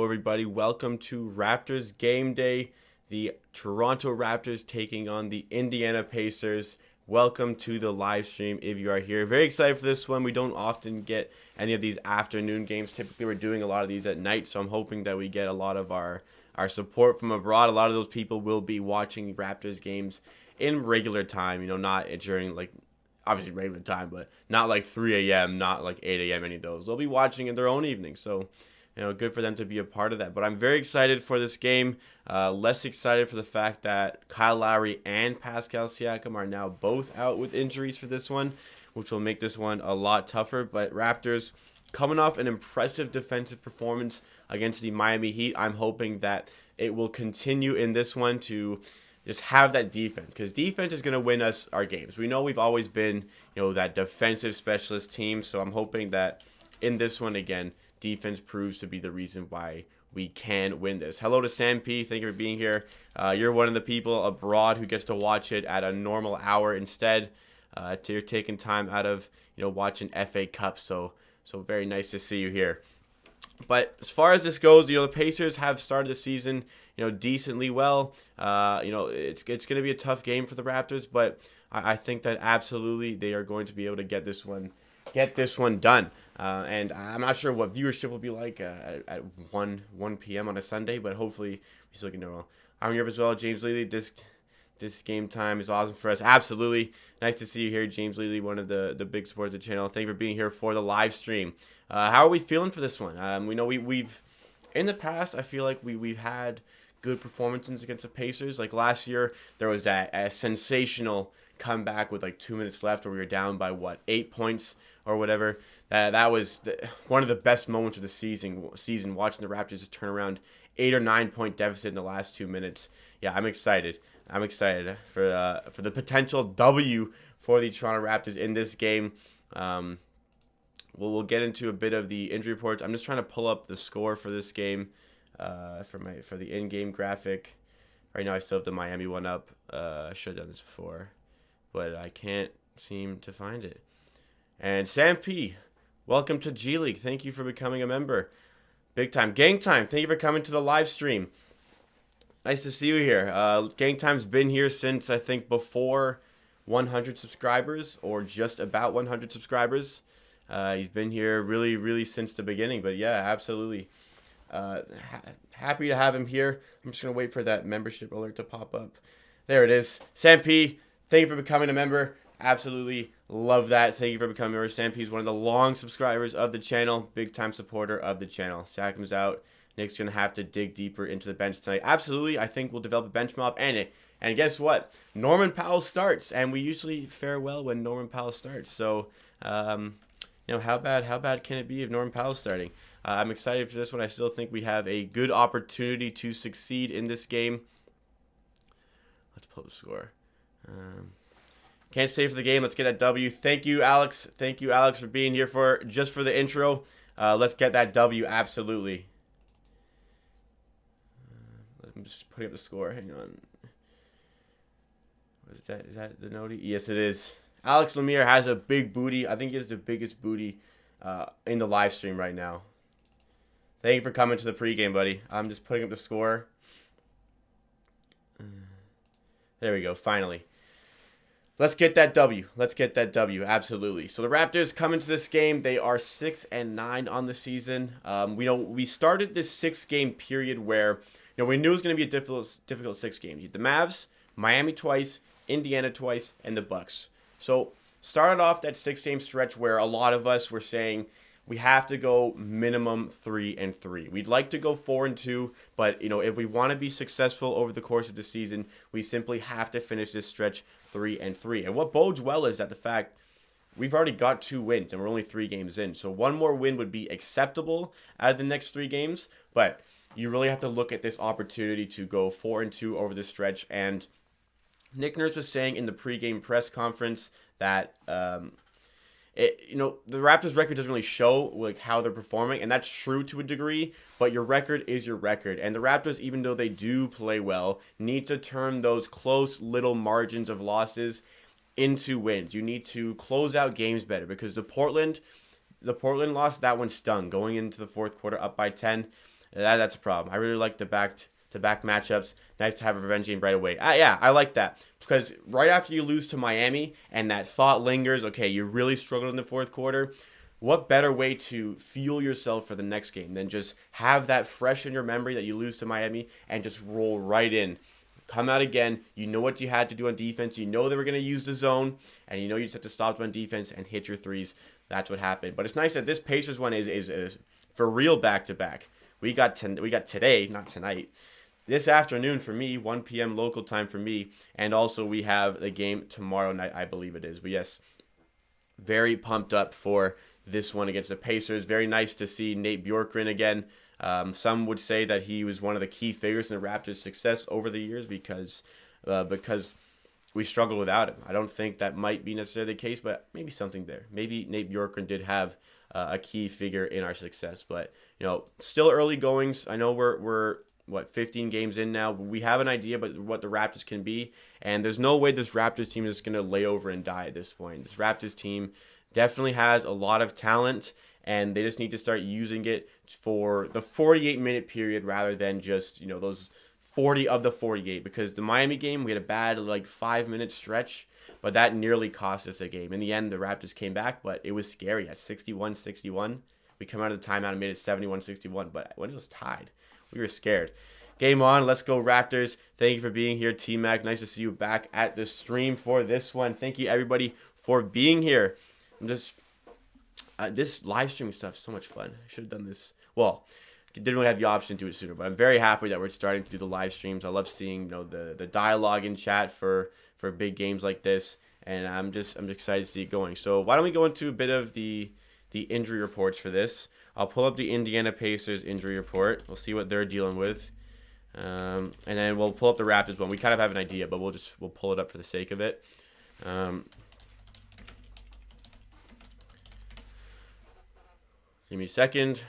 everybody. Welcome to Raptors Game Day. The Toronto Raptors taking on the Indiana Pacers. Welcome to the live stream if you are here. Very excited for this one. We don't often get any of these afternoon games. Typically, we're doing a lot of these at night, so I'm hoping that we get a lot of our support from abroad. A lot of those people will be watching Raptors games in regular time, not during, obviously regular time, but not like 3 a.m., not like 8 a.m., any of those. They'll be watching in their own evening, so good for them to be a part of that. But I'm very excited for this game. Less excited for the fact that Kyle Lowry and Pascal Siakam are now both out with injuries for this one, which will make this one a lot tougher. But Raptors coming off an impressive defensive performance against the Miami Heat. I'm hoping that it will continue in this one to just have that defense, because defense is going to win us our games. We know we've always been, that defensive specialist team, so I'm hoping that in this one again, defense proves to be the reason why we can win this. Hello to Sam P. Thank you for being here. You're one of the people abroad who gets to watch it at a normal hour instead. You're taking time out of watching FA Cup. So very nice to see you here. But as far as this goes, the Pacers have started the season decently well. It's going to be a tough game for the Raptors, but I think that absolutely they are going to be able to get this one done. And I'm not sure what viewership will be like at 1 p.m. on a Sunday, but hopefully we still can do well. I'm here as well, James Lely. This game time is awesome for us. Absolutely. Nice to see you here, James Lely, one of the big supporters of the channel. Thank you for being here for the live stream. How are we feeling for this one? We know we've in the past, I feel like we've had good performances against the Pacers. Like last year, there was a sensational comeback with 2 minutes left where we were down by 8 points or whatever. That was one of the best moments of the season, watching the Raptors just turn around 8 or 9 point deficit in the last 2 minutes. Yeah, I'm excited. I'm excited for the potential W for the Toronto Raptors in this game. We'll get into a bit of the injury reports. I'm just trying to pull up the score for this game for the in-game graphic. Right now I still have the Miami one up. I should have done this before, but I can't seem to find it. And Sam P, welcome to G League. Thank you for becoming a member. Big time. Gang Time, thank you for coming to the live stream. Nice to see you here. Gang Time's been here since, I think, before 100 subscribers, or just about 100 subscribers. He's been here really, really since the beginning. But yeah, absolutely. Happy to have him here. I'm just going to wait for that membership alert to pop up. There it is. Sam P, thank you for becoming a member. Absolutely love that. Thank you for becoming a member. Sam P is one of the long subscribers of the channel. Big time supporter of the channel. Siakam's out. Nick's going to have to dig deeper into the bench tonight. Absolutely. I think we'll develop a bench mob. And guess what? Norman Powell starts. And we usually fare well when Norman Powell starts. So, how bad can it be if Norman Powell's starting? I'm excited for this one. I still think we have a good opportunity to succeed in this game. Let's pull the score. Can't stay for the game. Let's get that W. Thank you, Alex. Thank you, Alex, for being here for the intro. Let's get that W. Absolutely. I'm just putting up the score. Hang on. What is that? Is that the noti? Yes, it is. Alex Lemire has a big booty. I think he has the biggest booty in the live stream right now. Thank you for coming to the pregame, buddy. I'm just putting up the score. There we go. Finally. Let's get that W. Let's get that W. Absolutely. So the Raptors come into this game. They are 6-9 on the season. We started this 6-game period where we knew it was going to be a difficult 6 games. You had the Mavs, Miami twice, Indiana twice, and the Bucks. So started off that 6-game stretch where a lot of us were saying we have to go minimum 3-3. We'd like to go 4-2, but if we want to be successful over the course of the season, we simply have to finish this stretch 3-3. And what bodes well is that the fact we've already got 2 wins and we're only 3 games in. So one more win would be acceptable out of the next 3 games, but you really have to look at this opportunity to go 4-2 over the stretch. And Nick Nurse was saying in the pregame press conference that the Raptors' record doesn't really show how they're performing, and that's true to a degree, but your record is your record. And the Raptors, even though they do play well, need to turn those close little margins of losses into wins. You need to close out games better, because the Portland loss, that one stung. Going into the fourth quarter up by 10, That's a problem. I really like the back-to-back matchups. Nice to have a revenge game right away. Yeah, I like that. Because right after you lose to Miami and that thought lingers, okay, you really struggled in the fourth quarter, what better way to fuel yourself for the next game than just have that fresh in your memory that you lose to Miami and just roll right in. Come out again. You know what you had to do on defense. You know they were going to use the zone, and you know you just have to stop them on defense and hit your threes. That's what happened. But it's nice that this Pacers one is for real back-to-back. We got today, not tonight, this afternoon for me, 1 p.m. local time for me, and also we have the game tomorrow night, I believe it is. But yes, very pumped up for this one against the Pacers. Very nice to see Nate Bjorkgren again. Some would say that he was one of the key figures in the Raptors' success over the years because we struggled without him. I don't think that might be necessarily the case, but maybe something there. Maybe Nate Bjorkgren did have a key figure in our success, but still early goings. I know we're 15 games in now. We have an idea about what the Raptors can be, and there's no way this Raptors team is going to lay over and die at this point. This Raptors team definitely has a lot of talent, and they just need to start using it for the 48-minute period rather than just, those 40 of the 48. Because the Miami game, we had a bad 5-minute stretch, but that nearly cost us a game. In the end, the Raptors came back, but it was scary at 61-61. We come out of the timeout and made it 71-61, but when it was tied, we were scared. Game on. Let's go Raptors. Thank you for being here, T-Mac. Nice to see you back at the stream for this one. Thank you, everybody, for being here. This live streaming stuff is so much fun. I should have done this. Well, didn't really have the option to do it sooner, but I'm very happy that we're starting to do the live streams. I love seeing the dialogue in chat for big games like this, and I'm excited to see it going. So why don't we go into a bit of the injury reports for this? I'll pull up the Indiana Pacers injury report. We'll see what they're dealing with, and then we'll pull up the Raptors one. We kind of have an idea, but we'll pull it up for the sake of it. Give me a second.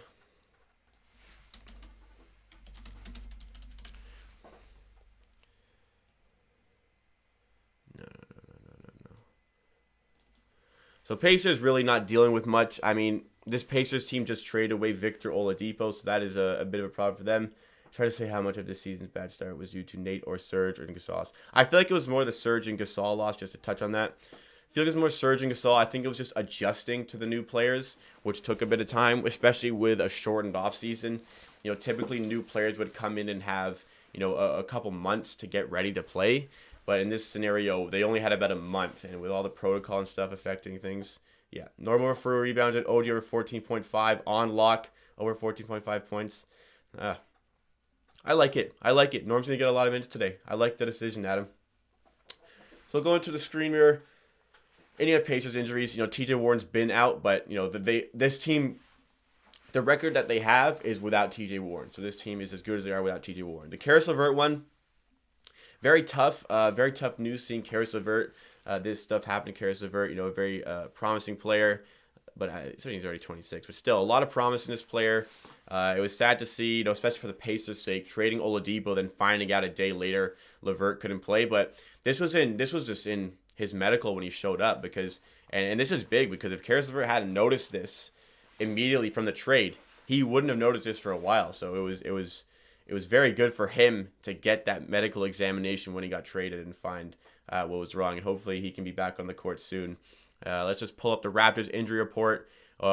No. So Pacers really not dealing with much. I mean, this Pacers team just traded away Victor Oladipo, so that is a bit of a problem for them. Try to say how much of this season's bad start was due to Nate or Serge or Gasol. I feel like it was more the Serge and Gasol loss, just to touch on that. I feel like it was more Serge and Gasol. I think it was just adjusting to the new players, which took a bit of time, especially with a shortened offseason. Typically new players would come in and have, a couple months to get ready to play. But in this scenario, they only had about a month, and with all the protocol and stuff affecting things, yeah. Normal for rebounds at OG over 14.5, on lock over 14.5 points. I like it. Norm's going to get a lot of minutes today. I like the decision, Adam. So going to the screen mirror, Indiana Pacers injuries. TJ Warren's been out, but this team, the record that they have is without TJ Warren. So this team is as good as they are without TJ Warren. The Karis LeVert one, very tough news seeing Karis LeVert. This stuff happened to Karis LeVert. A very promising player, but he's already 26. But still, a lot of promise in this player. It was sad to see, especially for the Pacers' sake, trading Oladipo, then finding out a day later LeVert couldn't play. But this was just in his medical when he showed up, because and this is big, because if Karis LeVert hadn't noticed this immediately from the trade, he wouldn't have noticed this for a while. So it was very good for him to get that medical examination when he got traded and find what was wrong, and hopefully he can be back on the court soon. Let's just pull up the Raptors injury report.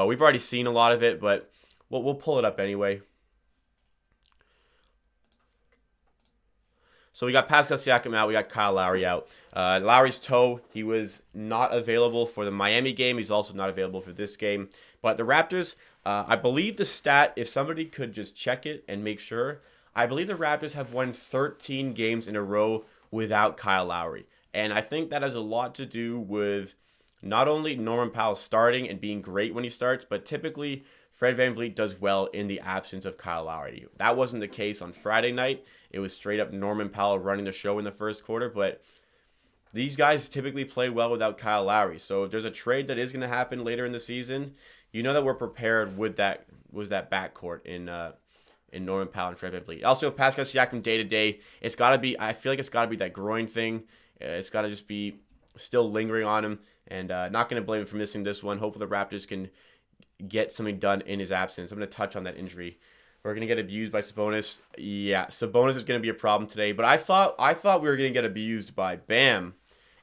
We've already seen a lot of it, but we'll pull it up anyway. So we got Pascal Siakam out. We got Kyle Lowry out. Lowry's toe, he was not available for the Miami game. He's also not available for this game. But the Raptors, I believe the stat, if somebody could just check it and make sure, I believe the Raptors have won 13 games in a row without Kyle Lowry. And I think that has a lot to do with not only Norman Powell starting and being great when he starts, but typically Fred VanVleet does well in the absence of Kyle Lowry. That wasn't the case on Friday night. It was straight up Norman Powell running the show in the first quarter, but these guys typically play well without Kyle Lowry. So if there's a trade that is going to happen later in the season, that we're prepared with that backcourt in Norman Powell and Fred VanVleet. Also, Pascal Siakam day to day, I feel like it's got to be that groin thing. It's got to just be still lingering on him, and not going to blame him for missing this one. Hopefully the Raptors can get something done in his absence. I'm going to touch on that injury We're gonna get abused by Sabonis. Yeah, Sabonis is gonna be a problem today. But I thought we were gonna get abused by Bam,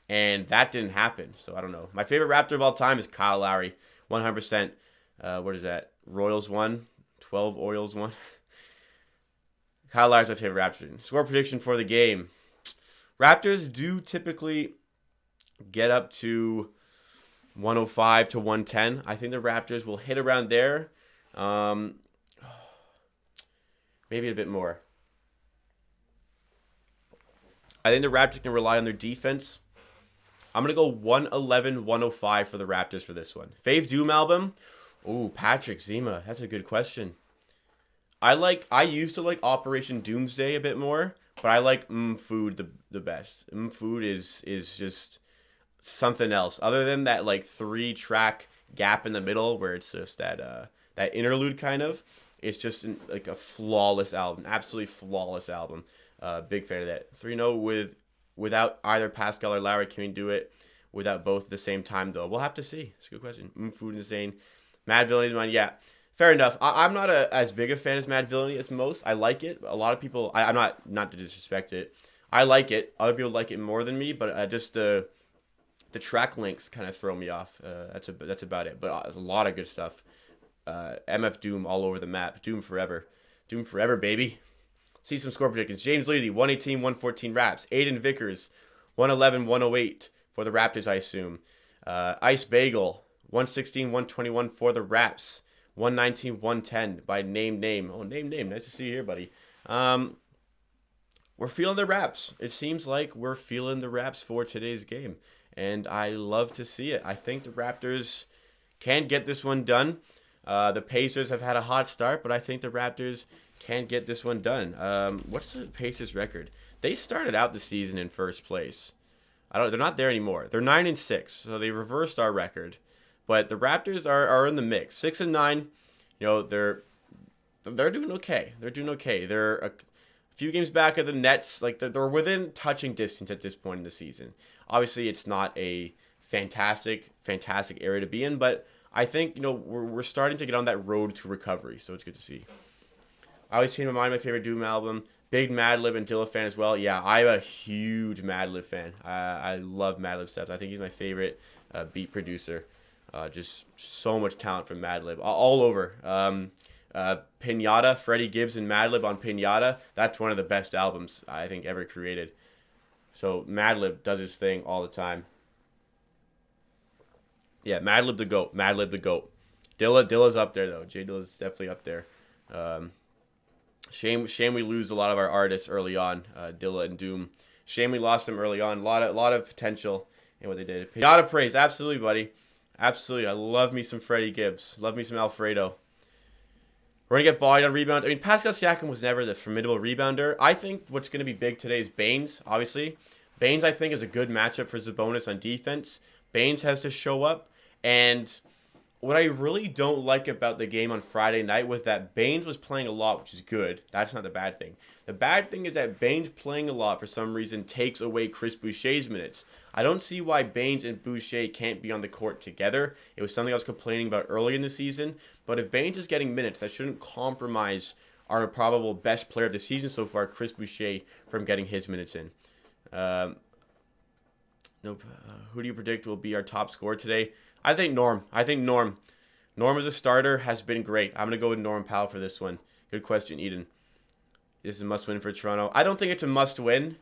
and that didn't happen. So I don't know. My favorite Raptor of all time is Kyle Lowry, 100%. What is that? Royals 1, 12 Orioles 1. Kyle Lowry's my favorite Raptor. Score prediction for the game. Raptors do typically get up to 105 to 110. I think the Raptors will hit around there. Maybe a bit more. I think the Raptors can rely on their defense. I'm going to go 111, 105 for the Raptors for this one. Fave Doom album. Ooh, Patrick Zima. That's a good question. I used to like Operation Doomsday a bit more, but I like Food the best. Food is just something else. Other than that like 3-track gap in the middle where it's just that interlude kind of. It's just like a flawless album. Absolutely flawless album. Big fan of that. 3-0 without either Pascal or Lowry. Can we do it without both at the same time, though? We'll have to see. It's a good question. Food Insane. Mad Villainy is mine. Yeah, fair enough. I'm not as big a fan as Mad Villainy as most. I like it. A lot of people, I'm not to disrespect it. I like it. Other people like it more than me, but just the track links kind of throw me off. That's about it. But there's a lot of good stuff. MF Doom all over the map. Doom forever. Doom forever, baby. See some score predictions. James Leedy, 118, 114 Raps. Aiden Vickers, 111, 108 for the Raptors, I assume. Ice Bagel, 116, 121 for the Raps. 119, 110 by Name. Oh, Name. Nice to see you here, buddy. We're feeling the Raps. It seems like we're feeling the Raps for today's game. And I love to see it. I think the Raptors can get this one done. The Pacers have had a hot start, but I think the Raptors can get this one done. What's the Pacers record? They started out the season in first place. They're not there anymore. They're 9-6, so they reversed our record. But the Raptors are in the mix. 6-9. You know, they're doing okay. They're a few games back of the Nets. Like they're within touching distance at this point in the season. Obviously, it's not a fantastic area to be in, but I think, you know, we're starting to get on that road to recovery, so it's good to see. I always change my mind. My favorite Doom album. Big Madlib and Dilla fan as well. Yeah, I'm a huge Madlib fan. I love Madlib stuff. I think he's my favorite beat producer. Just so much talent from Madlib. All over. Pinata, Freddie Gibbs and Madlib on Pinata. That's one of the best albums I think ever created. So Madlib does his thing all the time. Yeah, Madlib the GOAT. Dilla's up there, though. J Dilla's definitely up there. Shame we lose a lot of our artists early on, Dilla and Doom. Shame we lost them early on. A lot of potential in what they did. Pinata praise. Absolutely, buddy. Absolutely. I love me some Freddie Gibbs. Love me some Alfredo. We're going to get bodied on rebound. I mean, Pascal Siakam was never the formidable rebounder. I think what's going to be big today is Baines, obviously. Baines, I think, is a good matchup for Sabonis on defense. Baines has to show up. And what I really don't like about the game on Friday night was that Baines was playing a lot, which is good. That's not the bad thing. The bad thing is that Baines playing a lot for some reason takes away Chris Boucher's minutes. I don't see why Baines and Boucher can't be on the court together. It was something I was complaining about early in the season. But if Baines is getting minutes, that shouldn't compromise our probable best player of the season so far, Chris Boucher, from getting his minutes in. Nope. Who do you predict will be our top scorer today? I think Norm. Norm as a starter has been great. I'm going to go with Norm Powell for this one. Good question, Eden. This is a must-win for Toronto. I don't think it's a must-win,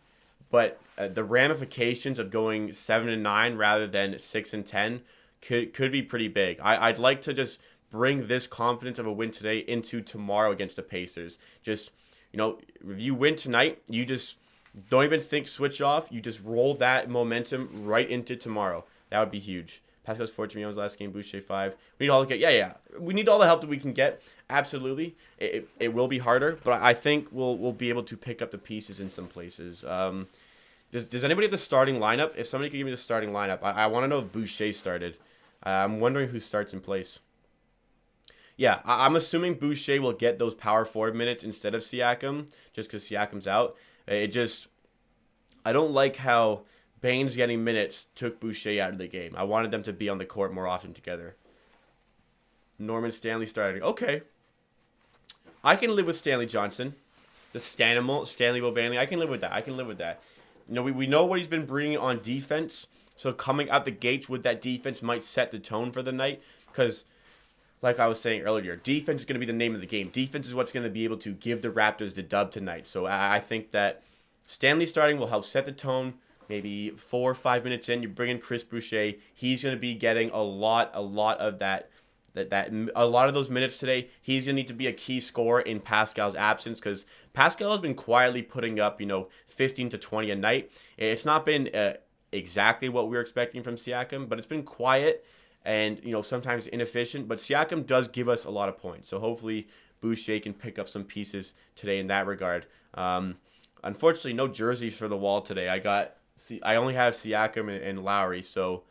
but the ramifications of going 7-9 rather than 6-10 could be pretty big. I'd like to just bring this confidence of a win today into tomorrow against the Pacers. Just, you know, if you win tonight, you just don't even think switch off. You just roll that momentum right into tomorrow. That would be huge. Pascal's 14 rounds last game, Boucher 5. We need all the we need all the help that we can get. Absolutely, it will be harder, but I think we'll be able to pick up the pieces in some places. Does anybody have the starting lineup? If somebody could give me the starting lineup, I want to know if Boucher started. I'm wondering who starts in place. Yeah, I'm assuming Boucher will get those power forward minutes instead of Siakam, just because Siakam's out. I don't like how Baines getting minutes took Boucher out of the game. I wanted them to be on the court more often together. Norman Stanley starting. Okay. I can live with Stanley Johnson. The Stanley Bobanley. I can live with that. We know what he's been bringing on defense. So coming out the gates with that defense might set the tone for the night. Because, like I was saying earlier, defense is going to be the name of the game. Defense is what's going to be able to give the Raptors the dub tonight. So I think that Stanley starting will help set the tone. Maybe 4 or 5 minutes in, you bring in Chris Boucher. He's going to be getting a lot of a lot of those minutes today. He's going to need to be a key scorer in Pascal's absence because Pascal has been quietly putting up, 15 to 20 a night. It's not been exactly what we were expecting from Siakam, but it's been quiet and, sometimes inefficient. But Siakam does give us a lot of points. So hopefully Boucher can pick up some pieces today in that regard. Unfortunately, no jerseys for the wall today. I only have Siakam and Lowry, so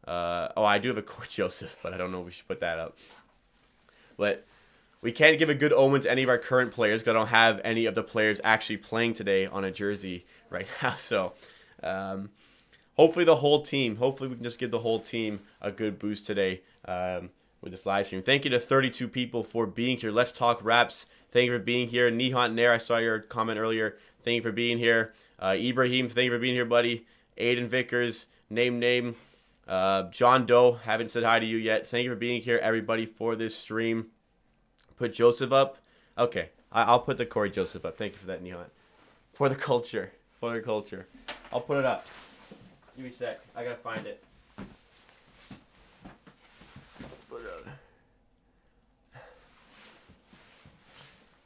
I do have a Corey Joseph, but I don't know if we should put that up. But we can't give a good omen to any of our current players because I don't have any of the players actually playing today on a jersey right now. So hopefully we can just give the whole team a good boost today with this live stream. Thank you to 32 people for being here. Let's talk Raps. Thank you for being here. Nihant Nair, I saw your comment earlier. Thank you for being here. Ibrahim, thank you for being here, buddy. Aiden Vickers, name. John Doe, haven't said hi to you yet. Thank you for being here, everybody, for this stream. Put Joseph up. Okay, I'll put the Corey Joseph up. Thank you for that, Nihant. For the culture. I'll put it up. Give me a sec. I gotta find it.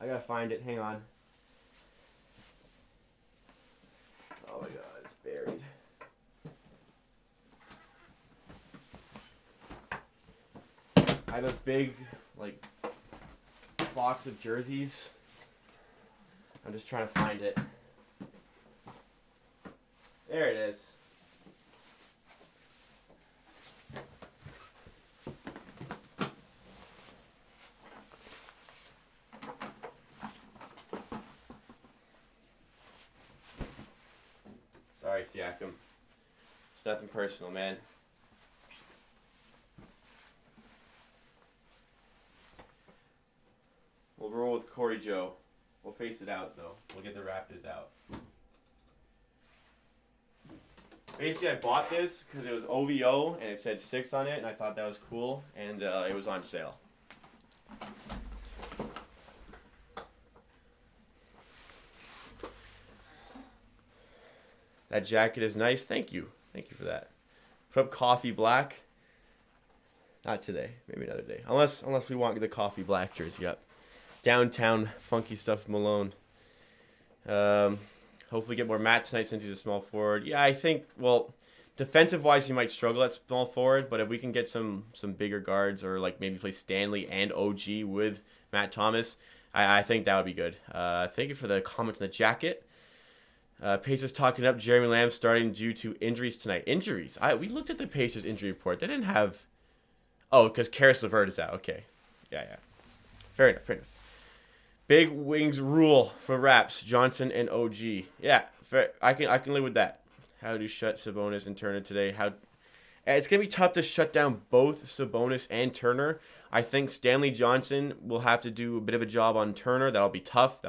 I gotta find it. Hang on. Oh my god, it's buried. I have a big, box of jerseys. I'm just trying to find it. There it is. Sorry, Siakam. It's nothing personal, man. We'll roll with Corey Joe. We'll face it out, though. We'll get the Raptors out. Basically, I bought this because it was OVO, and it said 6 on it, and I thought that was cool, and it was on sale. That jacket is nice. Thank you. Thank you for that. Put up coffee black. Not today. Maybe another day. Unless we want the coffee black jersey up. Downtown funky stuff Malone. Hopefully get more Matt tonight since he's a small forward. Yeah, I think, defensive-wise he might struggle at small forward, but if we can get some bigger guards or maybe play Stanley and OG with Matt Thomas, I think that would be good. Thank you for the comment on the jacket. Pacers talking up Jeremy Lamb starting due to injuries tonight. Injuries? We looked at the Pacers injury report. They didn't have... Oh, because Karis LeVert is out. Okay. Yeah. Fair enough. Big wings rule for Raps, Johnson and OG. Yeah, fair. I can live with that. How to shut Sabonis and Turner today? It's going to be tough to shut down both Sabonis and Turner. I think Stanley Johnson will have to do a bit of a job on Turner. That'll be tough.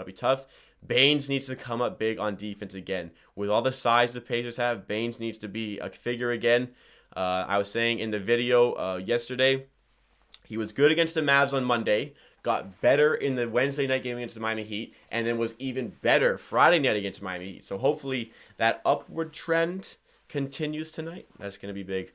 Baines needs to come up big on defense again. With all the size the Pacers have, Baines needs to be a figure again. I was saying in the video yesterday, he was good against the Mavs on Monday, got better in the Wednesday night game against the Miami Heat, and then was even better Friday night against Miami Heat. So hopefully that upward trend continues tonight. That's going to be big.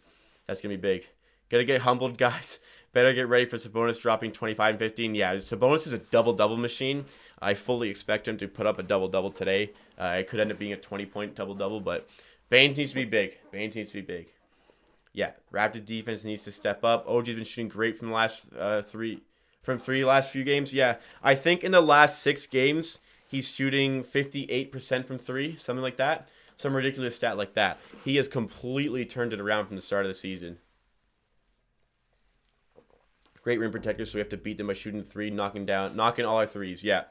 Got to get humbled, guys. Better get ready for Sabonis dropping 25 and 15. Yeah, Sabonis is a double-double machine. I fully expect him to put up a double-double today. It could end up being a 20-point double-double, but Baines needs to be big. Yeah, Raptor defense needs to step up. OG's been shooting great from the last three last few games. Yeah, I think in the last 6 games, he's shooting 58% from 3, something like that. Some ridiculous stat like that. He has completely turned it around from the start of the season. Great rim protectors, so we have to beat them by shooting 3, knocking all our threes. Yeah,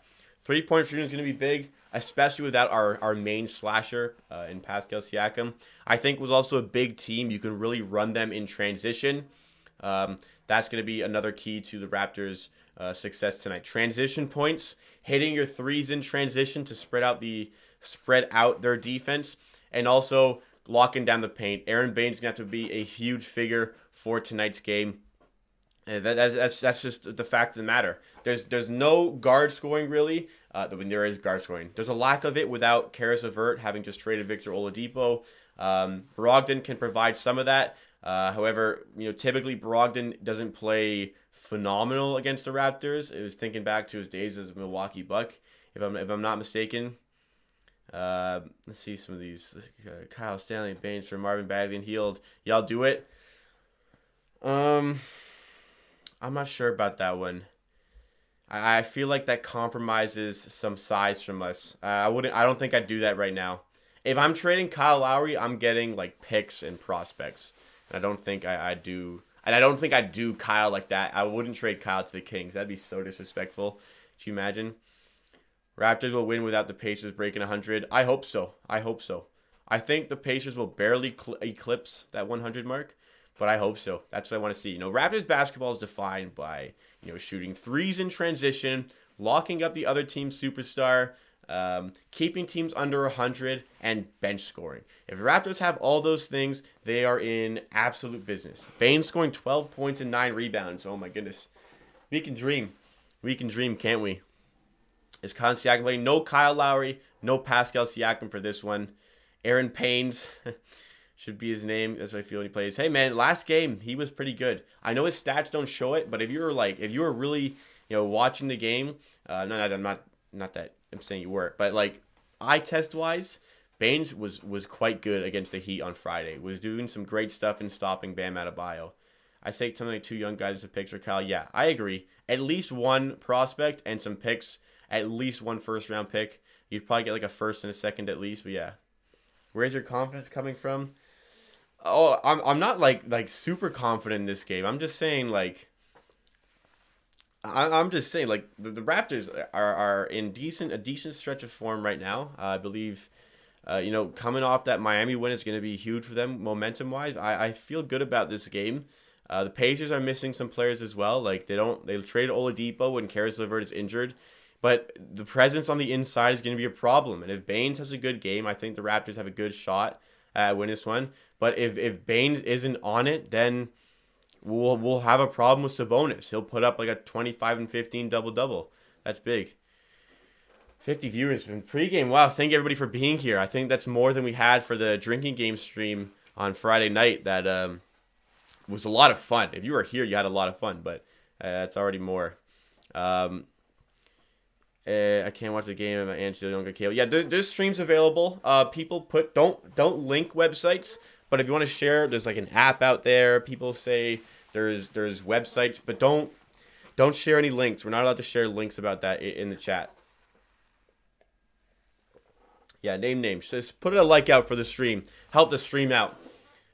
3-point shooting is going to be big, especially without our main slasher in Pascal Siakam. I think was also a big team. You can really run them in transition. That's going to be another key to the Raptors' success tonight. Transition points, hitting your threes in transition to spread out their defense, and also locking down the paint. Aaron Baines is going to have to be a huge figure for tonight's game. And that's just the fact of the matter. There's no guard scoring really. When there is guard scoring, there's a lack of it without Karis LeVert having just traded Victor Oladipo. Brogdon can provide some of that. However, typically Brogdon doesn't play phenomenal against the Raptors. It was thinking back to his days as a Milwaukee Buck, if I'm not mistaken. Let's see some of these. Kyle Stanley, Baines for Marvin Bagley and Hield. Y'all do it. I'm not sure about that one. I feel like that compromises some size from us. I don't think I'd do that right now. If I'm trading Kyle Lowry, I'm getting like picks and prospects. And I don't think I'd do. And I don't think I'd do Kyle like that. I wouldn't trade Kyle to the Kings. That'd be so disrespectful. Can you imagine? Raptors will win without the Pacers breaking 100. I hope so. I think the Pacers will barely eclipse that 100 mark. But I hope so. That's what I want to see. Raptors basketball is defined by, shooting threes in transition, locking up the other team's superstar, keeping teams under 100, and bench scoring. If the Raptors have all those things, they are in absolute business. Baines scoring 12 points and 9 rebounds. Oh my goodness. We can dream. We can dream, can't we? Is Colin Siakam playing? No Kyle Lowry, no Pascal Siakam for this one. Aaron Baines should be his name. That's what I feel when he plays. Hey man, last game he was pretty good. I know his stats don't show it, but if you were really watching the game, not that I'm saying you were, but like eye test wise, Baines was quite good against the Heat on Friday. Was doing some great stuff in stopping Bam Adebayo. I say something like 2 young guys to picks for Kyle. Yeah, I agree. At least one prospect and some picks. At least one first round pick. You'd probably get like a first and a second at least. But yeah, where's your confidence coming from? Oh, I'm not like super confident in this game. I'm just saying like I'm just saying like the Raptors are in a decent stretch of form right now. I believe coming off that Miami win is going to be huge for them momentum wise. I feel good about this game. The Pacers are missing some players as well. Like they traded Oladipo when Karis LeVert is injured. But the presence on the inside is going to be a problem. And if Baines has a good game, I think the Raptors have a good shot at winning this one. But if Baines isn't on it, then we'll have a problem with Sabonis. He'll put up like a 25 and 15 double-double. That's big. 50 viewers from pregame. Wow, thank everybody for being here. I think that's more than we had for the drinking game stream on Friday night. That was a lot of fun. If you were here, you had a lot of fun. But that's already more. I can't watch the game. My aunt still don't get cable. Yeah, there's streams available. People don't link websites, but if you want to share, there's like an app out there. People say there's websites, but don't share any links. We're not allowed to share links about that in the chat. Yeah, name names. Just put a like out for the stream. Help the stream out.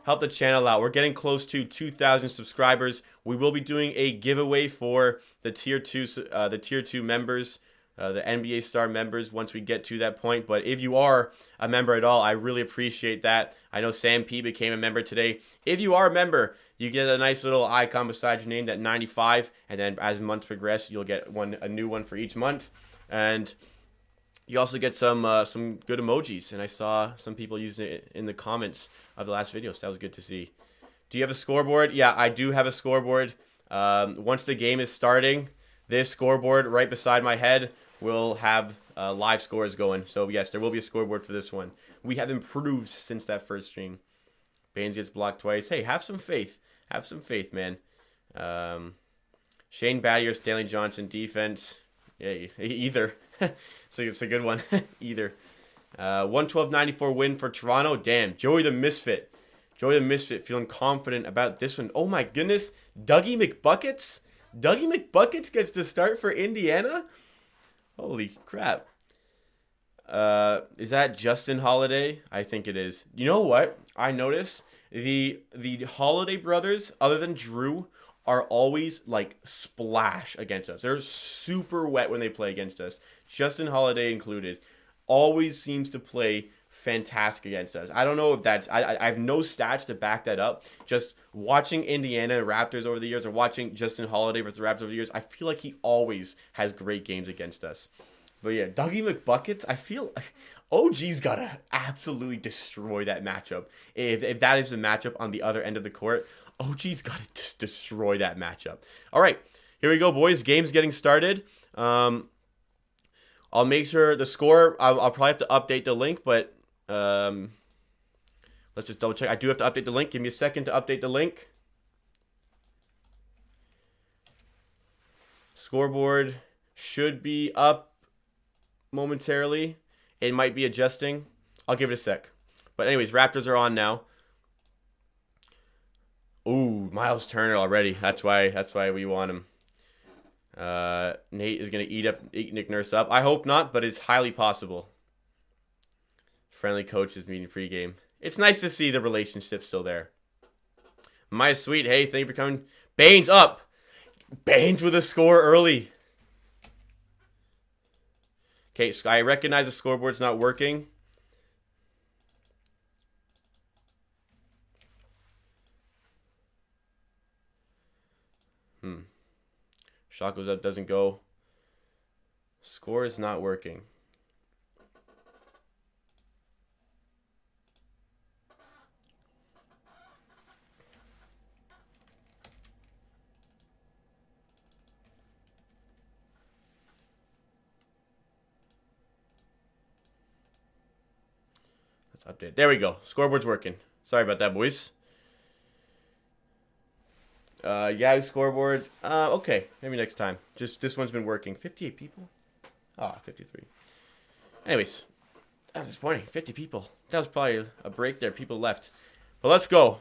Help the channel out. We're getting close to 2,000 subscribers. We will be doing a giveaway for the tier 2 members. The NBA Star members once we get to that point. But if you are a member at all, I really appreciate that. I know Sam P became a member today. If you are a member, you get a nice little icon beside your name, that 95, and then as months progress, you'll get a new one for each month. And you also get some good emojis, and I saw some people using it in the comments of the last video, so that was good to see. Do you have a scoreboard? Yeah, I do have a scoreboard. Once the game is starting, this scoreboard right beside my head will have live scores going. So yes, there will be a scoreboard for this one. We have improved since that first stream. Baines gets blocked twice. Hey, have some faith. Have some faith, man. Shane Battier, Stanley Johnson, defense. Yeah, either. So it's a good one. Either. 112-94 win for Toronto. Damn, Joey the Misfit. Joey the Misfit feeling confident about this one. Oh my goodness. Dougie McBuckets? Dougie McBuckets gets to start for Indiana? Holy crap. Is that Justin Holiday? I think it is. You know what? I noticed the Holiday brothers, other than Drew, are always like splash against us. They're super wet when they play against us. Justin Holiday included. Always seems to play fantastic against us. I don't know if that's... I have no stats to back that up. Just watching Indiana Raptors over the years, or watching Justin Holiday versus the Raptors over the years, I feel like he always has great games against us. But yeah, Dougie McBuckets, I feel like OG's got to absolutely destroy that matchup. If that is the matchup on the other end of the court, OG's got to just destroy that matchup. All right, here we go, boys. Game's getting started. I'll make sure the score, I'll probably have to update the link, but let's just double check. I do have to update the link. Give me a second to update the link. Scoreboard should be up momentarily. It might be adjusting. I'll give it a sec. But anyways, Raptors are on now. Ooh, Miles Turner already. That's why we want him. Nate is gonna eat Nick Nurse up. I hope not, but it's highly possible. Friendly coaches meeting pregame. It's nice to see the relationship still there. My sweet, hey, thank you for coming. Baines up. Baines with a score early. Okay, so I recognize the scoreboard's not working. Shot goes up, doesn't go. Score is not working. Let's update. There we go. Scoreboard's working. Sorry about that, boys. Yahoo scoreboard. Okay, maybe next time. Just this one's been working. 58 people? 53. Anyways, that was disappointing. 50 people. That was probably a break there. People left. But let's go.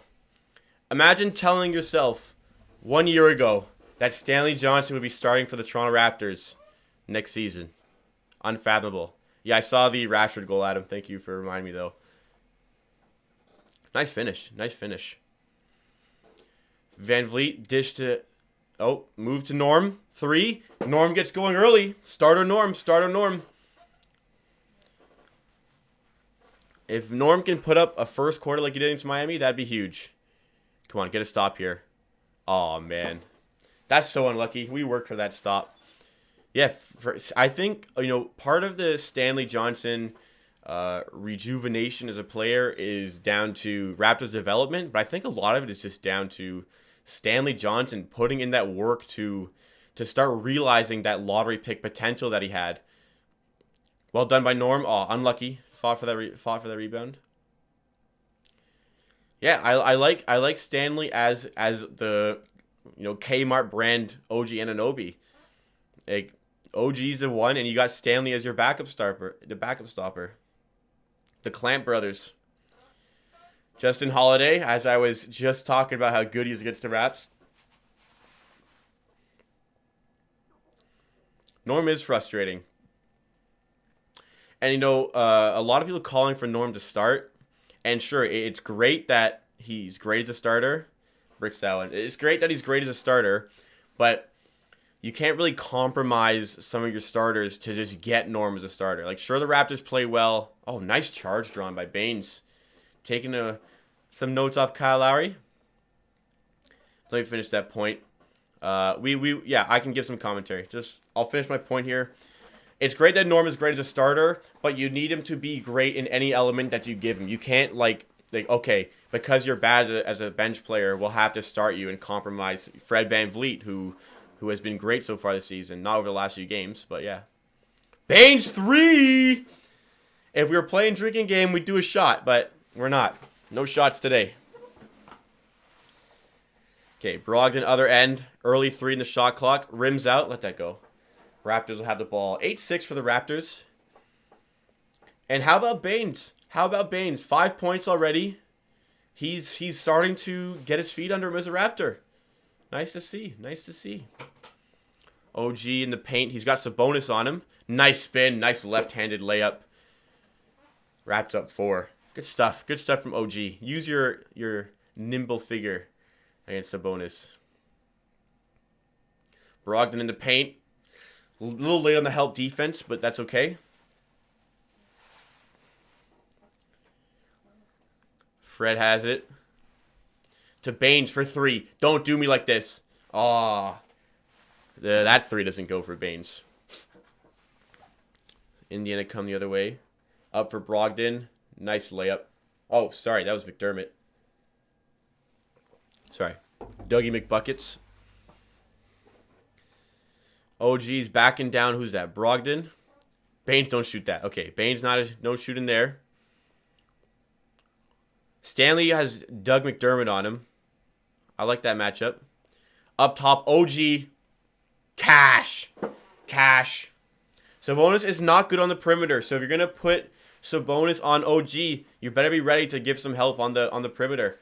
Imagine telling yourself 1 year ago that Stanley Johnson would be starting for the Toronto Raptors next season. Unfathomable. Yeah, I saw the Rashford goal, Adam. Thank you for reminding me, though. Nice finish. Nice finish. Van Vliet dish to... Oh, move to Norm. 3. Norm gets going early. Starter Norm. Starter Norm. If Norm can put up a first quarter like he did against Miami, that'd be huge. Come on, get a stop here. Oh, man. That's so unlucky. We worked for that stop. Yeah, I think, part of the Stanley Johnson rejuvenation as a player is down to Raptors development, but I think a lot of it is just down to Stanley Johnson putting in that work to start realizing that lottery pick potential that he had. Well done by Norm. Oh, unlucky. Fought for that rebound. Yeah, I like Stanley as the Kmart brand OG Anunoby. Like OG's the one, and you got Stanley as your backup stopper. The Clamp brothers. Justin Holiday, as I was just talking about how good he is against the Raps. Norm is frustrating. And, a lot of people calling for Norm to start. And sure, it's great that he's great as a starter. Bricks that one. It's great that he's great as a starter. But you can't really compromise some of your starters to just get Norm as a starter. Like, sure, the Raptors play well. Oh, nice charge drawn by Baines. Taking some notes off Kyle Lowry. Let me finish that point. I can give some commentary. I'll finish my point here. It's great that Norm is great as a starter, but you need him to be great in any element that you give him. You can't okay, because you're bad as a bench player, we'll have to start you and compromise Fred VanVleet, who has been great so far this season. Not over the last few games, but yeah. Baines 3! If we were playing drinking game, we'd do a shot, but we're not. No shots today. Okay, Brogdon, other end. Early 3 in the shot clock. Rims out. Let that go. Raptors will have the ball. 8-6 for the Raptors. And how about Baines? 5 points already. He's starting to get his feet under him as a Raptor. Nice to see. OG in the paint. He's got Sabonis on him. Nice spin. Nice left-handed layup. Wrapped up 4. Good stuff. Good stuff from OG. Use your nimble figure against Sabonis. Brogdon in the paint. A little late on the help defense, but that's okay. Fred has it. To Baines for 3. Don't do me like this. Aw. That 3 doesn't go for Baines. Indiana come the other way. Up for Bjorkgren. Nice layup. Oh, sorry. That was McDermott. Sorry. Dougie McBuckets. OG's backing down. Who's that? Bjorkgren. Baines, don't shoot that. Okay. Baines, no shooting there. Stanley has Doug McDermott on him. I like that matchup. Up top, OG. Cash. Sabonis is not good on the perimeter. So if you're going to put Sabonis on OG, you better be ready to give some help on the perimeter.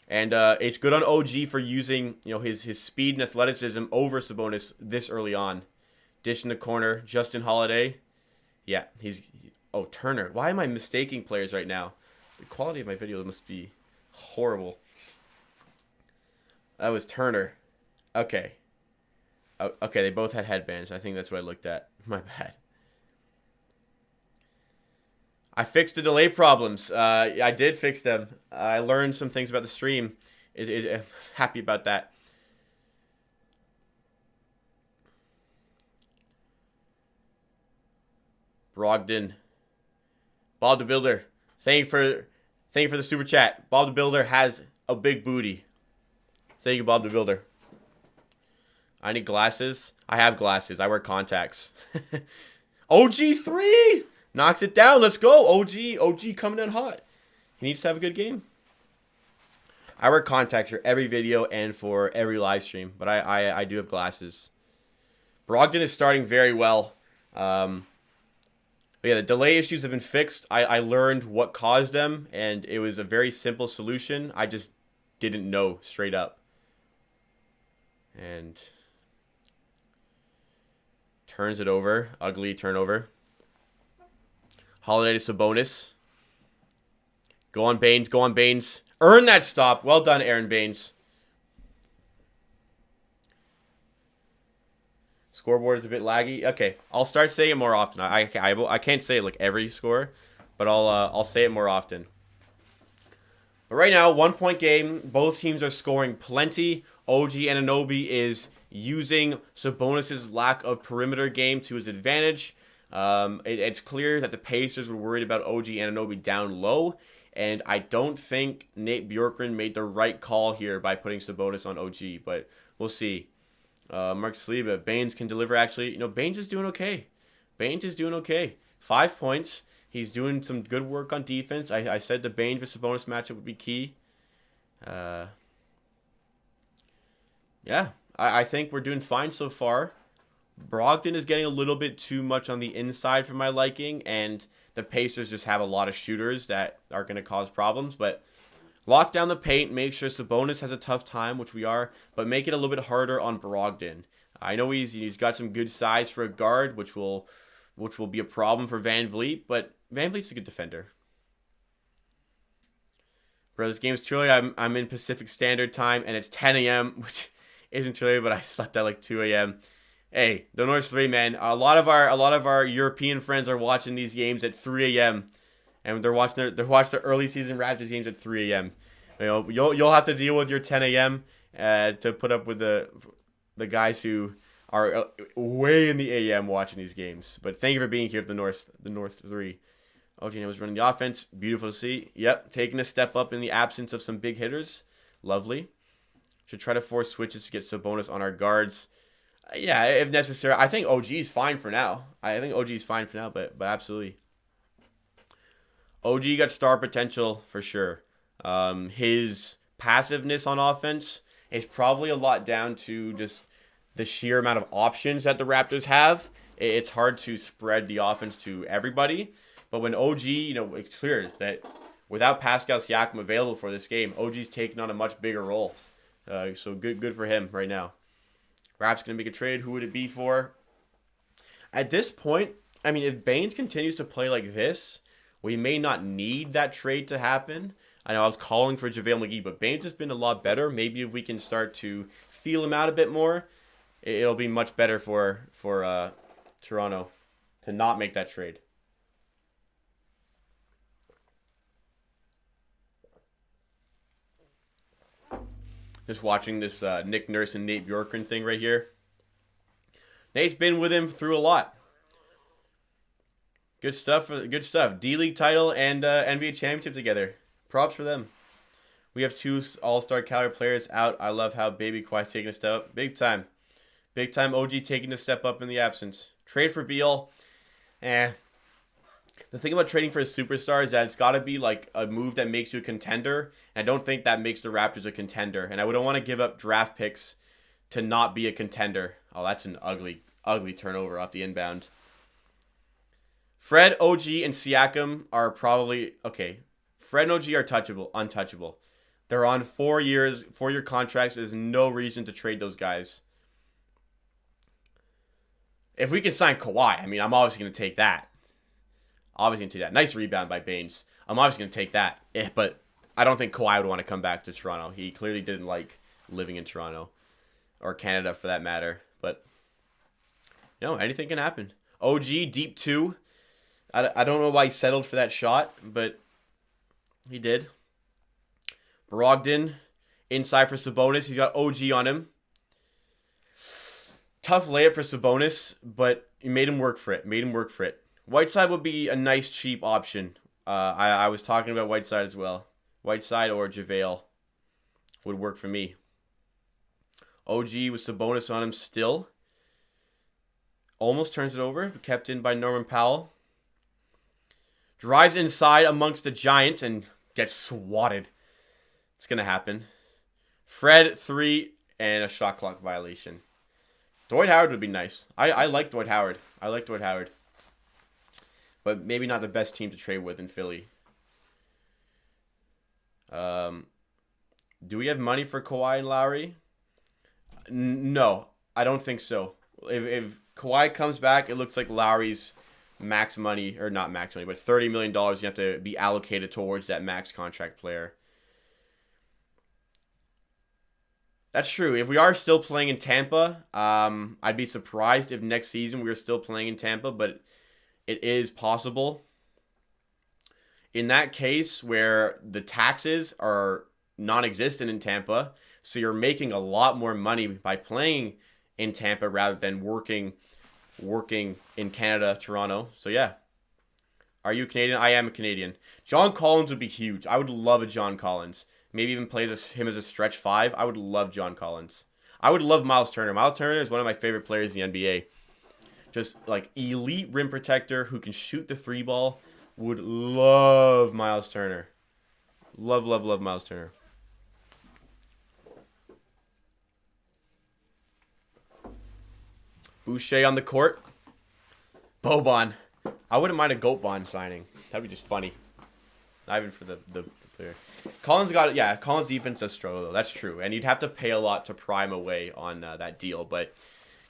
And it's good on OG for using his speed and athleticism over Sabonis this early on. Dish in the corner. Justin Holiday. Yeah, Turner. Why am I mistaking players right now? The quality of my video must be horrible. That was Turner. Okay. Okay, they both had headbands. I think that's what I looked at. My bad. I fixed the delay problems. I did fix them. I learned some things about the stream. I'm happy about that. Bjorkgren. Bob the Builder. Thank you for the super chat. Bob the Builder has a big booty. Thank you, Bob the Builder. I need glasses. I have glasses. I wear contacts. OG3 knocks it down. Let's go. OG coming in hot. He needs to have a good game. I wear contacts for every video and for every live stream, but I do have glasses. Bjorkgren is starting very well. But yeah, the delay issues have been fixed. I learned what caused them, and it was a very simple solution. I just didn't know straight up. And turns it over. Ugly turnover. Holiday to Sabonis. Go on, Baines. Go on, Baines. Earn that stop. Well done, Aaron Baines. Scoreboard is a bit laggy. Okay, I'll start saying it more often. I can't say it like every score, but I'll say it more often. But right now, 1 point game. Both teams are scoring plenty. OG Anunoby is using Sabonis' lack of perimeter game to his advantage. It's clear that the Pacers were worried about OG Anunoby down low, and I don't think Nate Bjorkgren made the right call here by putting Sabonis on OG, but we'll see. Mark Sliba, Baines can deliver actually. Baines is doing okay. 5 points. He's doing some good work on defense. I said the Baines vs. Sabonis matchup would be key. Yeah, I think we're doing fine so far. Bjorkgren is getting a little bit too much on the inside for my liking, and the Pacers just have a lot of shooters that are going to cause problems. But lock down the paint, make sure Sabonis has a tough time, which we are, but make it a little bit harder on Bjorkgren. I know he's got some good size for a guard, which will be a problem for Van Vliet, but Van Vliet's a good defender. Bro, this game's too early. I'm in Pacific Standard Time, and it's 10 a.m., which isn't too early, but I slept at like 2 a.m. Hey, the North 3, man. A lot of our European friends are watching these games at 3 a.m. and they're watching their early season Raptors games at 3 a.m. You'll have to deal with your 10 a.m. To put up with the guys who are way in the a.m. watching these games. But thank you for being here at the North 3. OG was running the offense. Beautiful to see. Yep, taking a step up in the absence of some big hitters. Lovely. Should try to force switches to get Sabonis on our guards. Yeah, if necessary. I think OG is fine for now. But absolutely. OG got star potential for sure. His passiveness on offense is probably a lot down to just the sheer amount of options that the Raptors have. It's hard to spread the offense to everybody. But when OG, it's clear that without Pascal Siakam available for this game, OG's taking on a much bigger role. So good for him right now. Raps going to make a trade. Who would it be for? At this point, I mean, if Baines continues to play like this, we may not need that trade to happen. I know I was calling for JaVale McGee, but Baines has been a lot better. Maybe if we can start to feel him out a bit more, it'll be much better for Toronto to not make that trade. Just watching this Nick Nurse and Nate Bjorkgren thing right here. Nate's been with him through a lot. Good stuff. Good stuff. D-League title and NBA championship together. Props for them. We have 2 all-star caliber players out. I love how Baby Kawhi's taking a step up. Big time. Big time OG taking a step up in the absence. Trade for Beal. The thing about trading for a superstar is that it's got to be like a move that makes you a contender. And I don't think that makes the Raptors a contender. And I wouldn't want to give up draft picks to not be a contender. Oh, that's an ugly, ugly turnover off the inbound. Fred, OG, and Siakam are probably... Okay, Fred and OG are untouchable. They're on 4-year contracts. There's no reason to trade those guys. If we can sign Kawhi, I mean, I'm obviously going to take that. Nice rebound by Baines. I'm obviously going to take that. But I don't think Kawhi would want to come back to Toronto. He clearly didn't like living in Toronto. Or Canada, for that matter. But, anything can happen. OG, deep 2. I don't know why he settled for that shot, but he did. Bjorkgren, inside for Sabonis. He's got OG on him. Tough layup for Sabonis, but he made him work for it. Whiteside would be a nice, cheap option. I was talking about Whiteside as well. Whiteside or JaVale would work for me. OG with Sabonis on him still. Almost turns it over, kept in by Norman Powell. Drives inside amongst the Giants and gets swatted. It's going to happen. Fred, 3, and a shot clock violation. Dwight Howard would be nice. I like Dwight Howard. But maybe not the best team to trade with in Philly. Do we have money for Kawhi and Lowry? No, I don't think so. If Kawhi comes back, it looks like Lowry's max money, or not max money, but $30 million you have to be allocated towards that max contract player. That's true. If we are still playing in Tampa, I'd be surprised if next season we were still playing in Tampa, but it is possible. In that case, where the taxes are non-existent in Tampa, so you're making a lot more money by playing in Tampa rather than working in Canada, Toronto. So yeah. Are you Canadian? I am a Canadian. John Collins would be huge. I would love a John Collins. Maybe even play him as a stretch 5. I would love John Collins. I would love Miles Turner. Miles Turner is one of my favorite players in the NBA. Just like elite rim protector who can shoot the 3 ball. Would love Miles Turner. Love Miles Turner. Boucher on the court. Boban. I wouldn't mind a Goat Bond signing. That'd be just funny. Not even for the player. Collins defense does struggle, though. That's true. And you'd have to pay a lot to prime away on that deal. But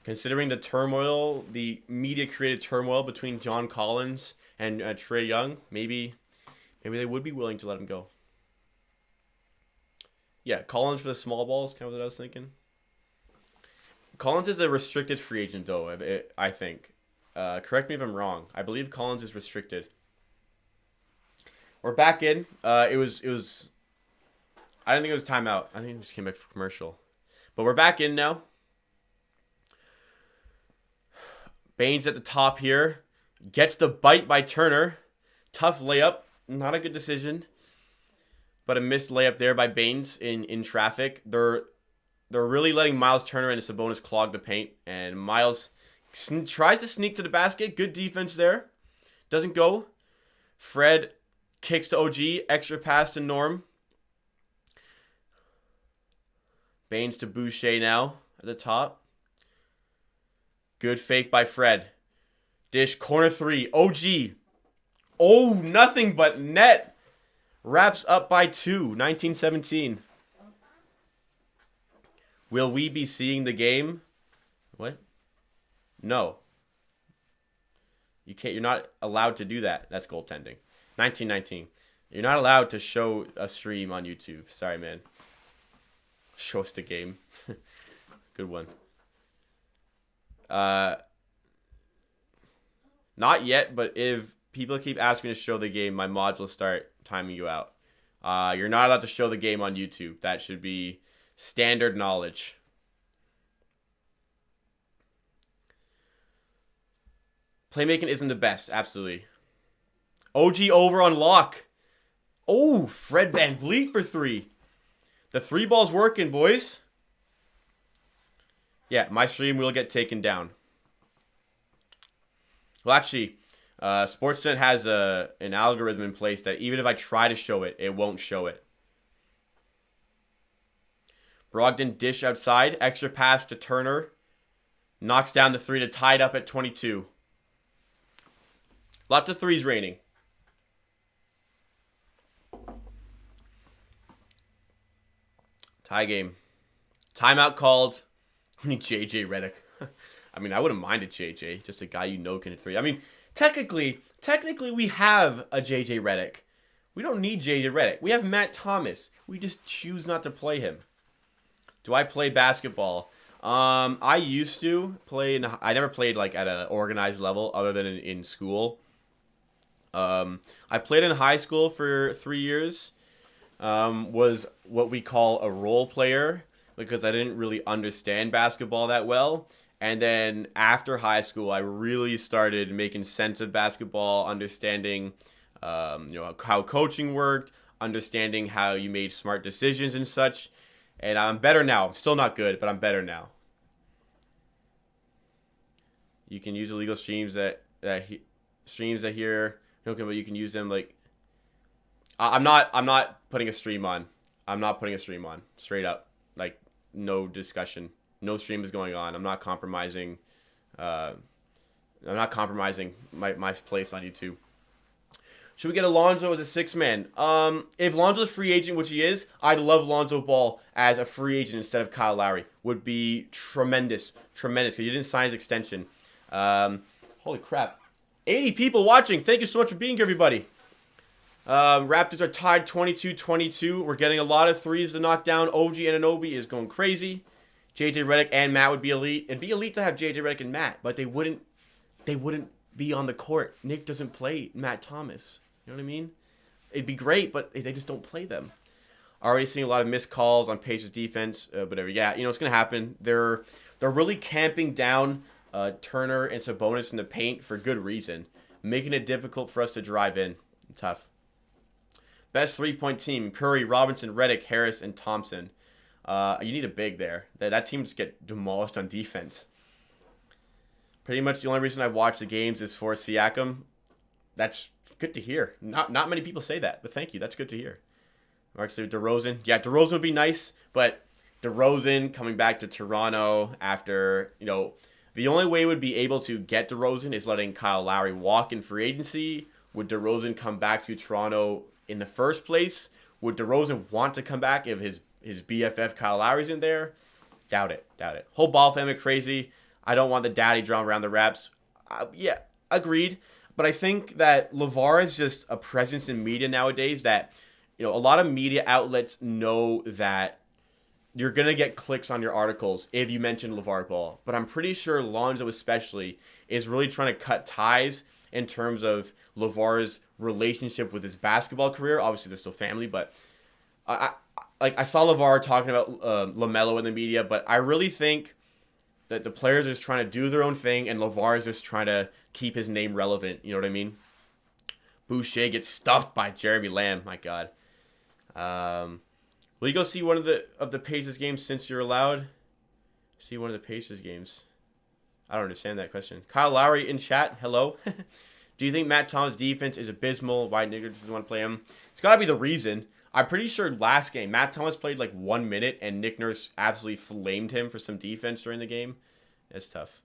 considering the turmoil, the media-created turmoil between John Collins and Trae Young, maybe they would be willing to let him go. Yeah, Collins for the small ball is kind of what I was thinking. Collins is a restricted free agent, though, I think. Correct me if I'm wrong. I believe Collins is restricted. We're back in. It was. I didn't think it was timeout. I think it just came back for commercial. But we're back in now. Baines at the top here. Gets the bite by Turner. Tough layup. Not a good decision. But a missed layup there by Baines in traffic. They're really letting Miles Turner and Sabonis clog the paint. And Miles tries to sneak to the basket. Good defense there. Doesn't go. Fred kicks to OG. Extra pass to Norm. Baines to Boucher now at the top. Good fake by Fred. Dish, corner 3. OG. Oh, nothing but net. Wraps up by 2. 19-17. Will we be seeing the game? What? No. You can't. You're not allowed to do that. That's goaltending. 19-19. You're not allowed to show a stream on YouTube. Sorry, man. Show us the game. Good one. Not yet, but if people keep asking me to show the game, my mods will start timing you out. You're not allowed to show the game on YouTube. That should be standard knowledge. Playmaking isn't the best, absolutely. OG over on lock. Oh, Fred VanVleet for 3. The 3 ball's working, boys. Yeah, my stream will get taken down. Well, actually, Sportsnet has an algorithm in place that even if I try to show it, it won't show it. Brogdon dish outside. Extra pass to Turner. Knocks down the 3 to tie it up at 22. Lots of 3s raining. Tie game. Timeout called. We need JJ Redick. I mean, I wouldn't mind a JJ. Just a guy you know can hit 3. I mean, technically we have a JJ Redick. We don't need JJ Redick. We have Matt Thomas. We just choose not to play him. Do I play basketball? I used to play. I never played like at an organized level other than in school. I played in high school for 3 years. Was what we call a role player because I didn't really understand basketball that well. And then after high school, I really started making sense of basketball, understanding, how coaching worked, understanding how you made smart decisions and such. And I'm better now. I'm still not good, but I'm better now. You can use illegal streams that here. Okay, but you can use them like. I'm not putting a stream on. I'm not putting a stream on. Straight up, like no discussion. No stream is going on. I'm not compromising. I'm not compromising my place on YouTube. Should we get Alonzo as a 6-man? If Lonzo's a free agent, which he is, I'd love Lonzo Ball as a free agent instead of Kyle Lowry. Would be tremendous. Because he didn't sign his extension. Holy crap. 80 people watching. Thank you so much for being here, everybody. Raptors are tied 22-22. We're getting a lot of 3s to knock down. OG Anunoby is going crazy. JJ Redick and Matt would be elite. It'd be elite to have JJ Redick and Matt, but they wouldn't be on the court. Nick doesn't play Matt Thomas. You know what I mean? It'd be great, but they just don't play them. Already seeing a lot of missed calls on Pacers defense, whatever. Yeah, it's going to happen. They're really camping down Turner and Sabonis in the paint for good reason, making it difficult for us to drive in. Tough. Best 3-point team: Curry, Robinson, Redick, Harris, and Thompson. You need a big there. That team just get demolished on defense. Pretty much the only reason I watch the games is for Siakam. That's good to hear. Not many people say that, but thank you. That's good to hear. Mark said DeRozan. Yeah, DeRozan would be nice, but DeRozan coming back to Toronto after, the only way we'd be able to get DeRozan is letting Kyle Lowry walk in free agency. Would DeRozan come back to Toronto in the first place? Would DeRozan want to come back if his BFF Kyle Lowry's in there? Doubt it. Whole ball family crazy. I don't want the daddy drama around the Raps. Yeah, agreed. But I think that LeVar is just a presence in media nowadays that, a lot of media outlets know that you're going to get clicks on your articles if you mention LeVar Ball. But I'm pretty sure Lonzo especially is really trying to cut ties in terms of LeVar's relationship with his basketball career. Obviously, they're still family, but I saw LeVar talking about LaMelo in the media, but I really think that the players are just trying to do their own thing, and LeVar is just trying to keep his name relevant. You know what I mean? Boucher gets stuffed by Jeremy Lamb. My God. Will you go see one of the Pacers games since you're allowed? See one of the Pacers games. I don't understand that question. Kyle Lowry in chat. Hello. Do you think Matt Thomas' defense is abysmal? Why niggas doesn't want to play him? It's got to be the reason. I'm pretty sure last game, Matt Thomas played like 1 minute, and Nick Nurse absolutely flamed him for some defense during the game. That's tough.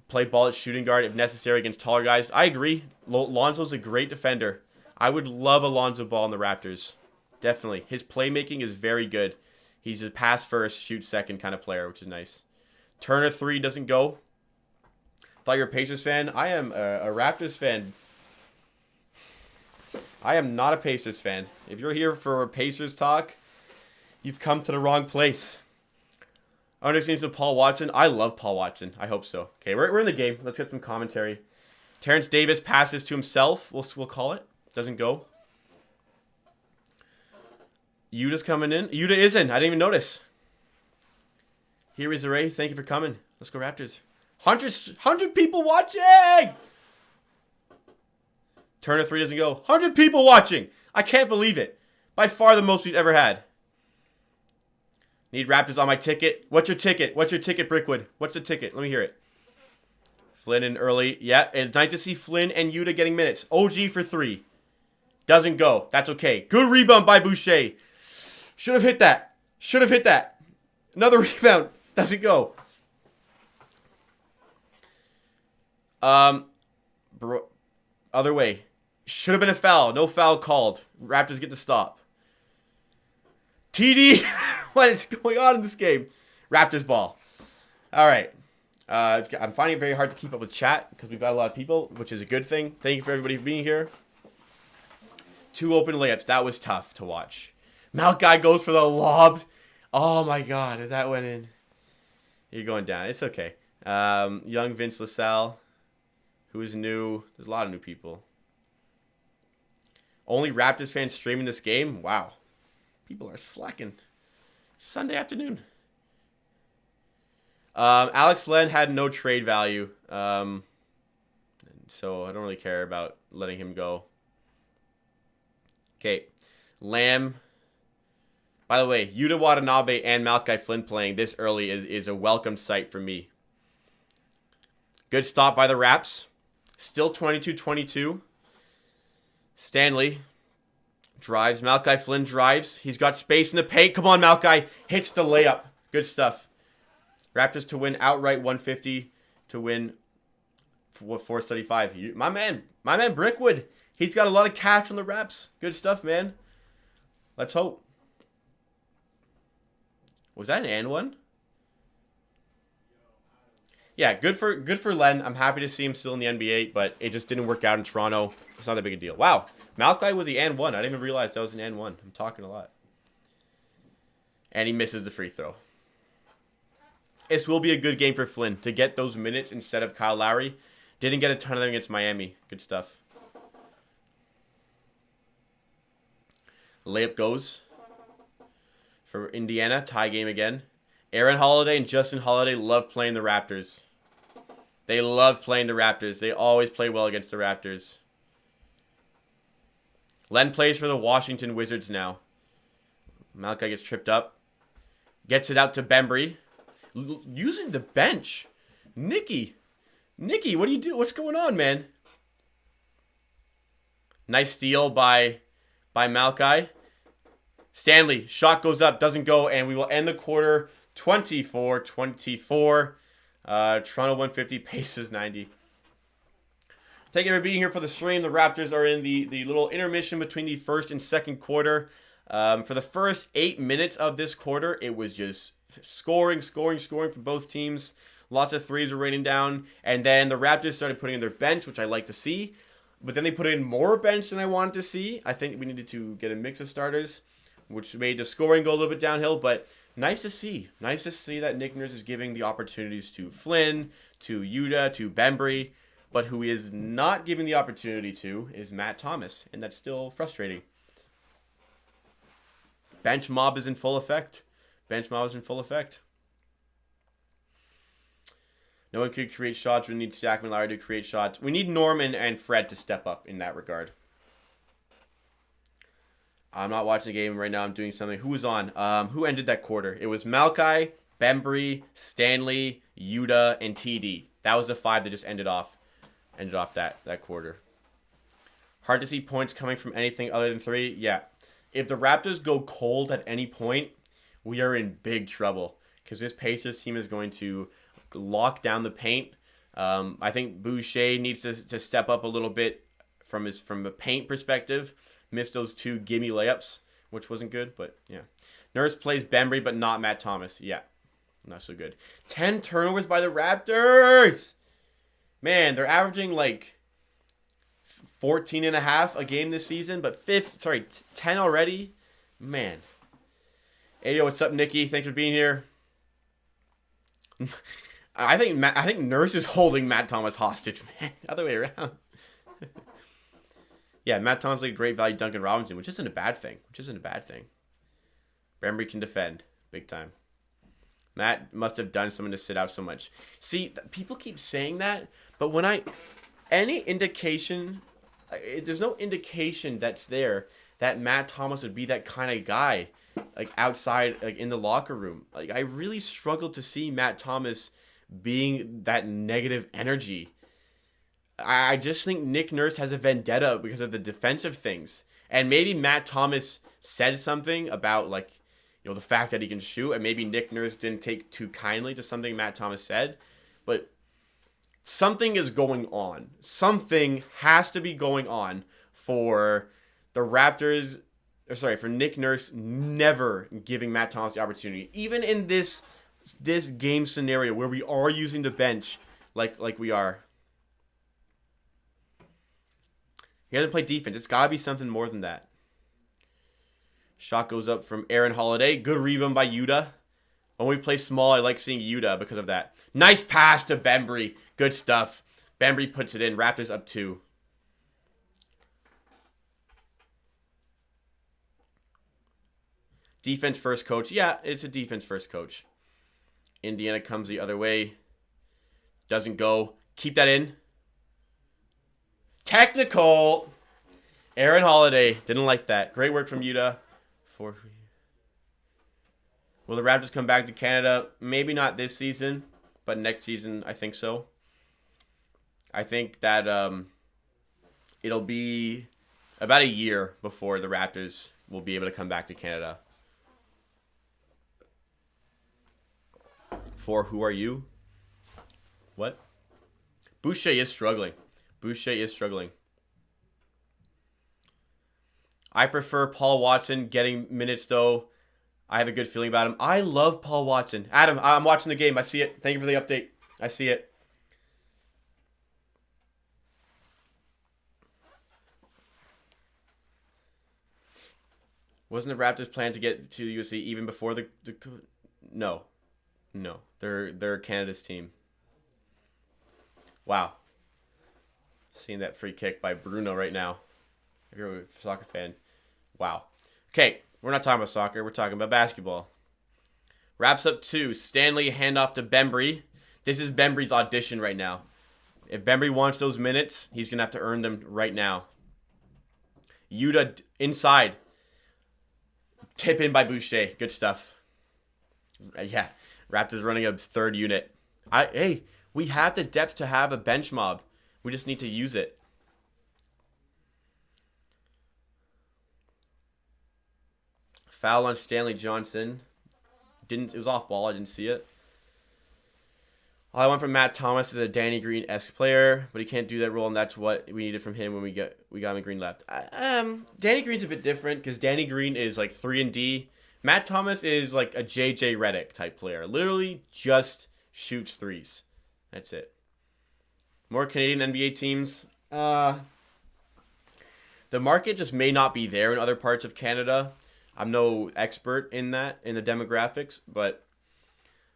Play ball at shooting guard if necessary against taller guys. I agree. Lonzo's a great defender. I would love Alonzo Ball in the Raptors. Definitely. His playmaking is very good. He's a pass first, shoot second kind of player, which is nice. Turner 3 doesn't go. Thought you're a Pacers fan. I am a Raptors fan. I am not a Pacers fan. If you're here for Pacers talk, you've come to the wrong place. Understands to Paul Watson. I love Paul Watson. I hope so. Okay, we're in the game. Let's get some commentary. Terrence Davis passes to himself. We'll call it. Doesn't go. Yuda's coming in. Yuda isn't. I didn't even notice. Here is Ray. Thank you for coming. Let's go Raptors. 100 people watching! Turner 3 doesn't go. 100 people watching! I can't believe it. By far the most we've ever had. Need Raptors on my ticket. What's your ticket? What's your ticket, Brickwood? What's the ticket? Let me hear it. Flynn in early. Yeah, it's nice to see Flynn and Yuta getting minutes. OG for 3. Doesn't go. That's okay. Good rebound by Boucher. Should have hit that. Should have hit that. Another rebound. Doesn't go. Other way. Should have been a foul. No foul called. Raptors get to stop. TD. What is going on in this game? Raptors ball. All right. I'm finding it very hard to keep up with chat because we've got a lot of people, which is a good thing. Thank you for everybody for being here. 2 open layups. That was tough to watch. Malkai goes for the lob. Oh my God. If that went in. You're going down. It's okay. Young Vince LaSalle, who is new. There's a lot of new people. Only Raptors fans streaming this game? Wow. People are slacking. Sunday afternoon. Alex Len had no trade value. So I don't really care about letting him go. Okay. Lamb. By the way, Yuta Watanabe and Malachi Flynn playing this early is a welcome sight for me. Good stop by the Raps. Still 22-22. Stanley drives. Malachi Flynn drives. He's got space in the paint. Come on, Malachi. Hits the layup. Good stuff. Raptors to win outright 150 to win 435. My man Brickwood. He's got a lot of cash from the Raps. Good stuff, man. Let's hope. Was that an and one? Yeah, good for Len. I'm happy to see him still in the NBA, but it just didn't work out in Toronto. It's not that big a deal. Wow. Malachi with the and one. I didn't even realize that was an and one. I'm talking a lot. And he misses the free throw. This will be a good game for Flynn to get those minutes instead of Kyle Lowry. Didn't get a ton of them against Miami. Good stuff. Layup goes for Indiana. Tie game again. Aaron Holiday and Justin Holiday love playing the Raptors. They love playing the Raptors. They always play well against the Raptors. Len plays for the Washington Wizards now. Malachi gets tripped up. Gets it out to Bembry. Using the bench. Nicky, what do you do? What's going on, man? Nice steal by Malachi. Stanley, shot goes up, doesn't go, and we will end the quarter 24-24. Toronto 150, Pacers 90. Thank you for being here for the stream. The Raptors are in the little intermission between the first and second quarter. For the first 8 minutes of this quarter, it was just scoring for both teams. Lots of threes were raining down. And then the Raptors started putting in their bench, which I like to see. But then they put in more bench than I wanted to see. I think we needed to get a mix of starters, which made the scoring go a little bit downhill. But nice to see. Nice to see that Nick Nurse is giving the opportunities to Flynn, to Yuta, to Bembry. But who he is not giving the opportunity to is Matt Thomas. And that's still frustrating. Bench mob is in full effect. No one could create shots. We need Stackman and Lowry to create shots. We need Norman and Fred to step up in that regard. I'm not watching the game right now. I'm doing something. Who was on? Who ended that quarter? It was Malachi, Bembry, Stanley, Yuta, and TD. That was the 5 that just ended off that quarter. Hard to see points coming from anything other than 3. Yeah. If the Raptors go cold at any point, we are in big trouble because this Pacers team is going to lock down the paint. I think Boucher needs to step up a little bit from a paint perspective. Missed those 2 gimme layups, which wasn't good, but yeah. Nurse plays Bembry, but not Matt Thomas. Yeah, not so good. 10 turnovers by the Raptors. Man, they're averaging like 14 and a half a game this season, but 10 already. Man. Hey, yo, what's up, Nikki? Thanks for being here. I think Nurse is holding Matt Thomas hostage, man. Other way around. Yeah, Matt Thomas like great value Duncan Robinson, which isn't a bad thing. Bembry can defend big time. Matt must have done something to sit out so much. See, people keep saying that, but when any indication, there's no indication that's there that Matt Thomas would be that kind of guy, like outside, like in the locker room. Like I really struggle to see Matt Thomas being that negative energy. I just think Nick Nurse has a vendetta because of the defensive things. And maybe Matt Thomas said something about, like, you know, the fact that he can shoot, and maybe Nick Nurse didn't take too kindly to something Matt Thomas said. But something is going on. Something has to be going on for the Raptors, for Nick Nurse never giving Matt Thomas the opportunity. Even in this game scenario where we are using the bench like we are. He hasn't played defense. It's got to be something more than that. Shot goes up from Aaron Holiday. Good rebound by Yuta. When we play small, I like seeing Yuta because of that. Nice pass to Bembry. Good stuff. Bembry puts it in. Raptors up 2. Defense first, coach. Yeah, it's a defense first, coach. Indiana comes the other way. Doesn't go. Keep that in. Technical. Aaron Holiday. Didn't like that. Great work from Yuta. Will the Raptors come back to Canada? Maybe not this season, but next season, I think so. I think that it'll be about a year before the Raptors will be able to come back to Canada. For who are you? What? Boucher is struggling. I prefer Paul Watson getting minutes, though. I have a good feeling about him. I love Paul Watson. Adam, I'm watching the game. I see it. Thank you for the update. I see it. Wasn't the Raptors plan to get to the USC even before the No. They're Canada's team. Wow. Seeing that free kick by Bruno right now. If you're a soccer fan. Wow. Okay, we're not talking about soccer. We're talking about basketball. Wraps up 2. Stanley handoff to Bembry. This is Bembry's audition right now. If Bembry wants those minutes, he's going to have to earn them right now. Yuta inside. Tip in by Boucher. Good stuff. Yeah. Raptors running a third unit. Hey, we have the depth to have a bench mob. We just need to use it. Foul on Stanley Johnson. It was off ball. I didn't see it. All I want from Matt Thomas is a Danny Green-esque player, but he can't do that role, and that's what we needed from him when we got him in Green left. Danny Green's a bit different because Danny Green is like 3-and-D. Matt Thomas is like a JJ Redick type player. Literally just shoots threes. That's it. More Canadian NBA teams. The market just may not be there in other parts of Canada. I'm no expert in that, in the demographics, but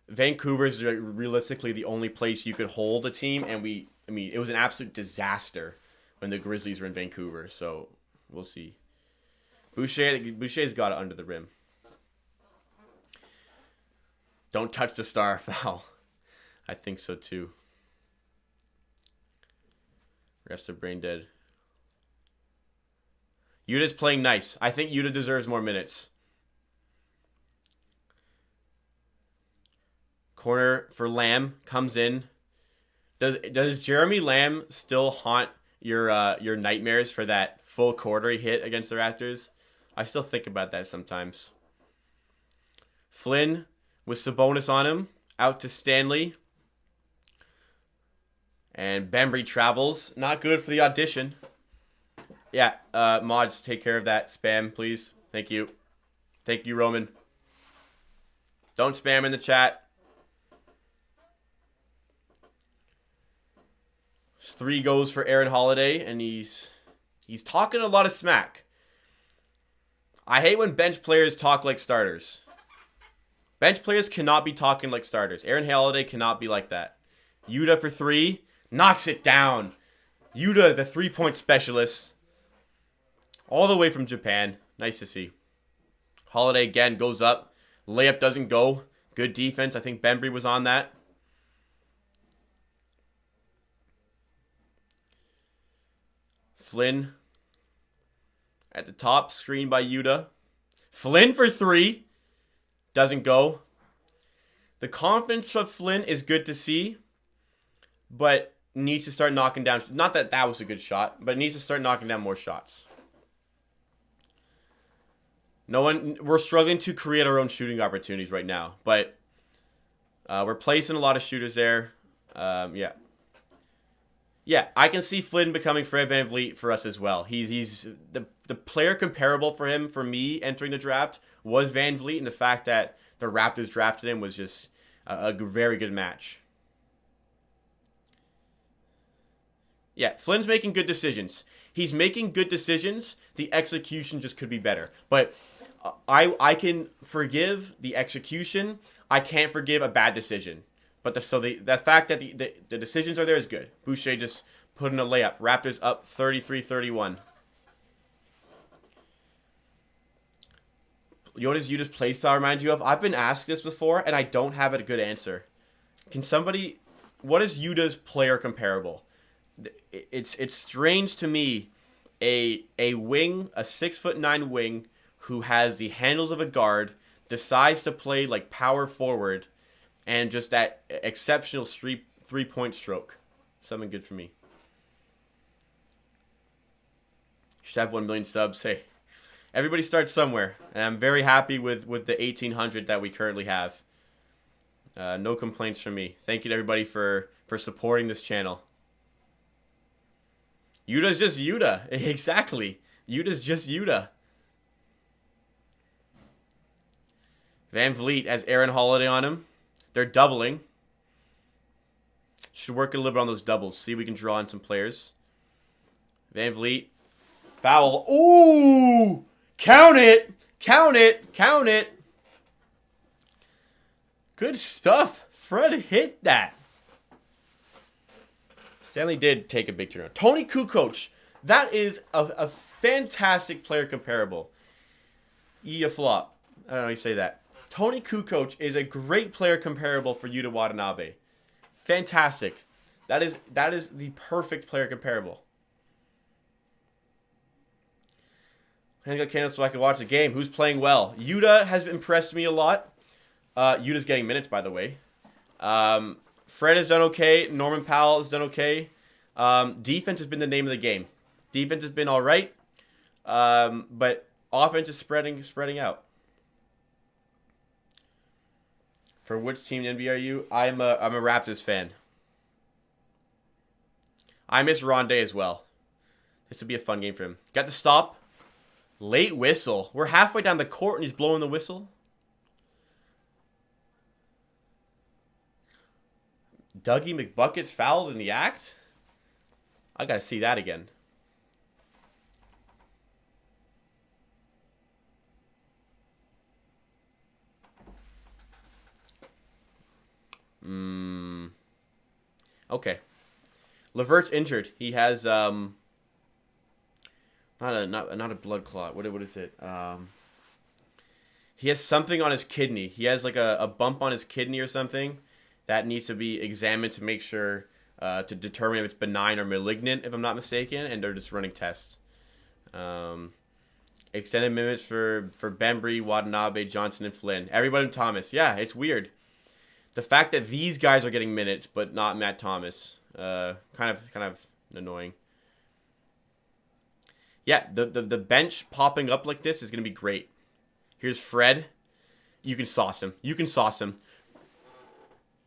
Vancouver is realistically the only place you could hold a team, and it was an absolute disaster when the Grizzlies were in Vancouver, so we'll see. Boucher's got it under the rim. Don't touch the star. Foul. I think so too. Rest are brain dead. Yuta's playing nice. I think Yuta deserves more minutes. Corner for Lamb comes in. Does Jeremy Lamb still haunt your nightmares for that full quarter he hit against the Raptors? I still think about that sometimes. Flynn with Sabonis on him. Out to Stanley. And Bembry travels. Not good for the audition. Yeah, mods, take care of that spam, please. Thank you. Thank you, Roman. Don't spam in the chat. 3 goes for Aaron Holiday, and he's talking a lot of smack. I hate when bench players talk like starters. Bench players cannot be talking like starters. Aaron Holiday cannot be like that. Yuta for 3. Knocks it down. Yuta, the 3-point specialist. All the way from Japan. Nice to see. Holiday again goes up. Layup doesn't go. Good defense. I think Bembry was on that. Flynn at the top. Screen by Yuta. Flynn for three. Doesn't go. The confidence of Flynn is good to see, but needs to start knocking down. Not that that was a good shot, but needs to start knocking down more shots. We're struggling to create our own shooting opportunities right now, but we're placing a lot of shooters there. Yeah, I can see Flynn becoming Fred VanVleet for us as well. He's the player comparable for him, for me, entering the draft was VanVleet, and the fact that the Raptors drafted him was just a very good match. Yeah, Flynn's making good decisions. He's making good decisions. The execution just could be better. But I can forgive the execution. I can't forgive a bad decision. But the fact that the decisions are there is good. Boucher just put in a layup. Raptors up 33-31. What does Yuta's playstyle remind you of? I've been asked this before, and I don't have a good answer. What is Yuta's player comparable? It's strange to me, a wing, a 6'9" wing, who has the handles of a guard, decides to play like power forward, and just that exceptional three-point stroke. Something good for me. Should have 1 million subs. Hey, everybody starts somewhere, and I'm very happy with the 1,800 that we currently have. No complaints from me. Thank you to everybody for supporting this channel. Yuta's just Yuta. Exactly. Yuta's just Yuta. VanVleet has Aaron Holiday on him. They're doubling. Should work a little bit on those doubles. See if we can draw in some players. VanVleet. Foul. Ooh! Count it! Count it! Count it! Good stuff. Fred hit that. Stanley did take a big turn. Tony Kukoc. That is a fantastic player comparable. A flop. I don't know how you say that. Tony Kukoc is a great player comparable for Yuta Watanabe. Fantastic. That is the perfect player comparable. I got candles so I can watch the game. Who's playing well? Yuta has impressed me a lot. Yuta's getting minutes, by the way. Fred has done okay. Norman Powell has done okay. Defense has been the name of the game. Defense has been all right. But offense is spreading out. For which team in the NBA are you? I'm a Raptors fan. I miss Rondé as well. This would be a fun game for him. Got the stop. Late whistle. We're halfway down the court and he's blowing the whistle. Dougie McBucket's fouled in the act? I gotta see that again. Okay. Levert's injured. He has not a blood clot. What is it? He has something on his kidney. He has like a bump on his kidney or something that needs to be examined to make sure to determine if it's benign or malignant, if I'm not mistaken, and they're just running tests. Extended minutes for Bembry, Watanabe, Johnson, and Flynn. Everybody but Thomas. Yeah, it's weird. The fact that these guys are getting minutes but not Matt Thomas, kind of annoying. Yeah, the bench popping up like this is gonna be great. Here's Fred. You can sauce him. You can sauce him.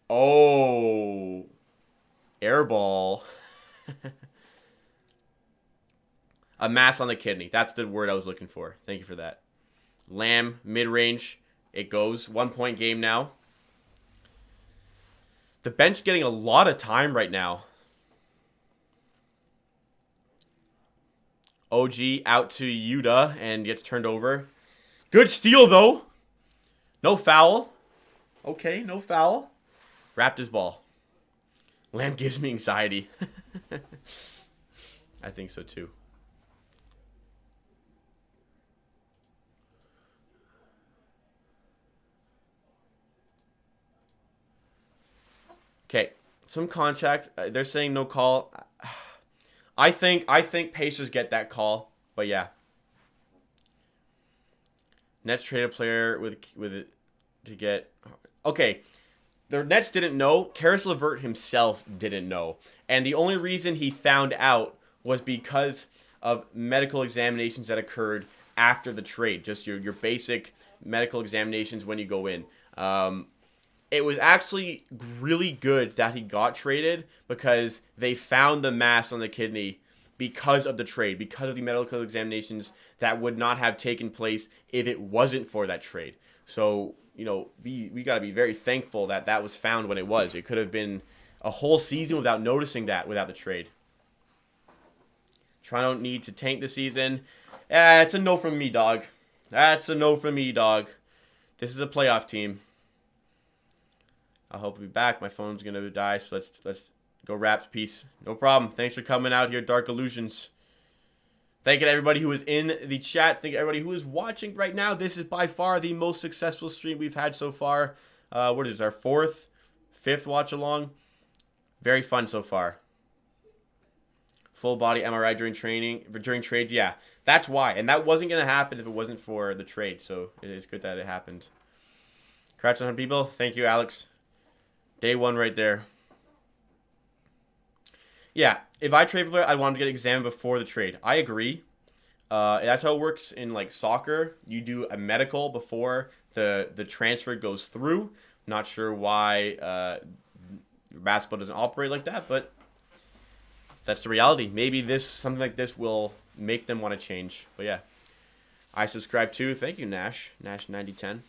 Oh, airball. A mass on the kidney. That's the word I was looking for. Thank you for that. Lamb, mid-range. It goes. 1 point game now. The bench getting a lot of time right now. OG out to Yuta and gets turned over. Good steal, though. No foul. Okay, no foul. Raptors ball. Lamb gives me anxiety. I think so, too. Okay, some contact. They're saying no call. I think Pacers get that call, but yeah. Nets trade a player with it to get. Okay, the Nets didn't know. Karis LeVert himself didn't know, and the only reason he found out was because of medical examinations that occurred after the trade. Just your basic medical examinations when you go in. It was actually really good that he got traded because they found the mass on the kidney because of the trade, because of the medical examinations that would not have taken place if it wasn't for that trade. So, we got to be very thankful that that was found when it was. It could have been a whole season without noticing that without the trade. Toronto need to tank the season. It's a no from me, dog. That's a no from me, dog. This is a playoff team. I'll hopefully be back. My phone's going to die, so let's go Raps. Peace. No problem. Thanks for coming out here, Dark Illusions. Thank you to everybody who is in the chat. Thank you to everybody who is watching right now. This is by far the most successful stream we've had so far. What is this, our fifth watch along? Very fun so far. Full body MRI during trades. Yeah, that's why. And that wasn't going to happen if it wasn't for the trade. So it is good that it happened. Congrats on 100 people. Thank you, Alex. Day one right there. Yeah, if I trade for a player, I'd want him to get examined before the trade. I agree. That's how it works in like soccer. You do a medical before the transfer goes through. Not sure why basketball doesn't operate like that, but that's the reality. Maybe something like this will make them want to change. But yeah, I subscribe too. Thank you, Nash 9010.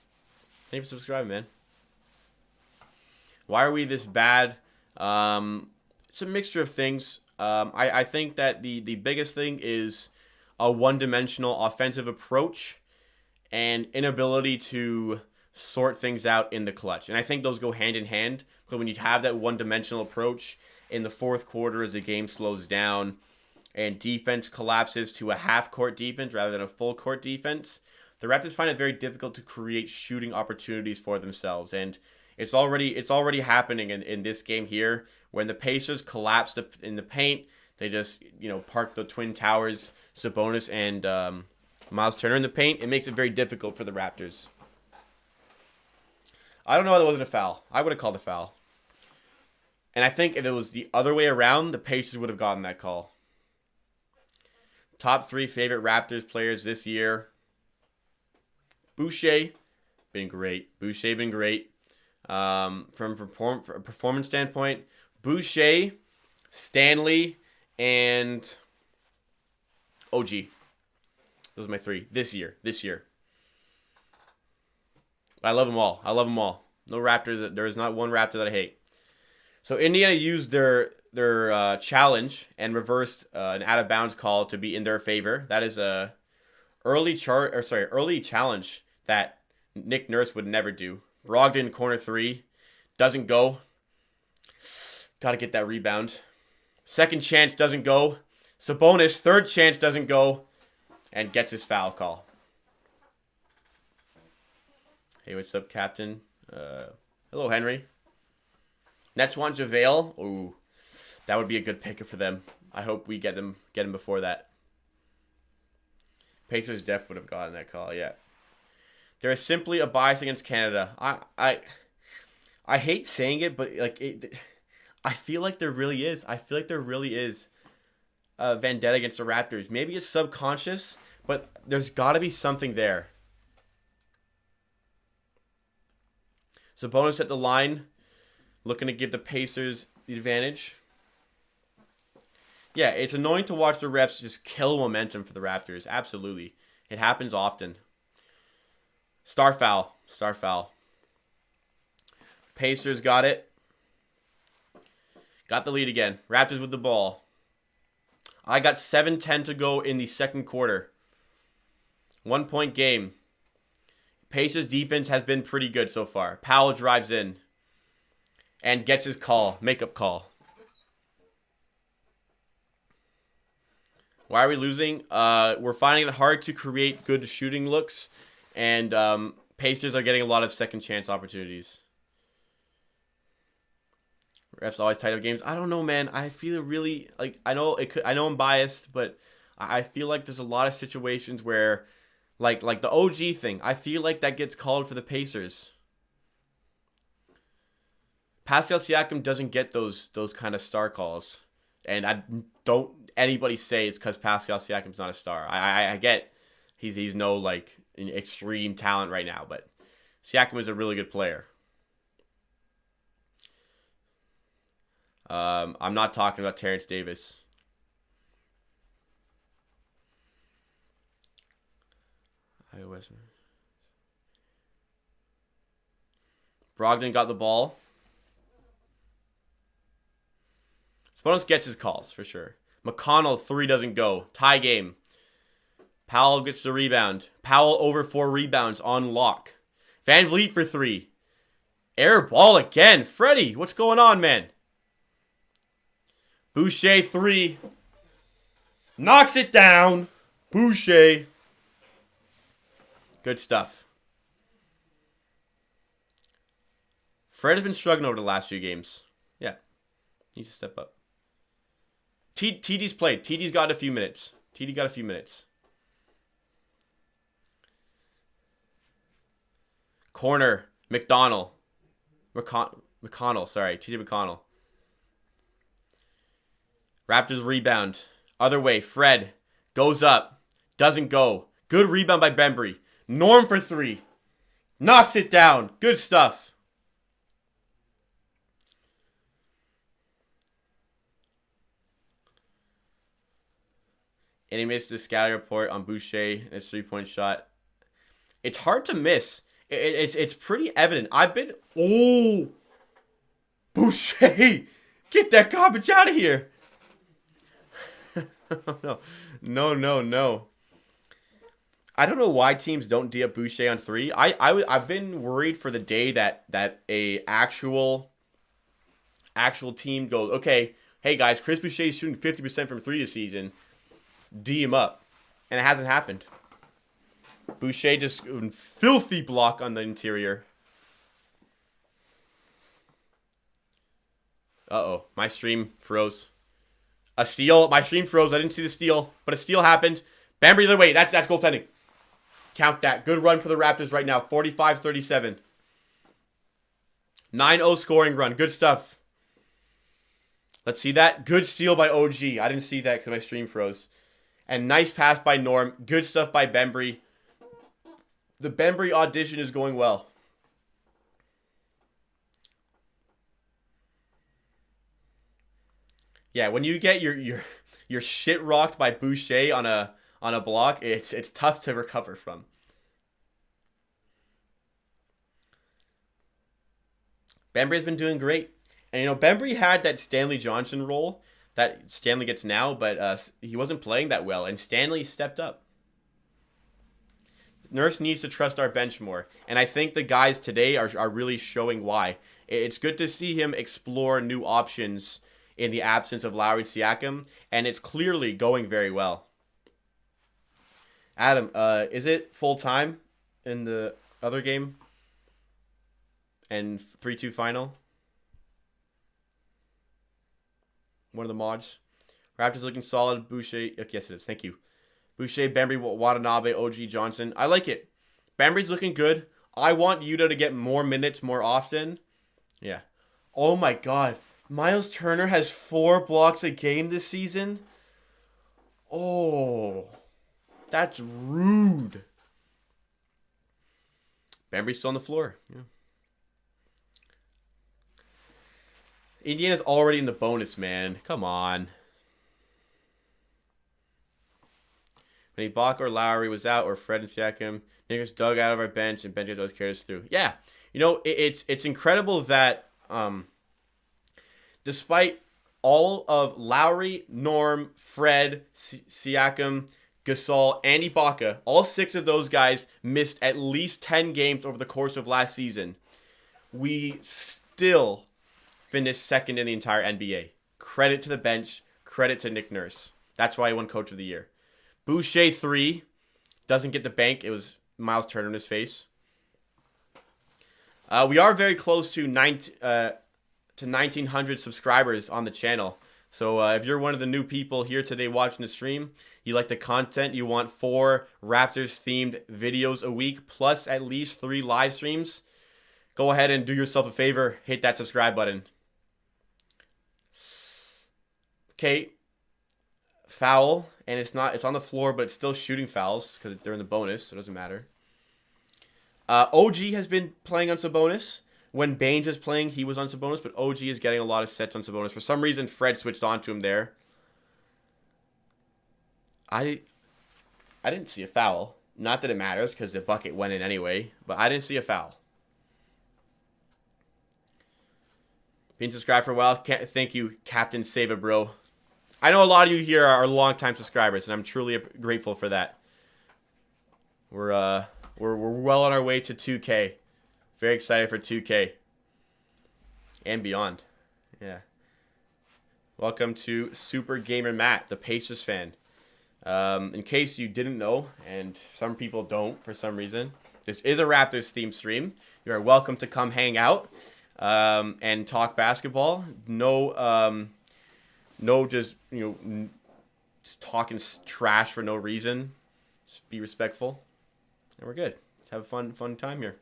Thank you for subscribing, man. Why are we this bad? It's a mixture of things. I think that the biggest thing is a one-dimensional offensive approach and inability to sort things out in the clutch. And I think those go hand in hand. Because when you have that one-dimensional approach in the fourth quarter as the game slows down and defense collapses to a half-court defense rather than a full-court defense, the Raptors find it very difficult to create shooting opportunities for themselves. And it's already happening in this game here. When the Pacers collapsed in the paint, they just, parked the Twin Towers, Sabonis, and Miles Turner in the paint. It makes it very difficult for the Raptors. I don't know why that wasn't a foul. I would have called a foul. And I think if it was the other way around, the Pacers would have gotten that call. Top 3 favorite Raptors players this year. Boucher, been great. From a performance standpoint, Boucher, Stanley, and OG. Those are my 3 this year. But I love them all. No Raptor. There is not one Raptor that I hate. So Indiana used their challenge and reversed an out of bounds call to be in their favor. That is a early challenge that Nick Nurse would never do. Bjorkgren corner 3 doesn't go. Got to get that rebound. Second chance doesn't go. Sabonis third chance doesn't go, and gets his foul call. Hey, what's up, Captain? Hello, Henry. Nets want JaVale. Ooh, that would be a good pick for them. I hope we get him before that. Pacers def would have gotten that call. Yeah. There is simply a bias against Canada. I hate saying it, but I feel like there really is. A vendetta against the Raptors. Maybe it's subconscious, but there's got to be something there. Sabonis at the line, looking to give the Pacers the advantage. Yeah, it's annoying to watch the refs just kill momentum for the Raptors. Absolutely. It happens often. Star foul. Pacers got it. Got the lead again. Raptors with the ball. I got 7:10 to go in the second quarter. 1 point game. Pacers defense has been pretty good so far. Powell drives in and gets his makeup call. Why are we losing? We're finding it hard to create good shooting looks, and Pacers are getting a lot of second chance opportunities. Refs always tight up games. I don't know, man. I feel really like I know it could. I know I'm biased, but I feel like there's a lot of situations where, like the OG thing. I feel like that gets called for the Pacers. Pascal Siakam doesn't get those kind of star calls, and I don't anybody say it's because Pascal Siakam's not a star. I get he's no like an extreme talent right now, but Siakam is a really good player. I'm not talking about Terrence Davis. Brogdon got the ball. Spanos gets his calls for sure. McConnell, 3 doesn't go. Tie game. Powell gets the rebound. Powell over 4 rebounds on lock. Van Vliet for 3. Air ball again. Freddie, what's going on, man? Boucher, 3. Knocks it down. Boucher. Good stuff. Fred has been struggling over the last few games. Yeah. Needs to step up. TD's played. TD's got a few minutes. TD got a few minutes. Corner. McConnell, sorry. TJ McConnell. Raptors rebound. Other way. Fred. Goes up. Doesn't go. Good rebound by Bembry. Norm for 3. Knocks it down. Good stuff. And he missed the scouting report on Boucher and his 3-point shot. It's hard to miss. It's pretty evident. Oh! Boucher! Get that garbage out of here! No. I don't know why teams don't D up Boucher on 3. I've been worried for the day that a actual team goes, okay, hey guys, Chris Boucher is shooting 50% from 3 this season. D him up. And it hasn't happened. Boucher just filthy block on the interior. Uh-oh. My stream froze. A steal. My stream froze. I didn't see the steal, but a steal happened. Bambry the other way. That's goaltending. Count that. Good run for the Raptors right now. 45-37. 9-0 scoring run. Good stuff. Let's see that. Good steal by OG. I didn't see that because my stream froze. And nice pass by Norm. Good stuff by Bembry. The Bembry audition is going well. Yeah, when you get your shit rocked by Boucher on a block, it's tough to recover from. Bembry's been doing great. And Bembry had that Stanley Johnson role that Stanley gets now, but he wasn't playing that well, and Stanley stepped up. Nurse needs to trust our bench more, and I think the guys today are really showing why. It's good to see him explore new options in the absence of Lowry and Siakam, and it's clearly going very well. Adam, is it full time in the other game? And 3-2 final? One of the mods. Raptors looking solid. Boucher. Yes, it is. Thank you. Boucher, Bembry, Watanabe, OG Johnson. I like it. Bembry's looking good. I want Yuta to get more minutes more often. Yeah. Oh my God. Miles Turner has 4 blocks a game this season. Oh. That's rude. Bembry's still on the floor. Yeah. Indiana's already in the bonus, man. Come on. When Ibaka or Lowry was out, or Fred and Siakam, niggas dug out of our bench, and bench always carried us through. Yeah, it's incredible that despite all of Lowry, Norm, Fred, Siakam, Gasol, and Ibaka, all 6 of those guys missed at least 10 games over the course of last season. We still finished second in the entire NBA. Credit to the bench. Credit to Nick Nurse. That's why he won Coach of the Year. Boucher 3. Doesn't get the bank. It was Miles Turner in his face. We are very close to to 1,900 subscribers on the channel. So if you're one of the new people here today watching the stream, you like the content, you want 4 Raptors themed videos a week, plus at least 3 live streams, go ahead and do yourself a favor, hit that subscribe button. Okay, foul, and it's on the floor, but it's still shooting fouls because they're in the bonus, so it doesn't matter. OG has been playing on Sabonis. When Baines was playing, he was on Sabonis, but OG is getting a lot of sets on Sabonis. For some reason, Fred switched on to him there. I didn't see a foul. Not that it matters, because the bucket went in anyway, but I didn't see a foul. Been subscribed for a while. Thank you, Captain Save It, bro. I know a lot of you here are longtime subscribers, and I'm truly grateful for that. We're well on our way to 2K. Very excited for 2K. And beyond. Yeah. Welcome to Super Gamer Matt, the Pacers fan. In case you didn't know, and some people don't for some reason, this is a Raptors themed stream. You are welcome to come hang out and talk basketball. No just, just talking trash for no reason. Just be respectful. And we're good. Let's have a fun time here.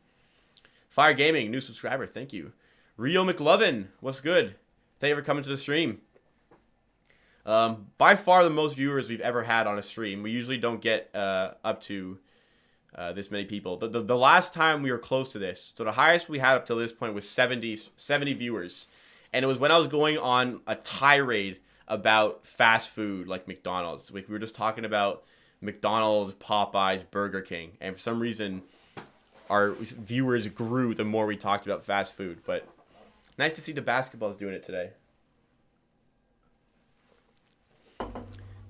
Fire Gaming, new subscriber. Thank you. Rio McLovin, what's good? Thank you for coming to the stream. By far the most viewers we've ever had on a stream. We usually don't get up to this many people. The last time we were close to this, so the highest we had up to this point was 70 viewers. And it was when I was going on a tirade about fast food like McDonald's. Like, we were just talking about McDonald's, Popeyes, Burger King. And for some reason, our viewers grew the more we talked about fast food. But nice to see the basketballs doing it today.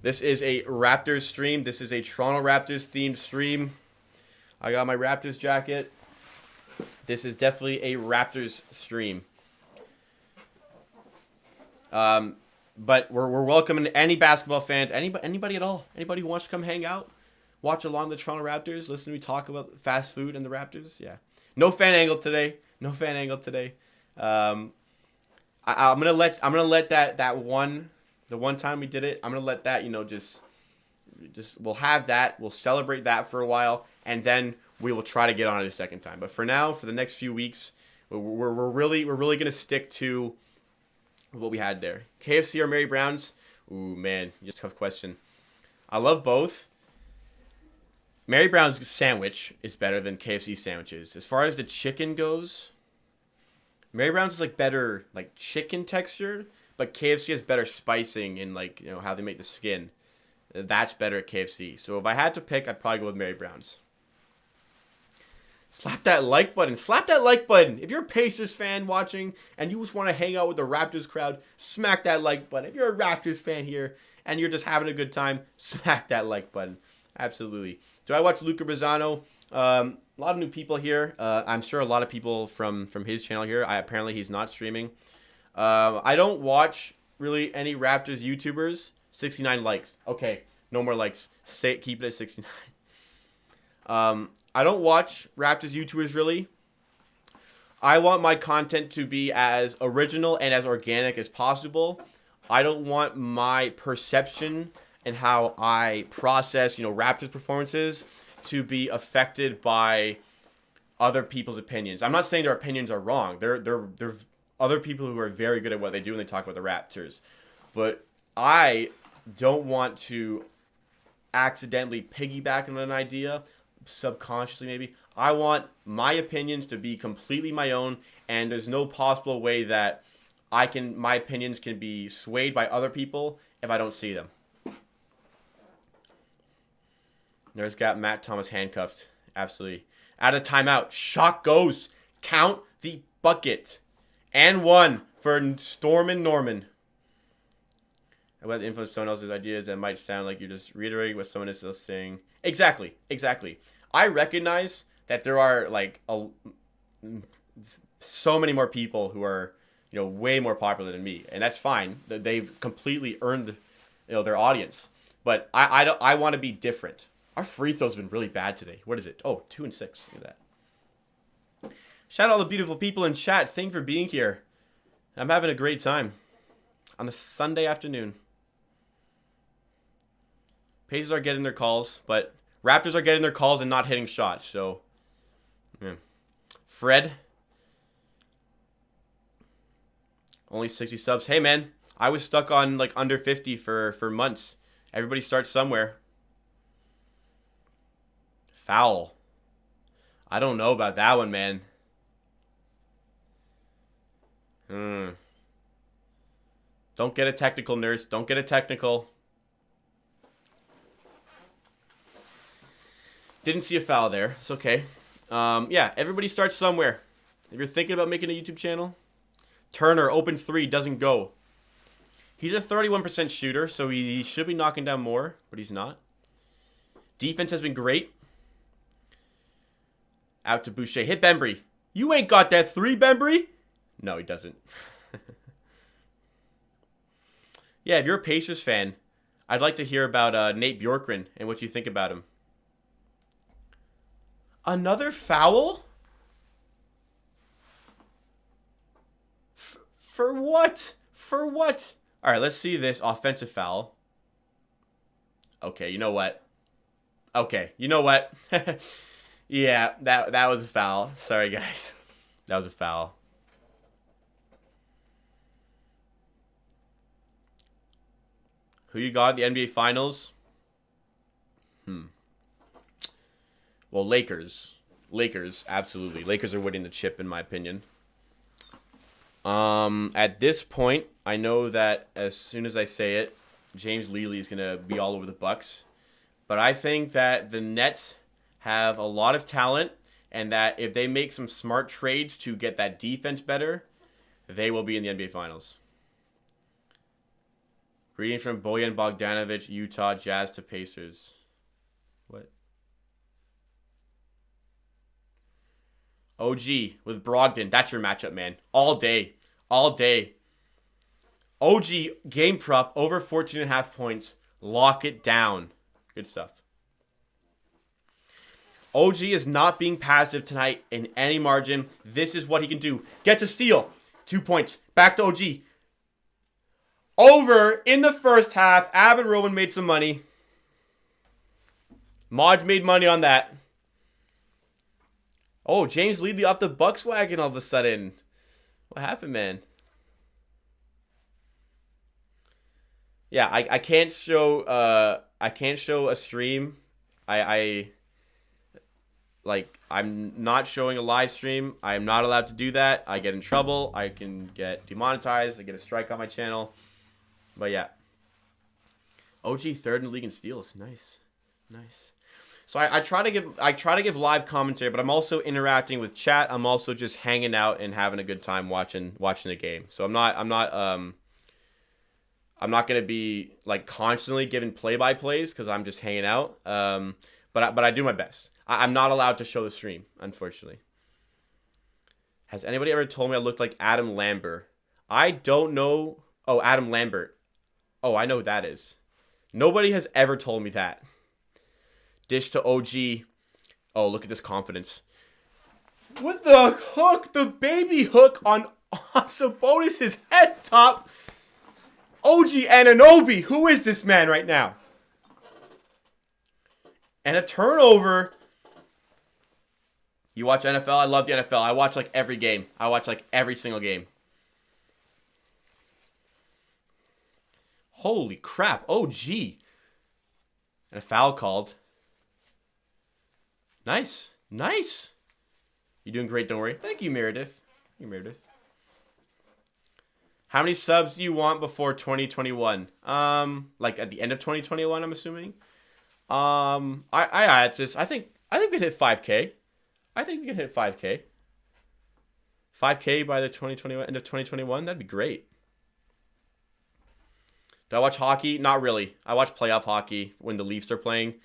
This is a Raptors stream. This is a Toronto Raptors themed stream. I got my Raptors jacket. This is definitely a Raptors stream. But we're welcoming any basketball fans, anybody at all, anybody who wants to come hang out, watch along the Toronto Raptors, listen to me talk about fast food and the Raptors. Yeah, no fan angle today. No fan angle today. I'm gonna let the one time we did it, I'm gonna let that just we'll have that, we'll celebrate that for a while, and then we will try to get on it a second time. But for now, for the next few weeks, we're really gonna stick to what we had there. KFC or Mary Brown's? Ooh, man, just a tough question. I love both. Mary Brown's sandwich is better than KFC sandwiches. As far as the chicken goes, Mary Brown's is like better like chicken texture, but KFC has better spicing and how they make the skin. That's better at KFC. So if I had to pick, I'd probably go with Mary Brown's. Slap that like button. Slap that like button. If you're a Pacers fan watching and you just want to hang out with the Raptors crowd, smack that like button. If you're a Raptors fan here and you're just having a good time, smack that like button. Absolutely. Do I watch Luca Bazzano? A lot of new people here. I'm sure a lot of people from his channel here. Apparently he's not streaming. I don't watch really any Raptors YouTubers. 69 likes. Okay, no more likes. Keep it at 69. I don't watch Raptors YouTubers really. I want my content to be as original and as organic as possible. I don't want my perception and how I process, Raptors performances to be affected by other people's opinions. I'm not saying their opinions are wrong. They're other people who are very good at what they do and they talk about the Raptors. But I don't want to accidentally piggyback on an idea, subconsciously maybe. I want my opinions to be completely my own, and there's no possible way that my opinions can be swayed by other people if I don't see them. There's got Matt Thomas handcuffed. Absolutely. Out of timeout. Shot goes. Count the bucket. And 1 for Storm and Norman. About the influence someone else's ideas that might sound like you're just reiterating what someone is still saying. Exactly. I recognize that there are so many more people who are way more popular than me, and that's fine. They've completely earned their audience. But I want to be different. Our free throws have been really bad today. What is it? Oh, 2 and 6. Look at that. Shout out all the beautiful people in chat. Thank you for being here. I'm having a great time on a Sunday afternoon. Pacers are getting their calls, but Raptors are getting their calls and not hitting shots. So, yeah. Fred, only 60 subs. Hey, man, I was stuck on like under 50 for months. Everybody starts somewhere. Foul. I don't know about that one, man. Don't get a technical, nurse. Don't get a technical. Didn't see a foul there. It's okay. Yeah, everybody starts somewhere. If you're thinking about making a YouTube channel, Turner, open three, doesn't go. He's a 31% shooter, so he should be knocking down more, but he's not. Defense has been great. Out to Boucher. Hit Bembry. You ain't got that three, Bembry. No, he doesn't. Yeah, if you're a Pacers fan, I'd like to hear about Nate Bjorkgren and what you think about him. Another foul? For what? For what? All right, let's see this offensive foul. Okay, you know what? Okay, you know what? Yeah, that was a foul. Sorry, guys. That was a foul. Who you got at the NBA Finals? Well, Lakers. Lakers, absolutely. Lakers are winning the chip, in my opinion. At this point, I know that as soon as I say it, James Leely is going to be all over the Bucks. But I think that the Nets have a lot of talent, and that if they make some smart trades to get that defense better, they will be in the NBA Finals. Greetings from Bojan Bogdanovic, Utah Jazz to Pacers. What? OG with Brogdon. That's your matchup, man. All day. All day. OG game prop over 14.5 points. Lock it down. Good stuff. OG is not being passive tonight in any margin. This is what he can do. Gets a steal. 2 points. Back to OG. Over in the first half. Ab and Roman made some money. Mod made money on that. Oh, James Leely off the Bucks wagon all of a sudden. What happened, man? Yeah, I can't show a stream. I'm not showing a live stream. I am not allowed to do that. I get in trouble. I can get demonetized. I get a strike on my channel. But yeah. OG third in the league in steals. Nice. Nice. So I try to give live commentary, but I'm also interacting with chat. I'm also just hanging out and having a good time watching the game. So I'm not going to be like constantly giving play-by-plays because I'm just hanging out. But I do my best. I'm not allowed to show the stream, unfortunately. Has anybody ever told me I looked like Adam Lambert? I don't know. Oh, Adam Lambert. Oh, I know who that is. Nobody has ever told me that. Dish to OG. Oh, look at this confidence. With the hook, the baby hook on Sabonis' head top. OG Anunoby. Who is this man right now? And a turnover. You watch NFL? I love the NFL. I watch like every game. I watch like every single game. Holy crap. OG. And a foul called. Nice. Nice. You're doing great, don't worry. Thank you, Meredith. Thank you, Meredith. How many subs do you want before 2021? Like at the end of 2021, I'm assuming. I think we can hit 5K. I think we can hit 5K. 5K by the 2021 end of 2021. That'd be great. Do I watch hockey? Not really. I watch playoff hockey when the Leafs are playing,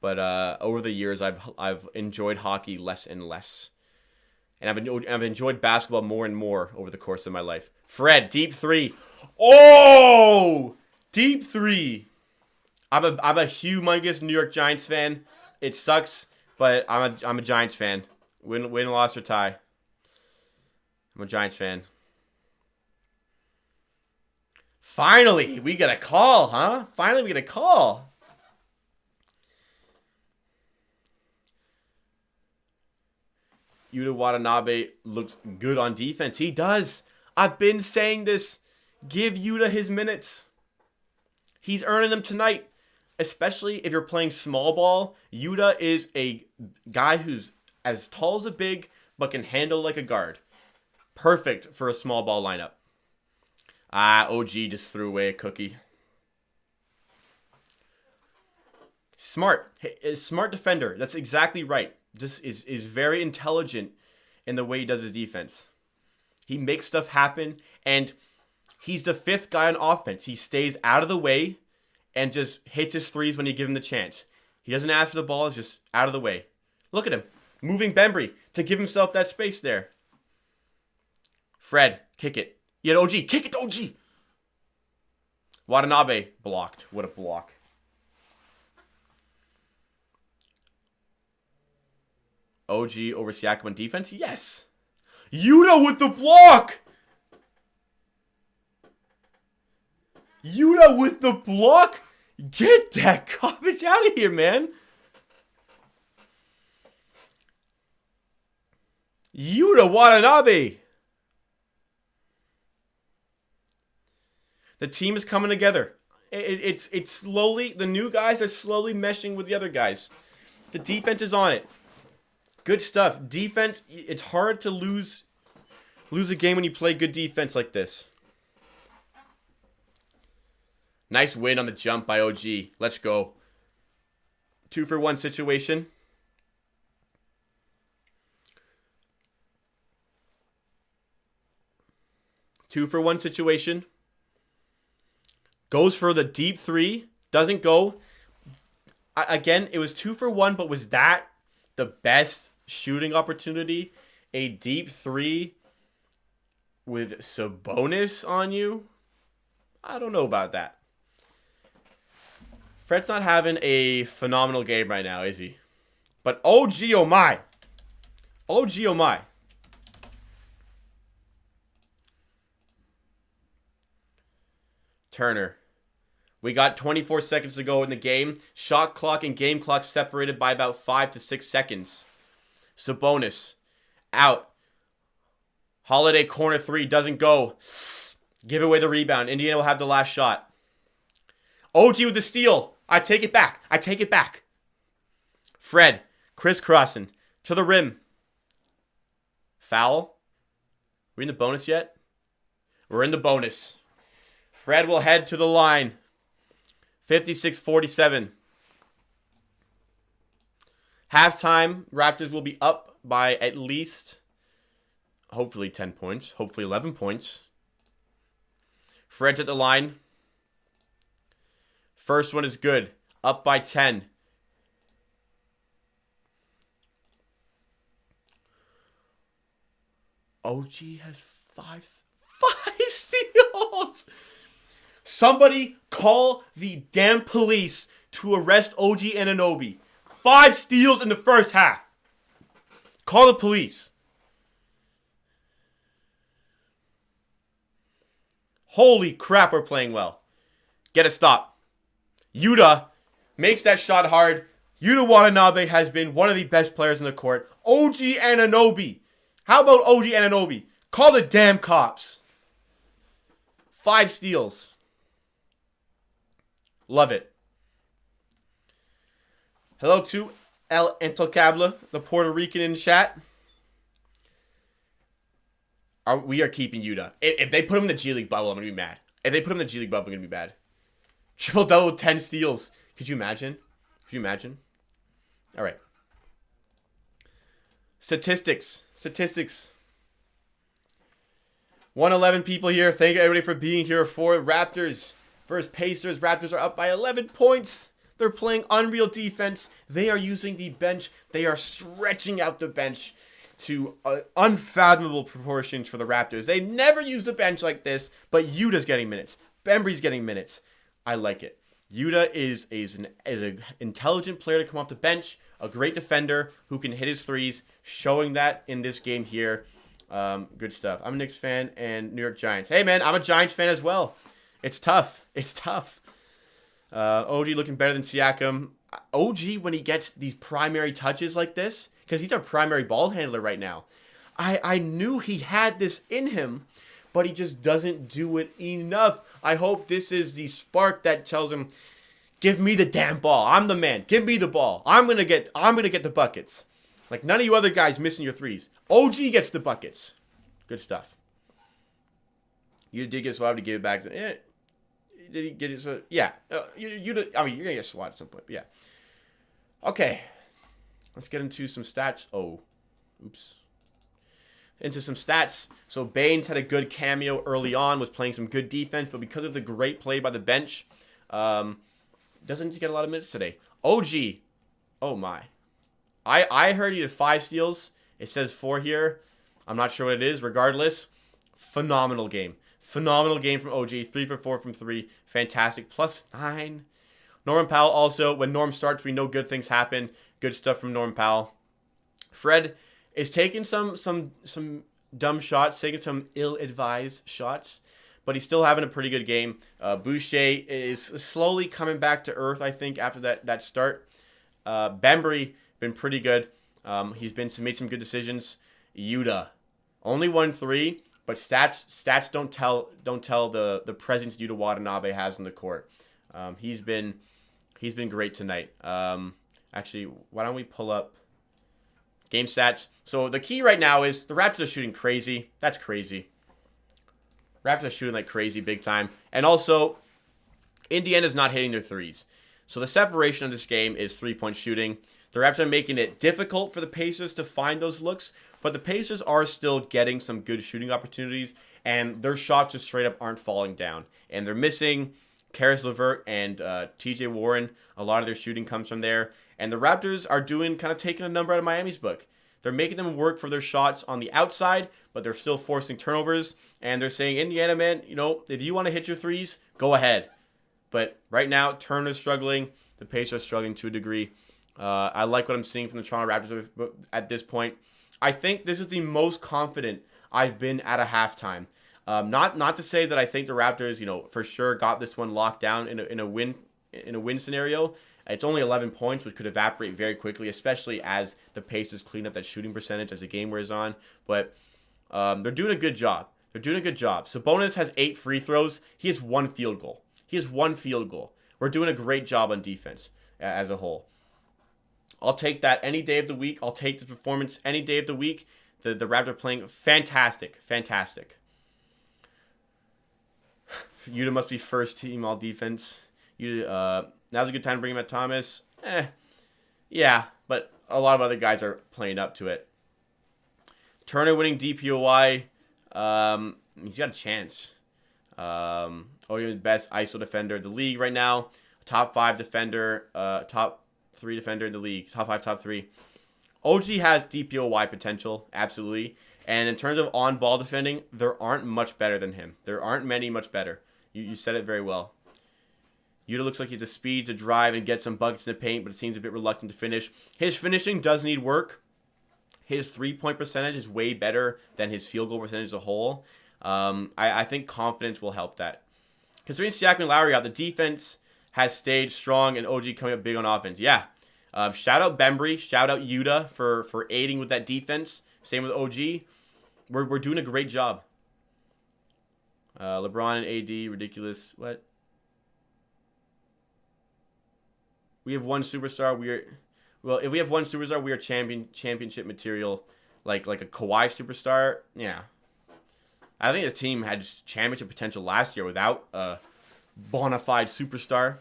but over the years I've enjoyed hockey less and less, and I've enjoyed basketball more and more over the course of my life. Fred, deep three. Oh, deep three. I'm a humongous New York Giants fan. It sucks, but I'm a Giants fan. Win, loss, or tie. I'm a Giants fan. Finally, we get a call, huh? Finally, we get a call. Yuta Watanabe looks good on defense. He does. I've been saying this. Give Yuta his minutes. He's earning them tonight. Especially if you're playing small ball. Yuta is a guy who's as tall as a big, but can handle like a guard. Perfect for a small ball lineup. OG just threw away a cookie. Smart. Smart defender. That's exactly right. Just is very intelligent in the way he does his defense. He makes stuff happen, and he's the fifth guy on offense. He stays out of the way and just hits his threes when you give him the chance. He doesn't ask for the ball. It's just out of the way. Look at him. Moving Bembry to give himself that space there. Fred, kick it. You had OG. Kick it to OG. Watanabe blocked. What a block. OG over Siakam on defense? Yes. Yuta with the block. Yuta with the block? Get that garbage out of here, man. Yuta Watanabe. The team is coming together. It's slowly, the new guys are slowly meshing with the other guys. The defense is on it. Good stuff. Defense, it's hard to lose a game when you play good defense like this. Nice win on the jump by OG. Let's go. 2-for-1 situation. Two-for-one situation. Goes for the deep three. Doesn't go. Again, it was 2-for-1, but was that the best shooting opportunity? A deep three with Sabonis on you? I don't know about that. Fred's not having a phenomenal game right now, is he? But OG, oh my. OG, oh my. Turner. We got 24 seconds to go in the game. Shot clock and game clock separated by about 5 to 6 seconds. Sabonis. Out. Holiday corner three. Doesn't go. Give away the rebound. Indiana will have the last shot. OG with the steal. I take it back. I take it back. Fred. Crisscrossing. To the rim. Foul. We in the bonus yet? We're in the bonus. Fred will head to the line. 56-47. Halftime, Raptors will be up by at least, hopefully 10 points. Hopefully 11 points. Fred's at the line. First one is good. Up by 10. OG has five steals. Somebody call the damn police to arrest OG Anunoby. 5 steals in the first half. Call the police. Holy crap, we're playing well. Get a stop. Yuta makes that shot hard. Yuta Watanabe has been one of the best players in the court. OG Anunoby. How about OG Anunoby? Call the damn cops. 5 steals. Love it. Hello to El Intocable, the Puerto Rican in chat. We are keeping Yuta. If they put him in the G League bubble, I'm going to be mad. If they put him in the G League bubble, I'm going to be mad. Triple double, 10 steals. Could you imagine? Could you imagine? All right. Statistics. 111 people here. Thank you everybody for being here for Raptors versus Pacers. Raptors are up by 11 points. They're playing unreal defense. They are using the bench. They are stretching out the bench to unfathomable proportions for the Raptors. They never use the bench like this, but Yuta's getting minutes. Bembry's getting minutes. I like it. Yuta is an intelligent player to come off the bench, a great defender who can hit his threes, showing that in this game here. Good stuff. I'm a Knicks fan and New York Giants. Hey, man, I'm a Giants fan as well. It's tough. It's tough. OG looking better than Siakam. OG, when he gets these primary touches like this, because he's our primary ball handler right now, I knew he had this in him, but he just doesn't do it enough. I hope this is the spark that tells him, give me the damn ball. I'm the man. Give me the ball. I'm gonna get the buckets. Like, none of you other guys missing your threes. OG gets the buckets. Good stuff. You did get swabbed to give it back. Did he get it? So yeah. You're gonna get swatted at some point. But yeah. Okay. Let's get into some stats. Oh, oops. Into some stats. So Baines had a good cameo early on. Was playing some good defense, but because of the great play by the bench, doesn't get a lot of minutes today. OG. Oh my. I heard he had 5 steals. It says 4 here. I'm not sure what it is. Regardless, phenomenal game. Phenomenal game from OG. 3 for 4 from 3. Fantastic. +9. Norman Powell also. When Norm starts, we know good things happen. Good stuff from Norm Powell. Fred is taking some dumb shots, taking some ill-advised shots, but he's still having a pretty good game. Boucher is slowly coming back to earth, I think, after that start. Bembry been pretty good. He's made some good decisions. Yuta only won 3, but stats don't tell the presence Yuta Watanabe has on the court. He's been great tonight. Actually, why don't we pull up game stats? So the key right now is the Raptors are shooting crazy. That's crazy. Raptors are shooting like crazy big time. And also, Indiana's not hitting their threes. So the separation of this game is 3-point shooting. The Raptors are making it difficult for the Pacers to find those looks, but the Pacers are still getting some good shooting opportunities, and their shots just straight up aren't falling down. And they're missing Karis LeVert and TJ Warren. A lot of their shooting comes from there. And the Raptors are taking a number out of Miami's book. They're making them work for their shots on the outside, but they're still forcing turnovers. And they're saying, Indiana, man, if you want to hit your threes, go ahead. But right now, Turner's struggling. The Pacers are struggling to a degree. I like what I'm seeing from the Toronto Raptors at this point. I think this is the most confident I've been at a halftime. Not to say that I think the Raptors, for sure got this one locked down in a win scenario. It's only 11 points, which could evaporate very quickly, especially as the Pacers clean up that shooting percentage as the game wears on. But they're doing a good job. Sabonis has 8 free throws. He has 1 field goal. We're doing a great job on defense as a whole. I'll take that any day of the week. I'll take this performance any day of the week. The Raptors are playing fantastic. Yuta must be first team all defense. Now's a good time to bring him at Thomas. Yeah, but a lot of other guys are playing up to it. Turner winning DPOY. He's got a chance. He's the best ISO defender in the league right now. Top 5 defender. Top 3 defender in the league. Top 5, top 3. OG has DPOY potential, absolutely. And in terms of on-ball defending, there aren't much better than him. There aren't many much better. You said it very well. Yuta looks like he has the speed to drive and get some buckets in the paint, but it seems a bit reluctant to finish. His finishing does need work. His 3-point percentage is way better than his field goal percentage as a whole. I think confidence will help that. Considering Siakam and Lowry out, the defense has stayed strong and OG coming up big on offense. Yeah. Shout out Bembry. Shout out Yuta for aiding with that defense. Same with OG. We're doing a great job. LeBron and AD, ridiculous. What? We have one superstar. If we have one superstar, we are championship material. Like a Kawhi superstar. Yeah. I think the team had championship potential last year without a bona fide superstar.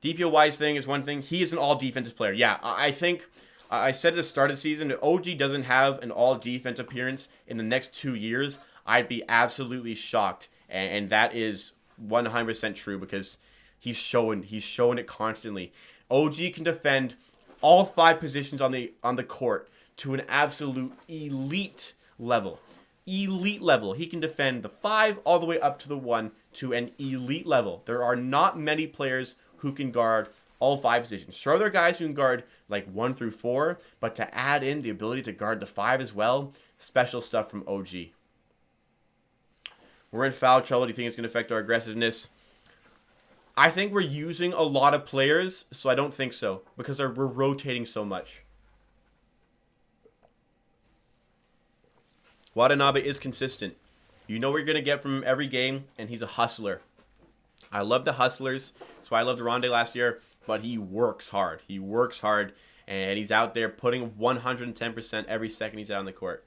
DPOY's thing is one thing. He is an all-defensive player. Yeah, I think I said at the start of the season, if OG doesn't have an all-defense appearance in the next 2 years, I'd be absolutely shocked. And that is 100% true because he's showing it constantly. OG can defend all 5 positions on the court to an absolute elite level. He can defend the 5 all the way up to the 1 to an elite level. There are not many players who can guard all 5 positions. Sure, there are guys who can guard like 1 through 4, but to add in the ability to guard the 5 as well, special stuff from OG. We're in foul trouble. Do you think it's going to affect our aggressiveness? I think we're using a lot of players, so I don't think so. Because we're rotating so much. Watanabe is consistent. You know what you're going to get from him every game, and he's a hustler. I love the hustlers. That's why I loved Ronde last year. But he works hard. He works hard, and he's out there putting 110% every second he's out on the court.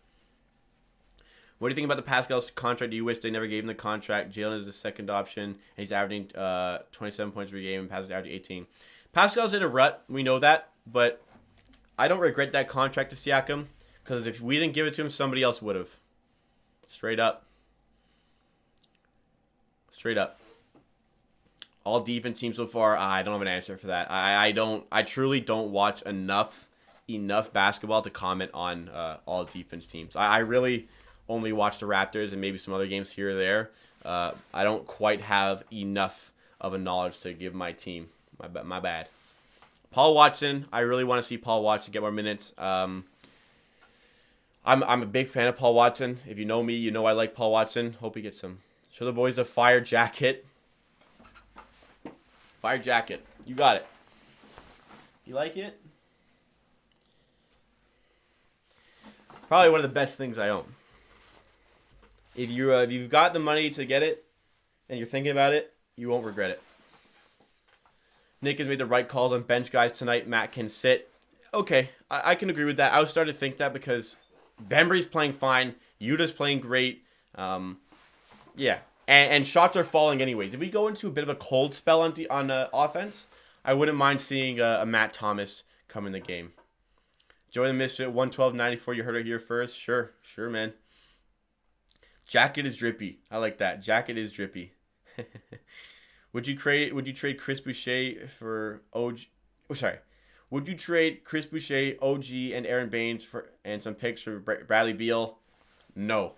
What do you think about the Pascal's contract? Do you wish they never gave him the contract? Jalen is the second option, and he's averaging 27 points per game, and Pascal's averaging 18. Pascal's in a rut. We know that, but I don't regret that contract to Siakam, because if we didn't give it to him, somebody else would have. Straight up. Straight up. All defense teams so far, I don't have an answer for that. I truly don't watch enough basketball to comment on all defense teams. I really only watch the Raptors and maybe some other games here or there. I don't quite have enough of a knowledge to give my team. My bad. Paul Watson, I really want to see Paul Watson get more minutes. I'm a big fan of Paul Watson. If you know me, you know I like Paul Watson. Hope he gets some. Show the boys the fire jacket. Fire jacket. You got it. You like it? Probably one of the best things I own. If you've got the money to get it and you're thinking about it, you won't regret it. Nick has made the right calls on bench guys tonight. Matt can sit. Okay, I can agree with that. I was starting to think that because Bembry's playing fine. Yuta's playing great. Yeah. And shots are falling anyways. If we go into a bit of a cold spell on offense, I wouldn't mind seeing a Matt Thomas come in the game. Joey the Misfit, 112.94. You heard it here first. Sure, man. Jacket is drippy. I like that. Jacket is drippy. Would you trade Chris Boucher for OG? Oh, sorry. Would you trade Chris Boucher, OG, and Aaron Baines and some picks for Bradley Beal? No.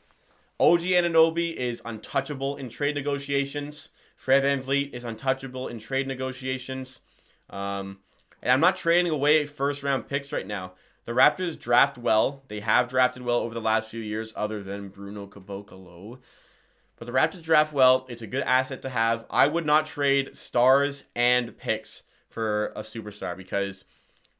OG Anunoby is untouchable in trade negotiations. Fred VanVleet is untouchable in trade negotiations. And I'm not trading away first-round picks right now. The Raptors draft well. They have drafted well over the last few years, other than Bruno Caboclo. But the Raptors draft well. It's a good asset to have. I would not trade stars and picks for a superstar because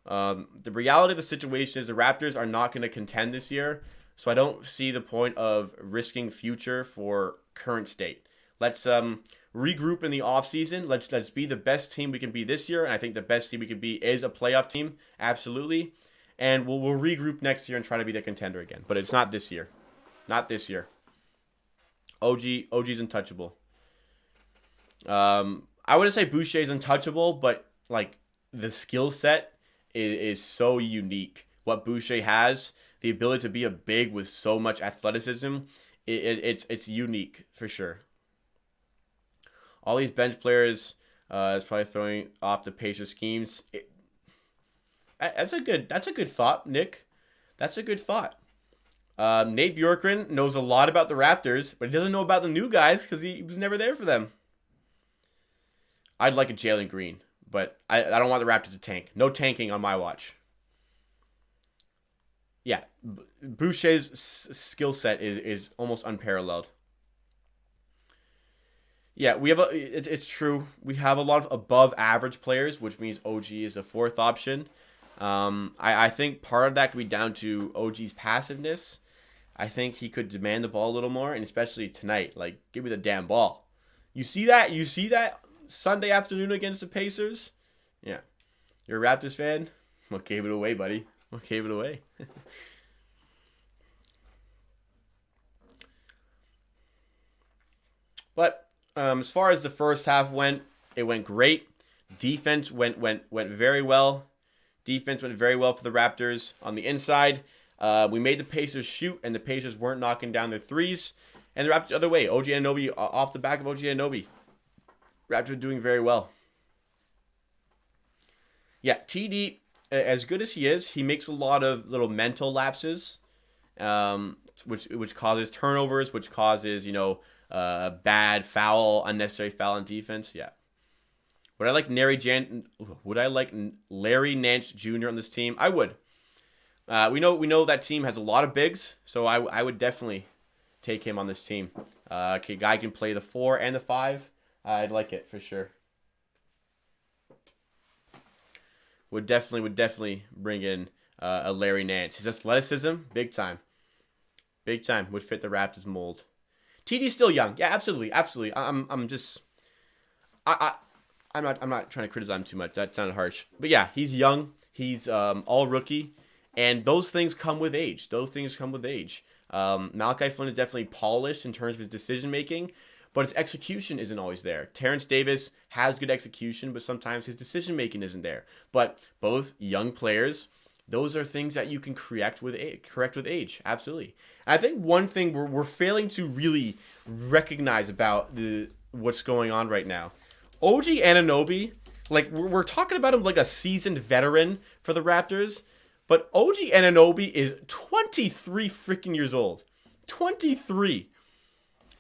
the reality of the situation is the Raptors are not going to contend this year. So I don't see the point of risking future for current state. Let's regroup in the offseason. Let's be the best team we can be this year. And I think the best team we can be is a playoff team. Absolutely. And we'll regroup next year and try to be the contender again. But it's not this year. Not this year. OG's untouchable. I wouldn't say Boucher's untouchable, but like the skill set is so unique. What Boucher has, the ability to be a big with so much athleticism, it's unique for sure. All these bench players is probably throwing off the Pacers schemes. That's a good thought, Nick. That's a good thought. Nate Bjorkgren knows a lot about the Raptors, but he doesn't know about the new guys because he was never there for them. I'd like a Jalen Green, but I don't want the Raptors to tank. No tanking on my watch. Yeah, Boucher's skill set is almost unparalleled. Yeah, it's true. We have a lot of above average players, which means OG is a fourth option. I think part of that could be down to OG's passiveness. I think he could demand the ball a little more, and especially tonight, like, give me the damn ball. You see that? You see that Sunday afternoon against the Pacers? Yeah. You're a Raptors fan? What gave it away, buddy? What gave it away? But as far as the first half went, it went great. Defense went very well. Defense went very well for the Raptors on the inside. We made the Pacers shoot, and the Pacers weren't knocking down their threes. And the Raptors the other way. OG Anunoby off the back of OG Anunoby. Raptors doing very well. Yeah, TD, as good as he is, he makes a lot of little mental lapses, which causes turnovers, which causes, bad foul, unnecessary foul on defense. Yeah. Would I like Larry Nance Jr. on this team? I would. We know that team has a lot of bigs, so I would definitely take him on this team. Guy can play the 4 and the 5. I'd like it for sure. would definitely bring in a Larry Nance. His athleticism, big time, would fit the Raptors mold. TD's still young, yeah, absolutely. I'm just I I'm not trying to criticize him too much. That sounded harsh, but yeah, he's young. He's all rookie, and those things come with age. Malachi Flynn is definitely polished in terms of his decision making, but his execution isn't always there. Terrence Davis has good execution, but sometimes his decision making isn't there. But both young players, those are things that you can correct with age. Absolutely. And I think one thing we're failing to really recognize about what's going on right now. OG Anunoby, like we're talking about him like a seasoned veteran for the Raptors, but OG Anunoby is 23 freaking years old. 23.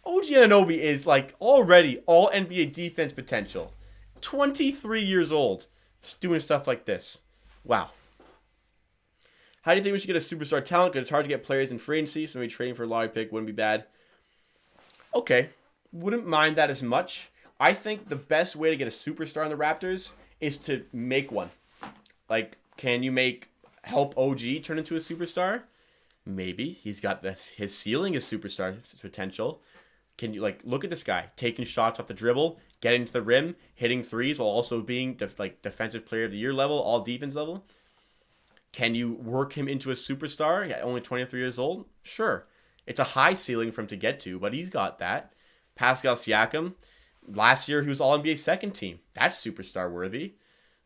OG Anunoby is like already all NBA defense potential. 23 years old. Just doing stuff like this. Wow. How do you think we should get a superstar talent? Because it's hard to get players in free agency, so maybe trading for a lottery pick wouldn't be bad. Okay. Wouldn't mind that as much. I think the best way to get a superstar in the Raptors is to make one. Like, can you help OG turn into a superstar? Maybe. He's got his ceiling is superstar potential. Can you look at this guy taking shots off the dribble, getting to the rim, hitting threes while also being defensive player of the year level, all defense level? Can you work him into a superstar at only 23 years old? Sure. It's a high ceiling for him to get to, but he's got that. Pascal Siakam, last year he was all NBA second team. That's superstar worthy.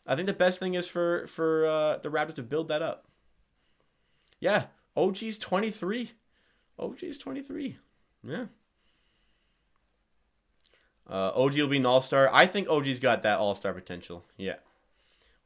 I think the best thing is for the Raptors to build that up. Yeah, OG's 23. OG's 23. Yeah. OG will be an all-star. I think OG's got that all-star potential. Yeah.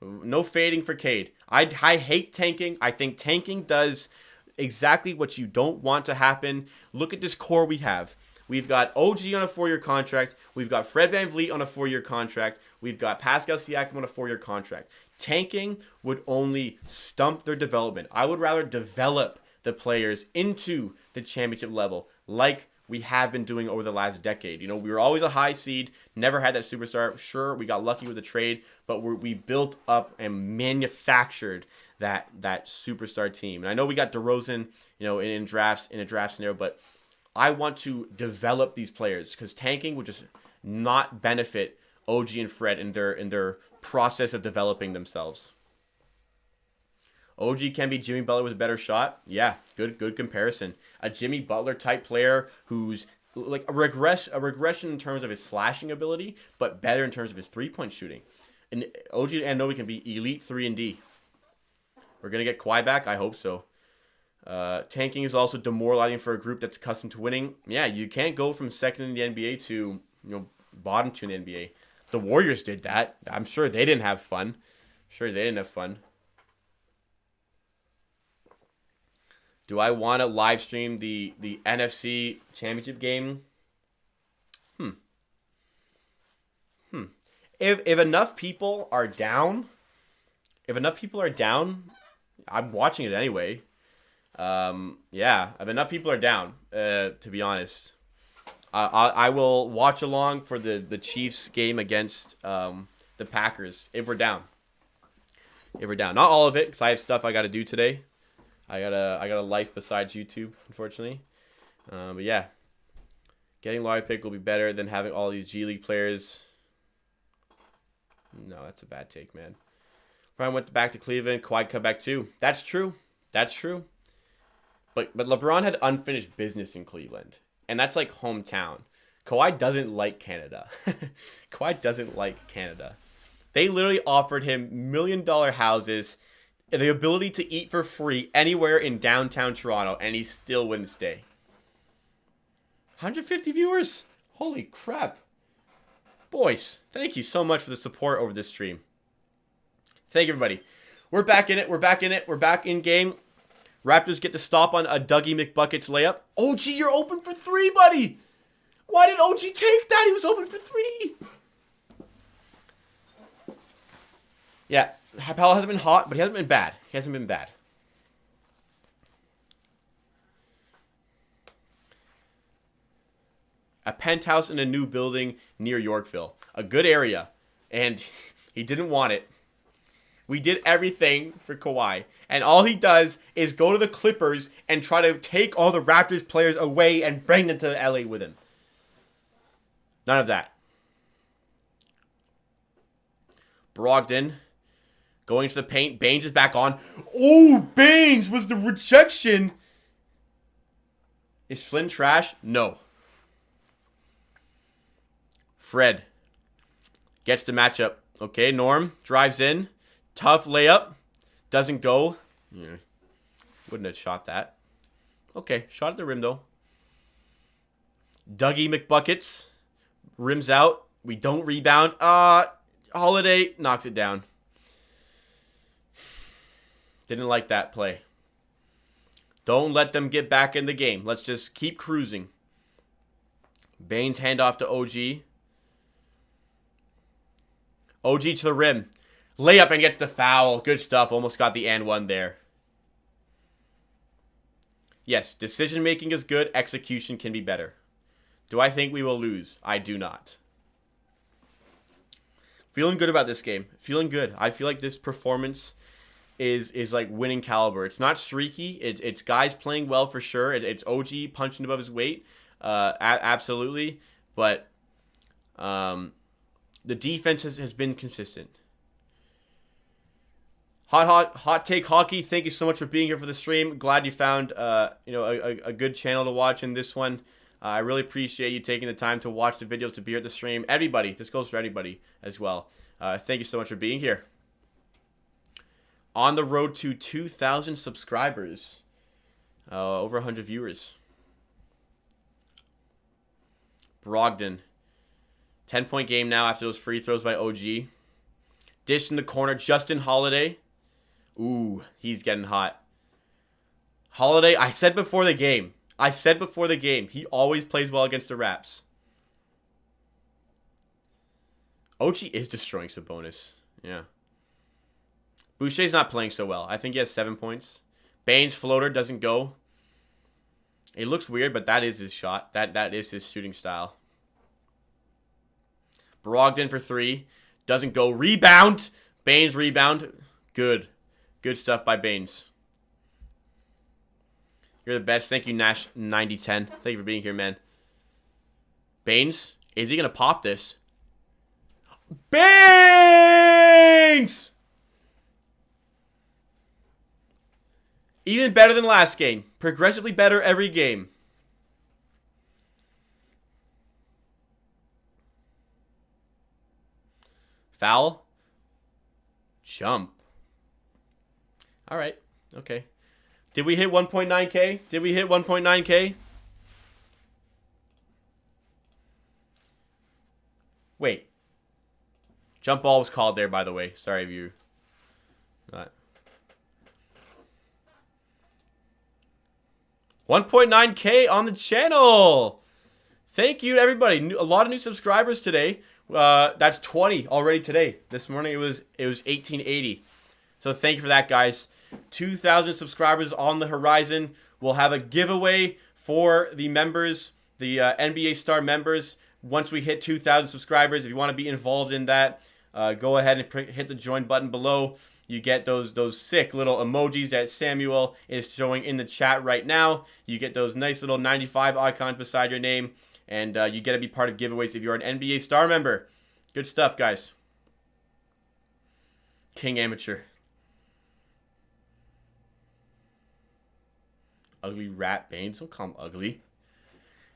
No fading for Cade. I hate tanking. I think tanking does exactly what you don't want to happen. Look at this core we have. We've got OG on a 4-year contract. We've got Fred VanVleet on a 4-year contract. We've got Pascal Siakam on a 4-year contract. Tanking would only stump their development. I would rather develop the players into the championship level like we have been doing over the last decade. You know, we were always a high seed, never had that superstar. Sure, we got lucky with the trade, but we built up and manufactured that superstar team. And I know we got DeRozan, in a draft scenario, but I want to develop these players because tanking would just not benefit OG and Fred in their process of developing themselves. OG can be Jimmy Butler with a better shot. Yeah, good comparison. A Jimmy Butler type player who's like a regression in terms of his slashing ability, but better in terms of his 3-point shooting. And OG Anunoby can be elite 3 and D. We're gonna get Kawhi back. I hope so. Tanking is also demoralizing for a group that's accustomed to winning. Yeah, you can't go from second in the NBA to bottom 2 in the NBA. The Warriors did that. I'm sure they didn't have fun. Do I want to live stream the NFC Championship game? If enough people are down, I'm watching it anyway. Yeah, if enough people are down, to be honest, I will watch along for the Chiefs game against the Packers if we're down. Not all of it, because I have stuff I got to do today. I got a life besides YouTube, unfortunately. But yeah, getting lottery pick will be better than having all these G League players. No, that's a bad take, man. Brian went back to Cleveland. Kawhi come back too. That's true. But LeBron had unfinished business in Cleveland, and that's like hometown. Kawhi doesn't like Canada. They literally offered him $1 million houses, the ability to eat for free anywhere in downtown Toronto, and he still wouldn't stay. 150 viewers? Holy crap. Boys, thank you so much for the support over this stream. Thank you, everybody. We're back in it. We're back in game. Raptors get the stop on a Dougie McBuckets layup. OG, you're open for 3, buddy. Why did OG take that? He was open for 3. Yeah, Powell hasn't been hot, but he hasn't been bad. A penthouse in a new building near Yorkville. A good area. And he didn't want it. We did everything for Kawhi. And all he does is go to the Clippers and try to take all the Raptors players away and bring them to LA with him. None of that. Brogdon going to the paint. Baines is back on. Oh, Baines was the rejection. Is Flynn trash? No. Fred gets the matchup. Okay, Norm drives in. Tough layup. Doesn't go. Yeah. Wouldn't have shot that. Okay, shot at the rim though. Dougie McBuckets. Rims out. We don't rebound. Holiday knocks it down. Didn't like that play. Don't let them get back in the game. Let's just keep cruising. Baines handoff to OG. OG to the rim. Layup and gets the foul. Good stuff. Almost got the and one there. Yes, decision making is good. Execution can be better. Do I think we will lose? I do not. Feeling good about this game. Feeling good. I feel like this performance is like winning caliber. It's not streaky. It's guys playing well for sure. It's OG punching above his weight. Absolutely. But the defense has been consistent. Hot Take Hockey, thank you so much for being here for the stream. Glad you found a good channel to watch in this one. I really appreciate you taking the time to watch the videos, to be here at the stream. Everybody, this goes for anybody as well. Thank you so much for being here. On the road to 2,000 subscribers. Over 100 viewers. Brogdon. 10-point game now after those free throws by OG. Dish in the corner. Justin Holiday. Ooh, he's getting hot. Holiday, I said before the game. He always plays well against the Raps. OG is destroying Sabonis. Yeah. Boucher's not playing so well. I think he has 7 points. Baines floater doesn't go. It looks weird, but that is his shot. That is his shooting style. Brogdon for 3. Doesn't go. Rebound. Baines rebound. Good. Good stuff by Baines. You're the best. Thank you, Nash9010. Thank you for being here, man. Baines. Is he going to pop this? Baines! Even better than last game. Progressively better every game. Foul. Jump. All right. Okay. Did we hit 1.9K? Did we hit 1.9K? Wait. Jump ball was called there, by the way. Sorry if you... Not. 1.9K on the channel. Thank you to everybody. A lot of new subscribers today. That's 20 already today. This morning it was 1880. So thank you for that, guys. 2,000 subscribers on the horizon. We'll have a giveaway for the members, the NBA Star members. Once we hit 2,000 subscribers, if you want to be involved in that, go ahead and hit the join button below. You get those sick little emojis that Samuel is showing in the chat right now. You get those nice little 95 icons beside your name. And you get to be part of giveaways if you're an NBA Star member. Good stuff, guys. King Amateur. Ugly rat Baines. Don't call him ugly.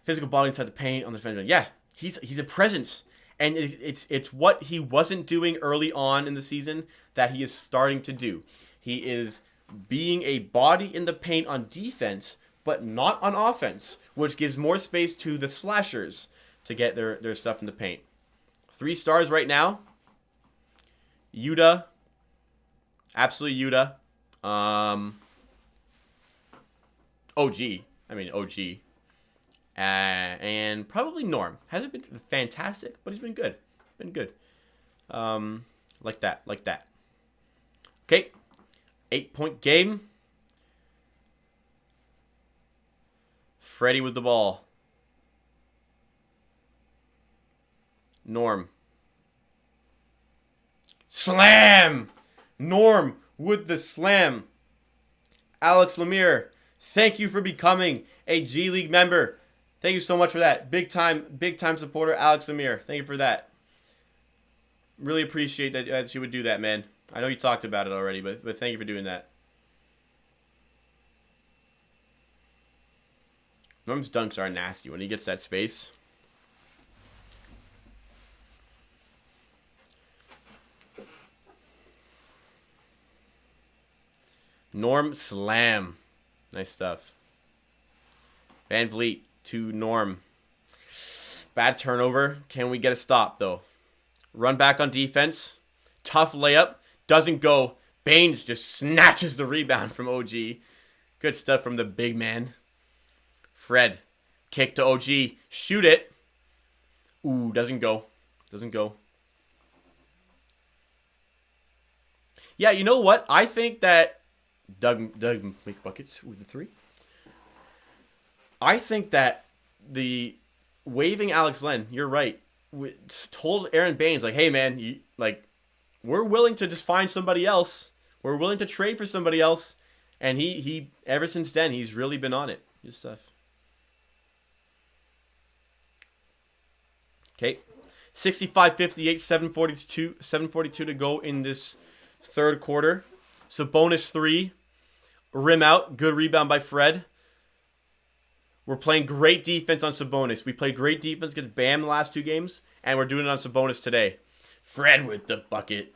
Physical body inside the paint on the defense. Yeah, he's a presence. And it's what he wasn't doing early on in the season that he is starting to do. He is being a body in the paint on defense, but not on offense, which gives more space to the slashers to get their stuff in the paint. 3 stars right now. Yuta. Absolutely Yuta. OG. And probably Norm. Hasn't been fantastic, but he's been good. Like that. Okay. 8-point game. Freddie with the ball. Norm. Slam! Norm with the slam. Alex Lemire, thank you for becoming a G League member. Thank you so much for that. Big time supporter, Alex Lemire. Thank you for that. Really appreciate that you would do that, man. I know you talked about it already, but thank you for doing that. Norm's dunks are nasty when he gets that space. Norm slam. Nice stuff. Van Vliet to Norm. Bad turnover. Can we get a stop, though? Run back on defense. Tough layup. Doesn't go. Baines just snatches the rebound from OG. Good stuff from the big man. Fred. Kick to OG. Shoot it. Ooh, doesn't go. Doesn't go. Yeah, you know what? I think that Doug make buckets with the 3. I think that the waiving Alex Len, you're right, told Aaron Baines, like, hey, man, we're willing to just find somebody else. We're willing to trade for somebody else. And he ever since then, he's really been on it. Good stuff. Okay. 65-58, 7:42 to go in this third quarter. Sabonis 3. Rim out. Good rebound by Fred. We're playing great defense on Sabonis. We played great defense against Bam the last 2 games, and we're doing it on Sabonis today. Fred with the bucket.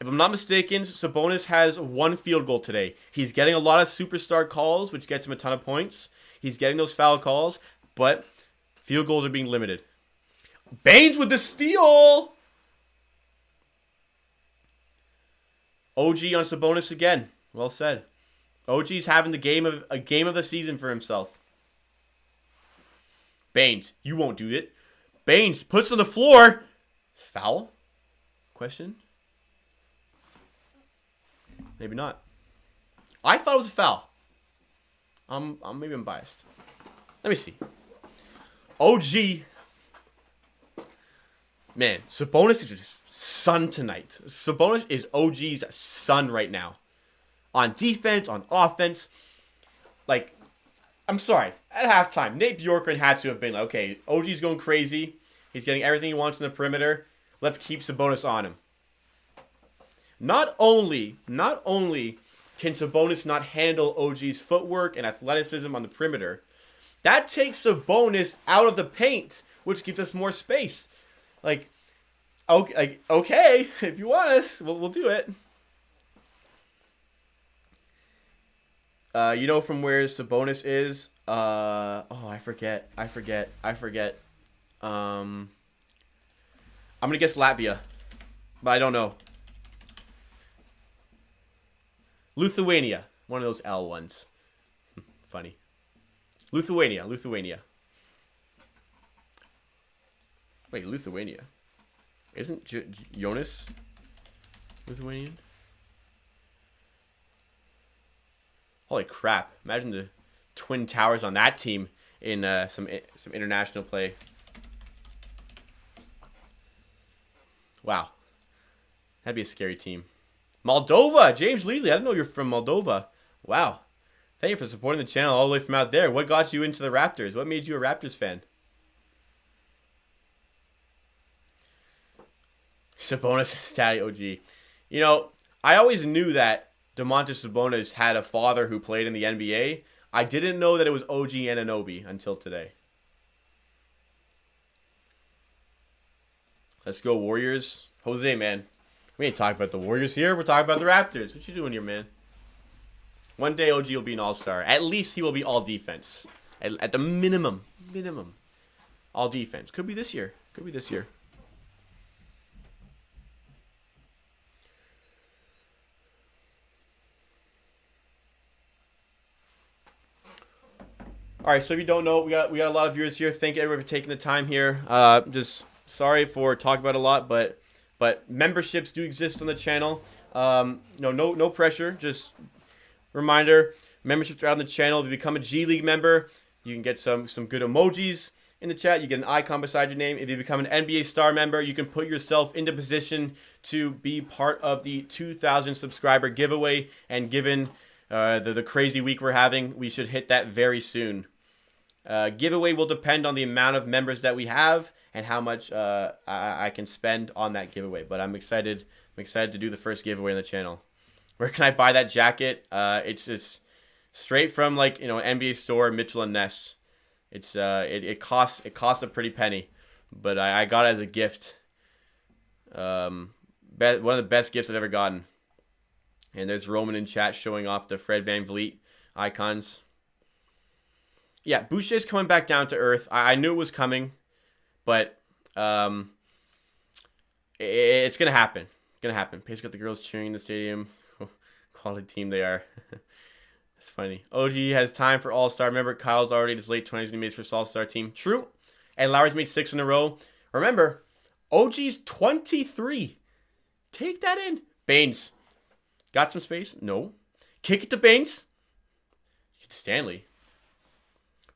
If I'm not mistaken, Sabonis has 1 field goal today. He's getting a lot of superstar calls, which gets him a ton of points. He's getting those foul calls, but field goals are being limited. Baines with the steal! OG on Sabonis again. Well said. OG's having a game of the season for himself. Baines, you won't do it. Baines puts on the floor. Foul? Question? Maybe not. I thought it was a foul. Maybe I'm biased. Let me see. OG. Man, Sabonis is just son tonight. Sabonis is OG's son right now. On defense, on offense. Like, I'm sorry. At halftime, Nate Bjorkgren had to have been like, okay, OG's going crazy. He's getting everything he wants in the perimeter. Let's keep Sabonis on him. Not only can Sabonis not handle OG's footwork and athleticism on the perimeter, that takes Sabonis out of the paint, which gives us more space. Like, okay, if you want us, we'll do it. You know from where Sabonis is? I forget. I'm gonna guess Latvia, but I don't know. Lithuania, one of those L ones. Funny. Lithuania. Wait, Lithuania. Isn't Jonas Lithuanian? Holy crap. Imagine the Twin Towers on that team in some international play. Wow. That'd be a scary team. Moldova! James Leely. I didn't know you're from Moldova. Wow. Thank you for supporting the channel all the way from out there. What got you into the Raptors? What made you a Raptors fan? Sabonis, Statty OG. You know, I always knew that Domantas Sabonis had a father who played in the NBA. I didn't know that it was OG Anunoby until today. Let's go, Warriors. Jose, man. We ain't talking about the Warriors here. We're talking about the Raptors. What you doing here, man? One day OG will be an all-star. At least he will be all defense. At the minimum. All defense. Could be this year. All right, so if you don't know, we got a lot of viewers here. Thank you everyone for taking the time here. Just sorry for talking about a lot, but memberships do exist on the channel. No pressure. Just reminder, memberships are on the channel. If you become a G League member, you can get some good emojis in the chat. You get an icon beside your name. If you become an NBA star member, you can put yourself into position to be part of the 2,000 subscriber giveaway. And given the crazy week we're having, we should hit that very soon. Giveaway will depend on the amount of members that we have and how much I can spend on that giveaway. But I'm excited. I'm excited to do the first giveaway on the channel. Where can I buy that jacket? It's straight from, like, you know, an NBA store, Mitchell and Ness. It costs a pretty penny, but I got it as a gift. One of the best gifts I've ever gotten. And there's Roman in chat showing off the Fred VanVleet icons. Yeah, Boucher's coming back down to earth. I knew it was coming, but it's gonna happen. Gonna happen. Pace got the girls cheering in the stadium. Quality team they are. It's funny. OG has time for All-Star. Remember, Kyle's already in his late 20s when he made his first All-Star team. True. And Lowry's made 6 in a row. Remember, OG's 23. Take that in. Baines. Got some space? No. Kick it to Baines. Stanley.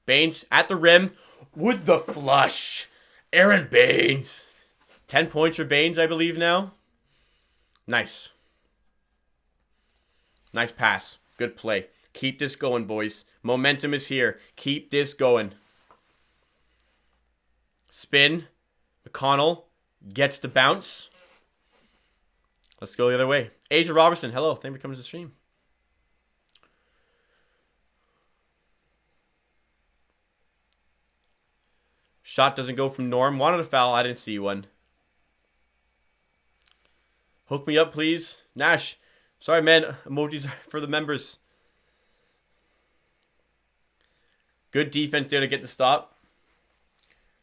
Baines at the rim with the flush. Aaron Baines. 10 points for Baines, I believe now. Nice. Nice pass. Good play. Keep this going, boys. Momentum is here. Keep this going. Spin. McConnell gets the bounce. Let's go the other way. Asia Robertson, hello. Thank you for coming to the stream. Shot doesn't go from Norm. Wanted a foul. I didn't see one. Hook me up, please. Nash. Sorry, man. Emojis for the members. Good defense there to get the stop.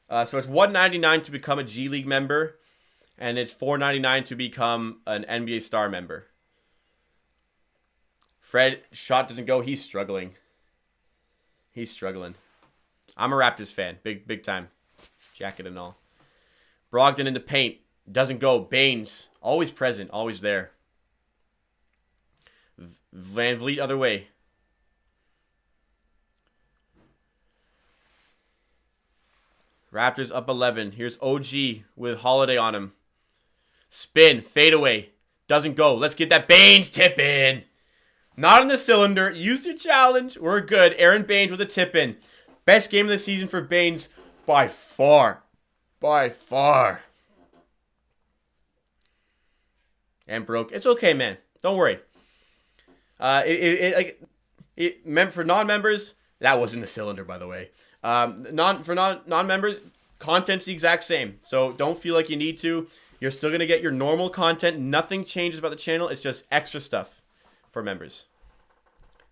So it's $199 to become a G League member. And it's $4.99 to become an NBA star member. Fred, shot doesn't go. He's struggling. He's struggling. I'm a Raptors fan. Big time. Jacket and all. Brogdon in the paint. Doesn't go. Baines. Always present. Always there. VanVleet other way. Raptors up 11. Here's OG with Holiday on him. Spin. Fade away. Doesn't go. Let's get that Baines tip in. Not in the cylinder. Use your challenge. We're good. Aaron Baines with a tip in. Best game of the season for Baines by far. By far. And broke. It's okay, man. Don't worry. For non-members, that was in the cylinder, by the way. Non-members, content's the exact same. So don't feel like you need to. You're still going to get your normal content. Nothing changes about the channel. It's just extra stuff for members.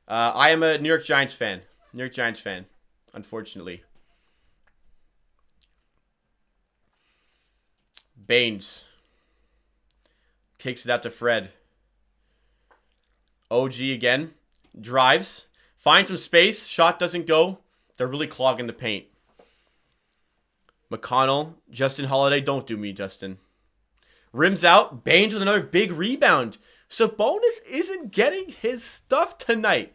I am a New York Giants fan. New York Giants fan, unfortunately. Baines. Kicks it out to Fred. OG again. Drives. Finds some space. Shot doesn't go. They're really clogging the paint. McConnell. Justin Holiday. Don't do me, Justin. Rims out. Baines with another big rebound. Sabonis isn't getting his stuff tonight.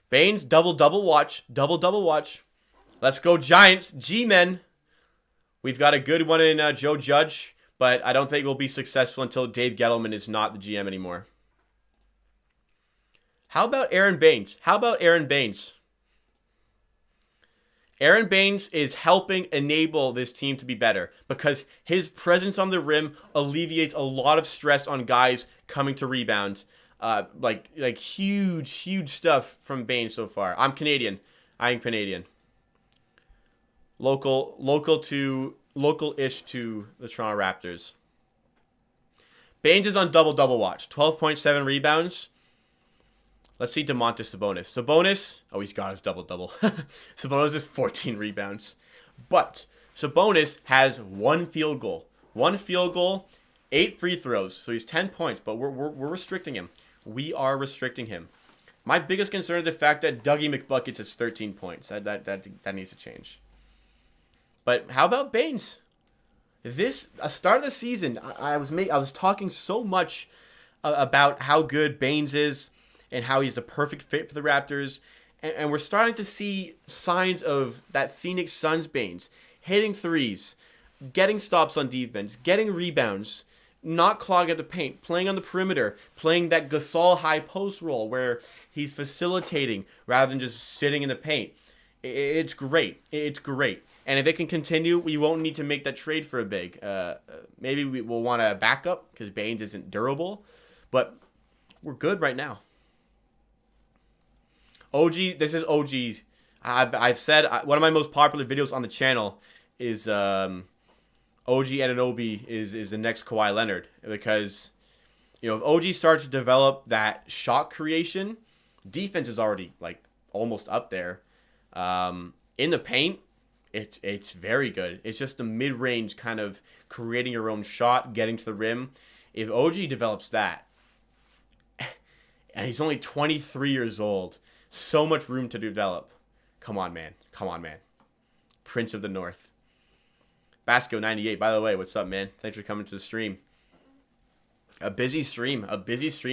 Baines, double watch. Double watch. Let's go Giants. G-Men. We've got a good one in Joe Judge, but I don't think we'll be successful until Dave Gettleman is not the GM anymore. How about Aaron Baines? Aaron Baines is helping enable this team to be better because his presence on the rim alleviates a lot of stress on guys coming to rebound. Like huge stuff from Baines so far. I'm Canadian. Local-ish to the Toronto Raptors. Baines is on double watch. 12.7 rebounds. Let's see Domantas Sabonis. Sabonis, oh, he's got his double-double. Sabonis is 14 rebounds. But Sabonis has 1 field goal. 1 field goal, 8 free throws. So he's 10 points, but we're restricting him. We are restricting him. My biggest concern is the fact that Dougie McBuckets has 13 points. That needs to change. But how about Baines? Start of the season, I was talking so much about how good Baines is and how he's the perfect fit for the Raptors. And we're starting to see signs of that Phoenix Suns Baines. Hitting threes, getting stops on defense, getting rebounds, not clogging up the paint, playing on the perimeter, playing that Gasol high post role where he's facilitating rather than just sitting in the paint. It's great. It's great. And if it can continue, we won't need to make that trade for a big. Maybe we'll want a backup because Baines isn't durable. But we're good right now. OG, this is OG. I've said one of my most popular videos on the channel is OG Anunoby is the next Kawhi Leonard, because if OG starts to develop that shot creation, defense is already like almost up there. In the paint, it's very good. It's just the mid-range kind of creating your own shot, getting to the rim. If OG develops that, and he's only 23 years old, so much room to develop. Come on, man. Prince of the North. Basco 98, by the way, what's up, man? Thanks for coming to the stream. A busy stream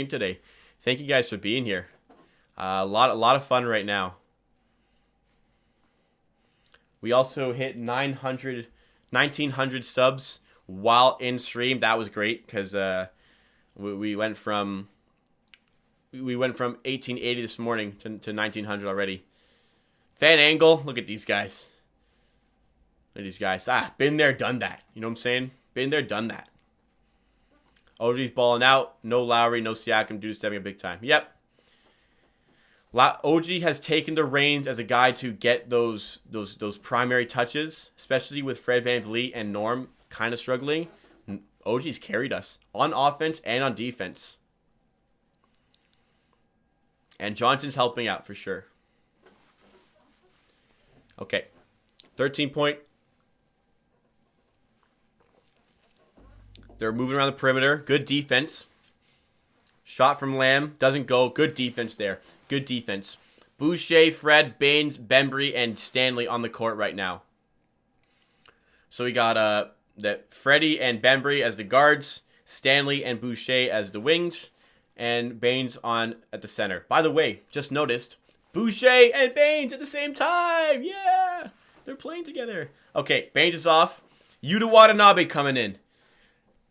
today. Thank you guys for being here. A lot of fun right now. We also hit 1,900 subs while in stream. That was great because we went from 1880 this morning to 1,900 already. Fan angle, look at these guys. Been there, done that. You know what I'm saying? Been there, done that. OG's balling out. No Lowry, no Siakam. Dude stepping up big time. Yep. OG has taken the reins as a guy to get those primary touches, especially with Fred VanVleet and Norm kind of struggling. OG's carried us on offense and on defense. And Johnson's helping out for sure. Okay. 13-point. They're moving around the perimeter. Good defense. Shot from Lamb. Doesn't go. Good defense there. Good defense. Boucher, Fred, Baines, Bembry, and Stanley on the court right now. So we got that Freddie and Bembry as the guards. Stanley and Boucher as the wings. And Baines on at the center. By the way, just noticed. Boucher and Baines at the same time. Yeah. They're playing together. Okay, Baines is off. Yuta Watanabe coming in.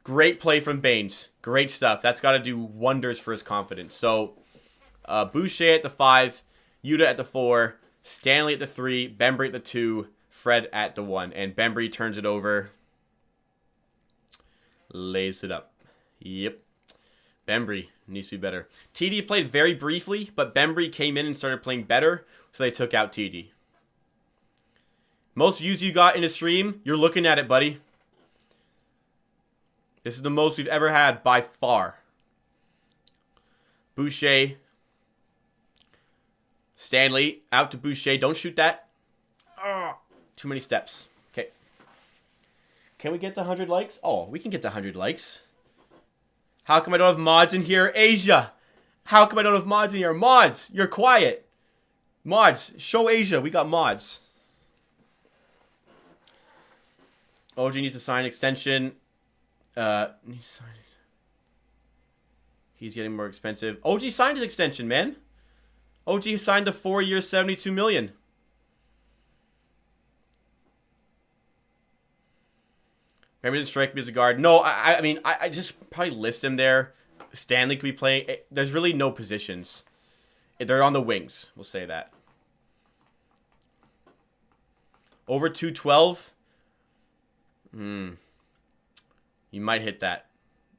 Great play from Baines. Great stuff. That's got to do wonders for his confidence. So, Boucher at the 5, Yuta at the 4, Stanley at the 3, Bembry at the 2, Fred at the 1. And Bembry turns it over. Lays it up. Yep. Bembry needs to be better. TD played very briefly, but Bembry came in and started playing better, so they took out TD. Most views you got in a stream, you're looking at it, buddy. This is the most we've ever had by far. Boucher. Stanley out to Boucher. Don't shoot that. Oh, too many steps. Okay. Can we get to 100 likes? Oh, we can get to 100 likes. How come I don't have mods in here? Asia. How come I don't have mods in here? Mods, you're quiet. Mods, show Asia. We got mods. OG needs to sign an extension. He's getting more expensive. OG signed his extension, man. OG signed the 4-year, $72 million. Maybe didn't strike me as a guard. No, I mean, I just probably list him there. Stanley could be playing. There's really no positions. They're on the wings. We'll say that. Over 212. You might hit that.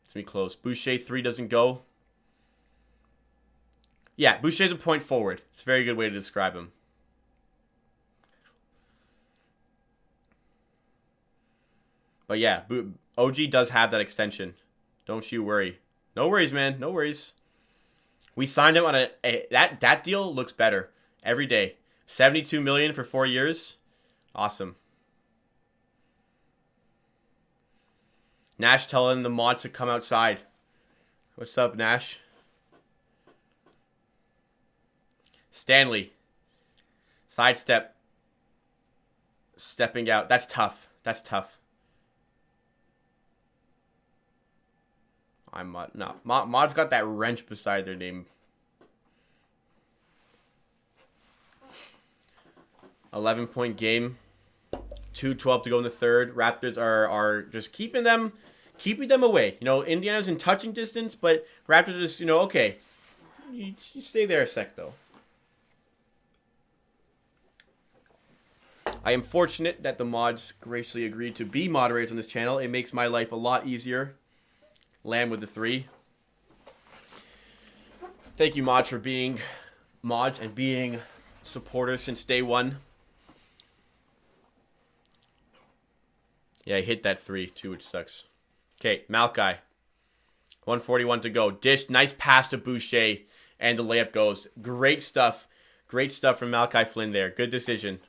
It's going to be close. Boucher 3 doesn't go. Yeah, Boucher's a point forward. It's a very good way to describe him. But yeah, OG does have that extension. Don't you worry. No worries, man. No worries. We signed him on that deal looks better every day. $72 million for 4 years. Awesome. Nash telling the mods to come outside. What's up, Nash? Stanley. Sidestep. Stepping out. That's tough. That's tough. Mod's got that wrench beside their name. 11-point game. 2:12 to go in the third. Raptors are just keeping them away. You know, Indiana's in touching distance, but Raptors just, you know, okay. You stay there a sec, though. I am fortunate that the mods graciously agreed to be moderators on this channel. It makes my life a lot easier. Lamb with the 3. Thank you, mods, for being mods and being supporters since day one. Yeah, I hit that 3 too, which sucks. Okay, Malkai. 1:41 to go. Dish, nice pass to Boucher, and the layup goes. Great stuff. Great stuff from Malachi Flynn there. Good decision.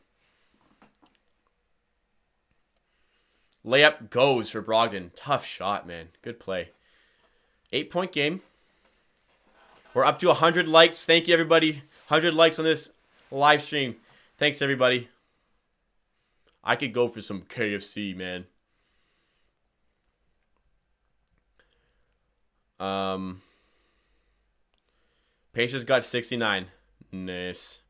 Layup goes for Bjorkgren. Tough shot, man. Good play. 8-point game. We're up to 100 likes. Thank you, everybody. 100 likes on this live stream. Thanks, everybody. I could go for some KFC, man. Pacers got 69. Nice.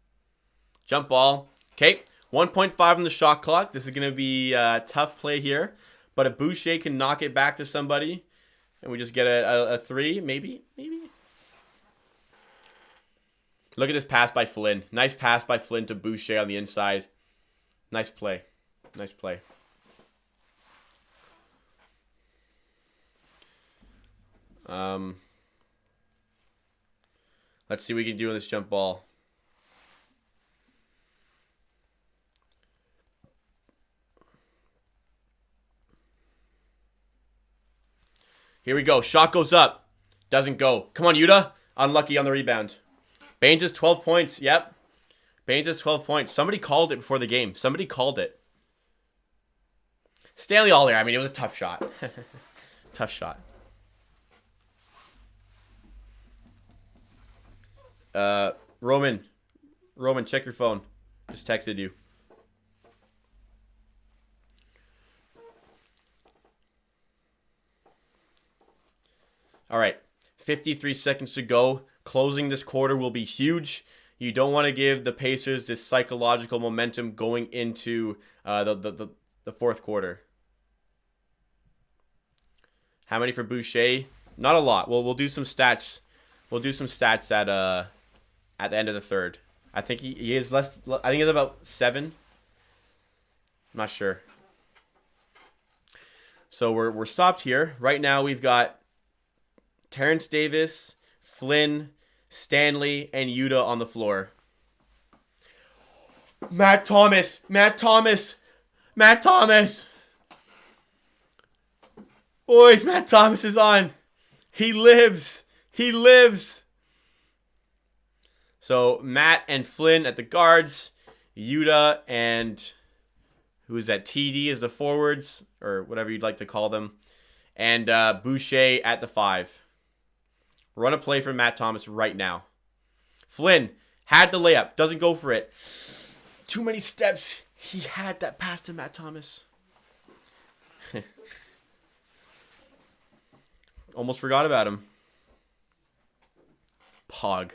Jump ball. Okay. 1.5 on the shot clock. This is going to be a tough play here. But if Boucher can knock it back to somebody, and we just get a 3, maybe. Look at this pass by Flynn. Nice pass by Flynn to Boucher on the inside. Nice play. Nice play. Let's see what we can do on this jump ball. Here we go. Shot goes up. Doesn't go. Come on, Yuta. Unlucky on the rebound. Baines is 12 points. Yep. Baines is 12 points. Somebody called it before the game. Somebody called it. Stanley Ollier. I mean, it was a tough shot. Tough shot. Roman, check your phone. Just texted you. All right, 53 seconds to go. Closing this quarter will be huge. You don't want to give the Pacers this psychological momentum going into the fourth quarter. How many for Boucher? Not a lot. We'll do some stats. We'll do some stats at the end of the third. I think he is less. I think it's about 7. I'm not sure. So we're stopped here. Right now we've got Terrence Davis, Flynn, Stanley, and Yuta on the floor. Matt Thomas. Boys, Matt Thomas is on. He lives. So Matt and Flynn at the guards. Yuta and who is that? TD is the forwards, or whatever you'd like to call them. And Boucher at the 5. Run a play for Matt Thomas right now. Flynn had the layup. Doesn't go for it. Too many steps. He had that pass to Matt Thomas. Almost forgot about him. Pog.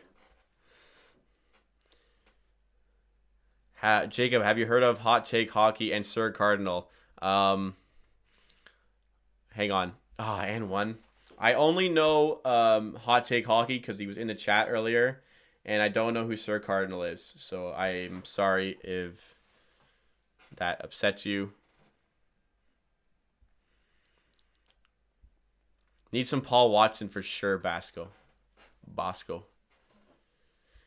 Jacob, have you heard of Hot Take Hockey and Sir Cardinal? Hang on. And one. I only know Hot Take Hockey because he was in the chat earlier, and I don't know who Sir Cardinal is. So I'm sorry if that upsets you. Need some Paul Watson for sure, Bosco.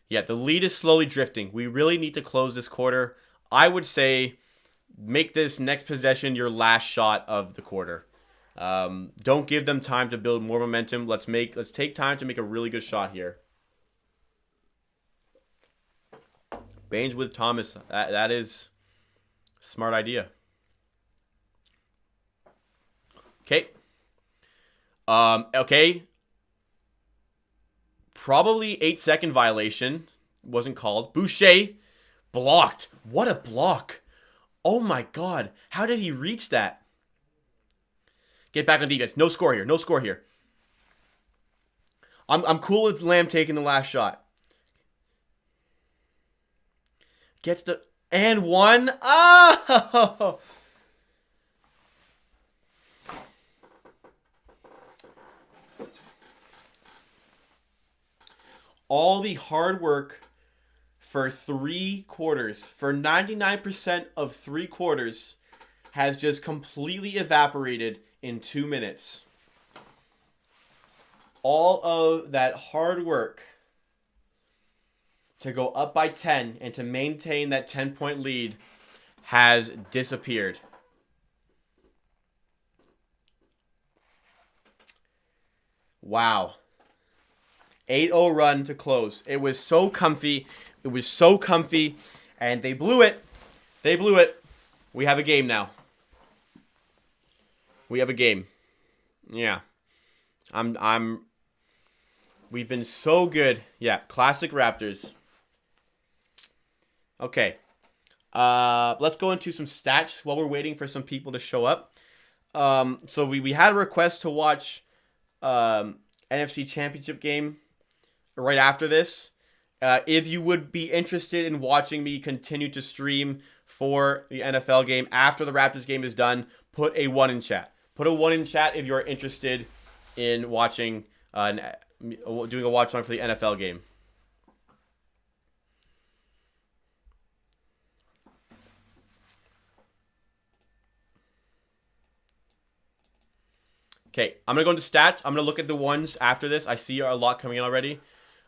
Yeah, the lead is slowly drifting. We really need to close this quarter. I would say make this next possession your last shot of the quarter. Don't give them time to build more momentum. Let's take time to make a really good shot here. Baines with Thomas. That is a smart idea. Okay. Okay. Probably 8-second violation. Wasn't called. Boucher blocked. What a block. Oh my god. How did he reach that? Get back on defense. No score here. I'm cool with Lamb taking the last shot. Gets the... And one. Oh! All the hard work for 3 quarters, for 99% of 3 quarters, has just completely evaporated in 2 minutes. All of that hard work to go up by 10 and to maintain that 10-point lead has disappeared. Wow. 8-0 run to close. It was so comfy. It was so comfy. And they blew it. They blew it. We have a game now. We have a game. Yeah. We've been so good. Yeah, classic Raptors. Okay. Let's go into some stats while we're waiting for some people to show up. So we had a request to watch NFC Championship game right after this. If you would be interested in watching me continue to stream for the NFL game after the Raptors game is done, put a 1 in chat. Put a 1 in chat if you're interested in watching, doing a watch on for the NFL game. Okay, I'm going to go into stats. I'm going to look at the ones after this. I see a lot coming in already.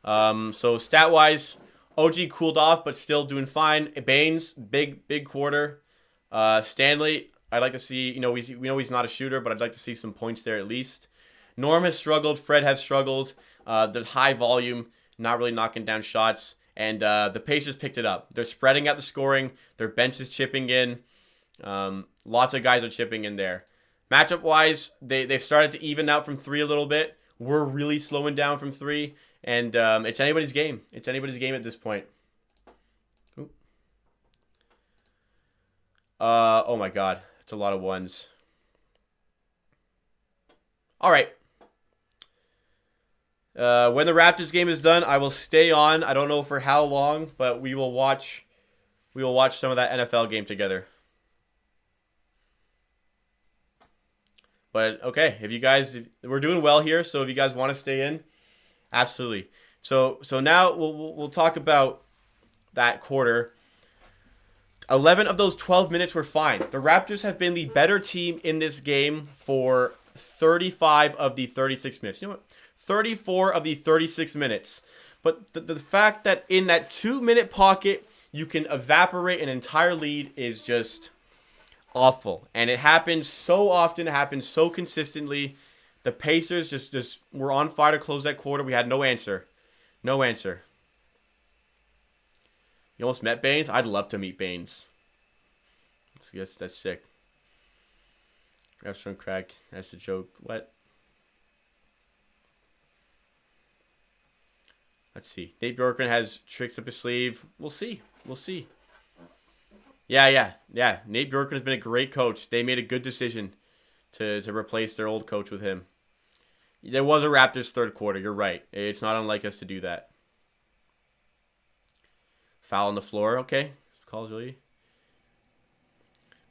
So stat-wise, OG cooled off, but still doing fine. Baines, big quarter. Stanley, I'd like to see, we know he's not a shooter, but I'd like to see some points there at least. Norm has struggled. Fred has struggled. The high volume, not really knocking down shots. And the Pacers picked it up. They're spreading out the scoring. Their bench is chipping in. Lots of guys are chipping in there. Matchup-wise, they've started to even out from 3 a little bit. We're really slowing down from 3. And it's anybody's game. It's anybody's game at this point. Oh my god. It's a lot of ones. All right. When the Raptors game is done, I will stay on. I don't know for how long, but we will watch some of that NFL game together. But okay, we're doing well here, so if you guys want to stay in, absolutely. So now we'll talk about that quarter. 11 of those 12 minutes were fine. The Raptors have been the better team in this game for 35 of the 36 minutes. You know what? 34 of the 36 minutes. But the fact that in that 2-minute pocket, you can evaporate an entire lead is just awful. And it happens so often. It happens so consistently. The Pacers just were on fire to close that quarter. We had no answer. No answer. You almost met Baines? I'd love to meet Baines. I guess that's sick. Restaurant crack. That's a joke. What? Let's see. Nate Bjorkgren has tricks up his sleeve. We'll see. We'll see. Yeah. Nate Bjorkgren has been a great coach. They made a good decision to replace their old coach with him. There was a Raptors third quarter. You're right. It's not unlike us to do that. Foul on the floor. Okay. Calls really.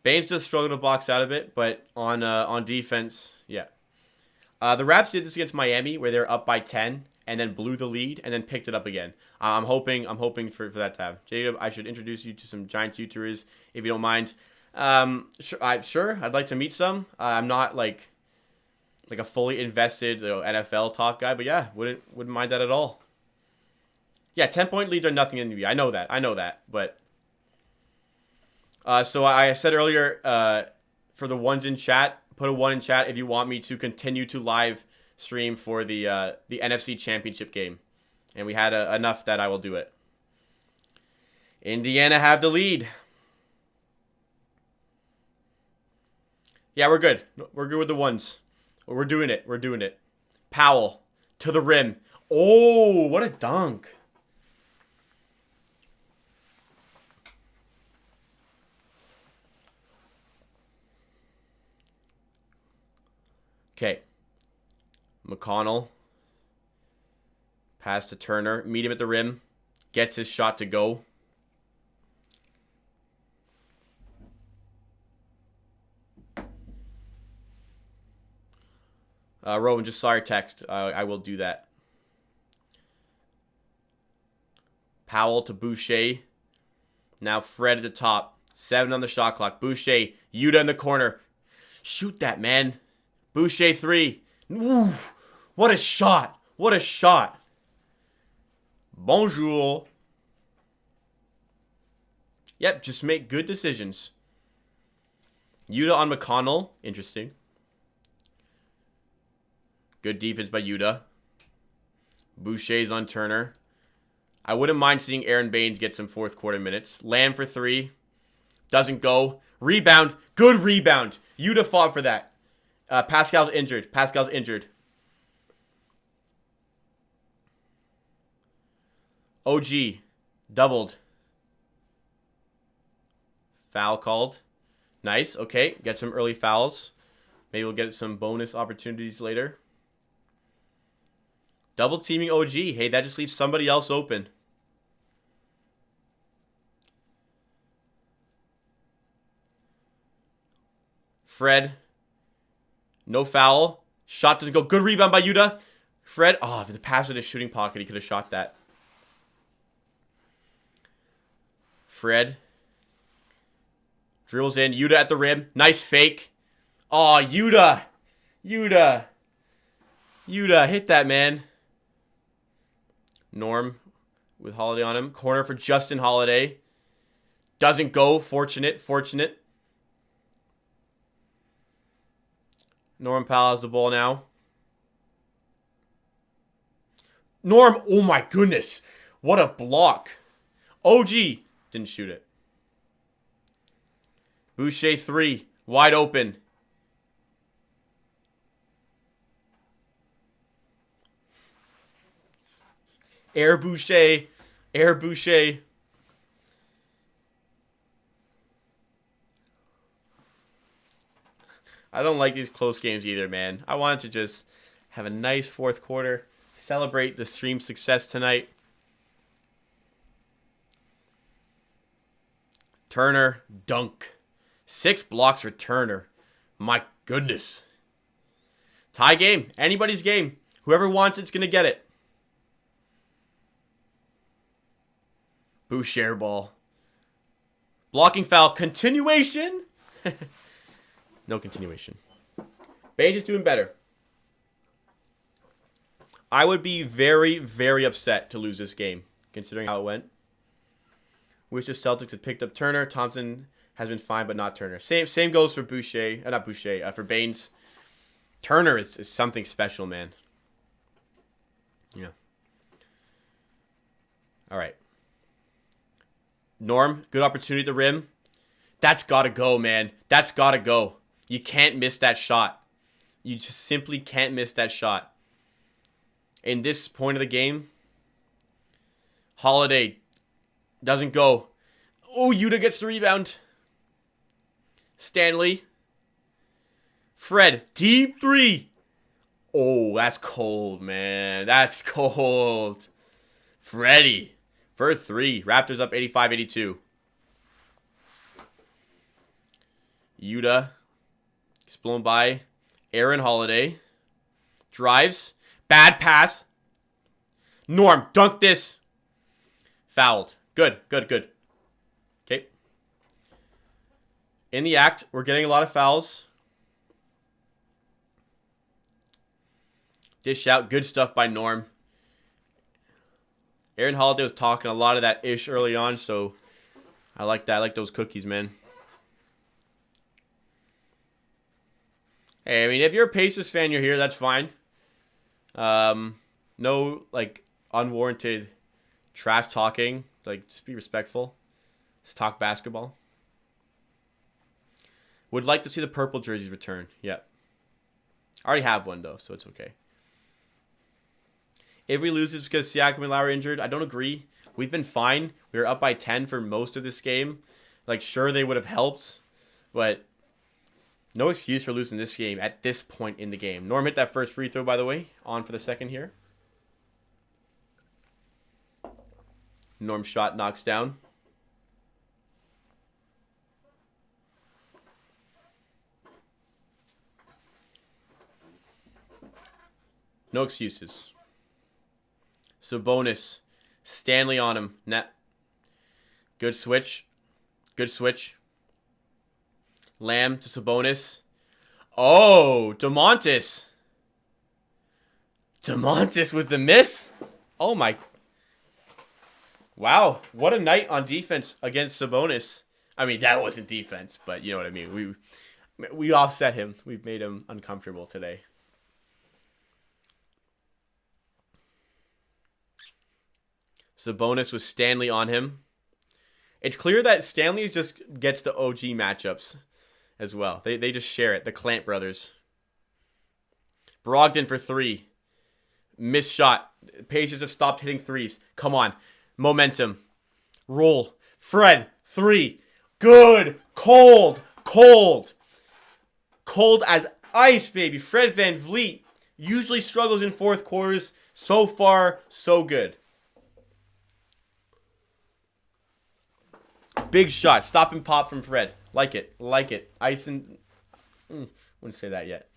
Baines just struggled to box out a bit, but on defense, yeah. The Raps did this against Miami, where they're up by 10 and then blew the lead and then picked it up again. I'm hoping for that to happen. Jacob, I should introduce you to some Giants YouTubers if you don't mind. Sure, I'd like to meet some. I'm not like a fully invested NFL talk guy, but yeah, wouldn't mind that at all. Yeah, 10-point leads are nothing in the NBA. I know that, but so I said earlier for the ones in chat, put a 1 in chat if you want me to continue to live stream for the NFC Championship game. And we had enough that I will do it. Indiana have the lead. Yeah, we're good. We're good with the ones. We're doing it. We're doing it. Powell to the rim. Oh, what a dunk. Okay. McConnell. Pass to Turner. Meet him at the rim. Gets his shot to go. Rowan, just saw your text. I will do that. Powell to Boucher. Now Fred at the top. 7 on the shot clock. Boucher. Yuta in the corner. Shoot that, man. Boucher 3. Ooh, what a shot. What a shot. Bonjour. Yep, just make good decisions. Yuta on McConnell. Interesting. Good defense by Yuta. Boucher's on Turner. I wouldn't mind seeing Aaron Baines get some fourth quarter minutes. Lamb for 3. Doesn't go. Rebound. Good rebound. Yuta fought for that. Pascal's injured. Pascal's injured. OG. Doubled. Foul called. Nice. Okay. Get some early fouls. Maybe we'll get some bonus opportunities later. Double teaming OG. Hey, that just leaves somebody else open. Fred. No foul. Shot doesn't go. Good rebound by Yuta. Fred. Oh, if the pass in his shooting pocket, he could have shot that. Fred. Dribbles in. Yuta at the rim. Nice fake. Oh, Yuta. Yuta. Yuta. Hit that, man. Norm with Holiday on him. Corner for Justin Holiday. Doesn't go. Fortunate. Fortunate. Norm Powell has the ball now. Norm. Oh, my goodness. What a block. OG. Didn't shoot it. Boucher 3. Wide open. Air Boucher. Air Boucher. I don't like these close games either, man. I wanted to just have a nice fourth quarter. Celebrate the stream success tonight. Turner. Dunk. 6 blocks for Turner. My goodness. Tie game. Anybody's game. Whoever wants it's going to get it. Boucher ball. Blocking foul. Continuation. No continuation. Baines is doing better. I would be very, very upset to lose this game, considering how it went. Wish the Celtics had picked up Turner. Thompson has been fine, but not Turner. Same goes for Boucher. Not Boucher. For Baines. Turner is something special, man. Yeah. All right. Norm, good opportunity at the rim. That's got to go, man. That's got to go. You can't miss that shot. You just simply can't miss that shot. In this point of the game, Holiday doesn't go. Oh, Yuta gets the rebound. Stanley. Fred, deep 3. Oh, that's cold, man. That's cold. Freddie. For 3. Raptors up 85-82. Yuta. Gets blown by. Aaron Holiday. Drives. Bad pass. Norm. Dunk this. Fouled. Good. Good. Good. Okay. In the act, we're getting a lot of fouls. Dish out. Good stuff by Norm. Aaron Holiday was talking a lot of that ish early on, so I like that. I like those cookies, man. Hey, I mean, if you're a Pacers fan, you're here, that's fine. No, like, unwarranted trash talking. Like, just be respectful. Let's talk basketball. Would like to see the purple jerseys return. Yep. I already have one, though, so it's okay. If we lose, it's because Siakam and Lowry are injured. I don't agree. We've been fine. We were up by 10 for most of this game. Like, sure, they would have helped, but no excuse for losing this game at this point in the game. Norm hit that first free throw, by the way. On for the second here. Norm's shot knocks down. No excuses. Sabonis. Stanley on him. Net. Good switch. Good switch. Lamb to Sabonis. Oh, DeMontis. DeMontis with the miss. Oh, my. Wow. What a night on defense against Sabonis. I mean, that wasn't defense, but you know what I mean. We offset him. We've made him uncomfortable today. Sabonis with Stanley on him. It's clear that Stanley just gets the OG matchups as well. They just share it. The Clamp brothers. Brogdon for 3. Missed shot. Pacers have stopped hitting threes. Come on. Momentum. Roll. Fred. 3. Good. Cold. Cold. Cold as ice, baby. Fred VanVleet usually struggles in fourth quarters. So far, so good. Big shot. Stop and pop from Fred. Like it. Like it. Ice and... wouldn't say that yet.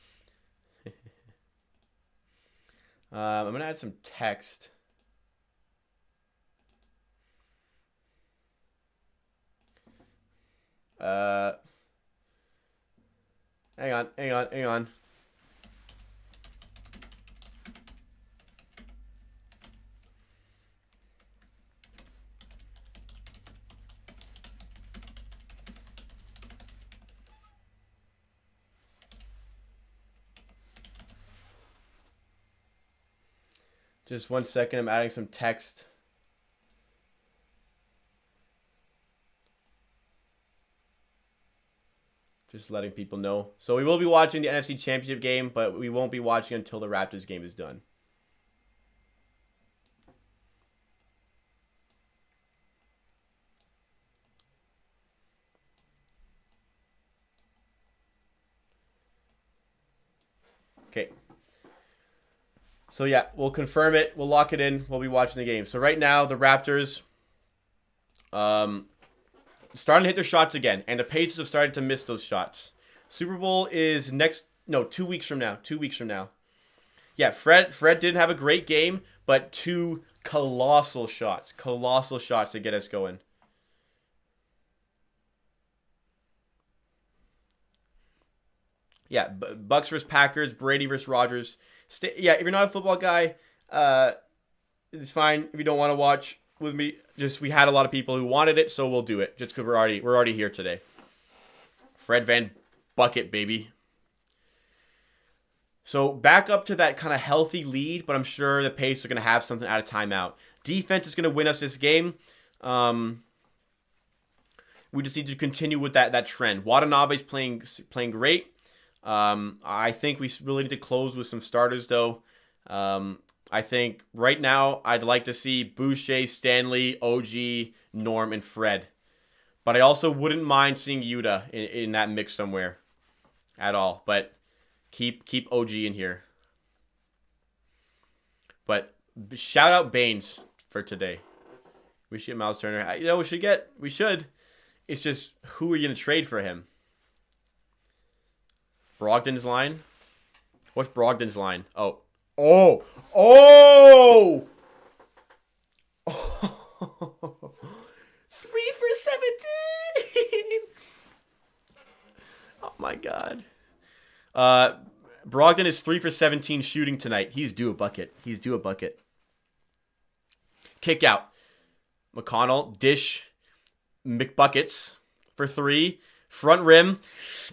I'm going to add some text. Hang on. Just 1 second. I'm adding some text. Just letting people know. So we will be watching the NFC Championship game, but we won't be watching until the Raptors game is done. Okay. So yeah, we'll confirm it. We'll lock it in. We'll be watching the game. So right now, the Raptors starting to hit their shots again, and the Pacers have started to miss those shots. Super Bowl is 2 weeks from now. 2 weeks from now. Yeah, Fred didn't have a great game, but 2 colossal shots to get us going. Yeah, Bucks versus Packers, Brady versus Rodgers. Yeah, if you're not a football guy, it's fine. If you don't want to watch with me, we had a lot of people who wanted it, so we'll do it. Just because we're already here today. Fred Van Bucket, baby. So back up to that kind of healthy lead, but I'm sure the Pacers are going to have something out of timeout. Defense is going to win us this game. We just need to continue with that trend. Watanabe's playing great. I think we really need to close with some starters, though. I think right now I'd like to see Boucher, Stanley, OG, Norm, and Fred. But I also wouldn't mind seeing Yuta in that mix somewhere at all. But keep OG in here. But shout out Baines for today. We should get Miles Turner. We should. It's just, who are you going to trade for him? Brogdon's line? What's Brogdon's line? Oh. 3 for 17! Oh my god. Brogdon is 3 for 17 shooting tonight. He's due a bucket. Kick out. McConnell, dish, McBuckets for 3. Front rim.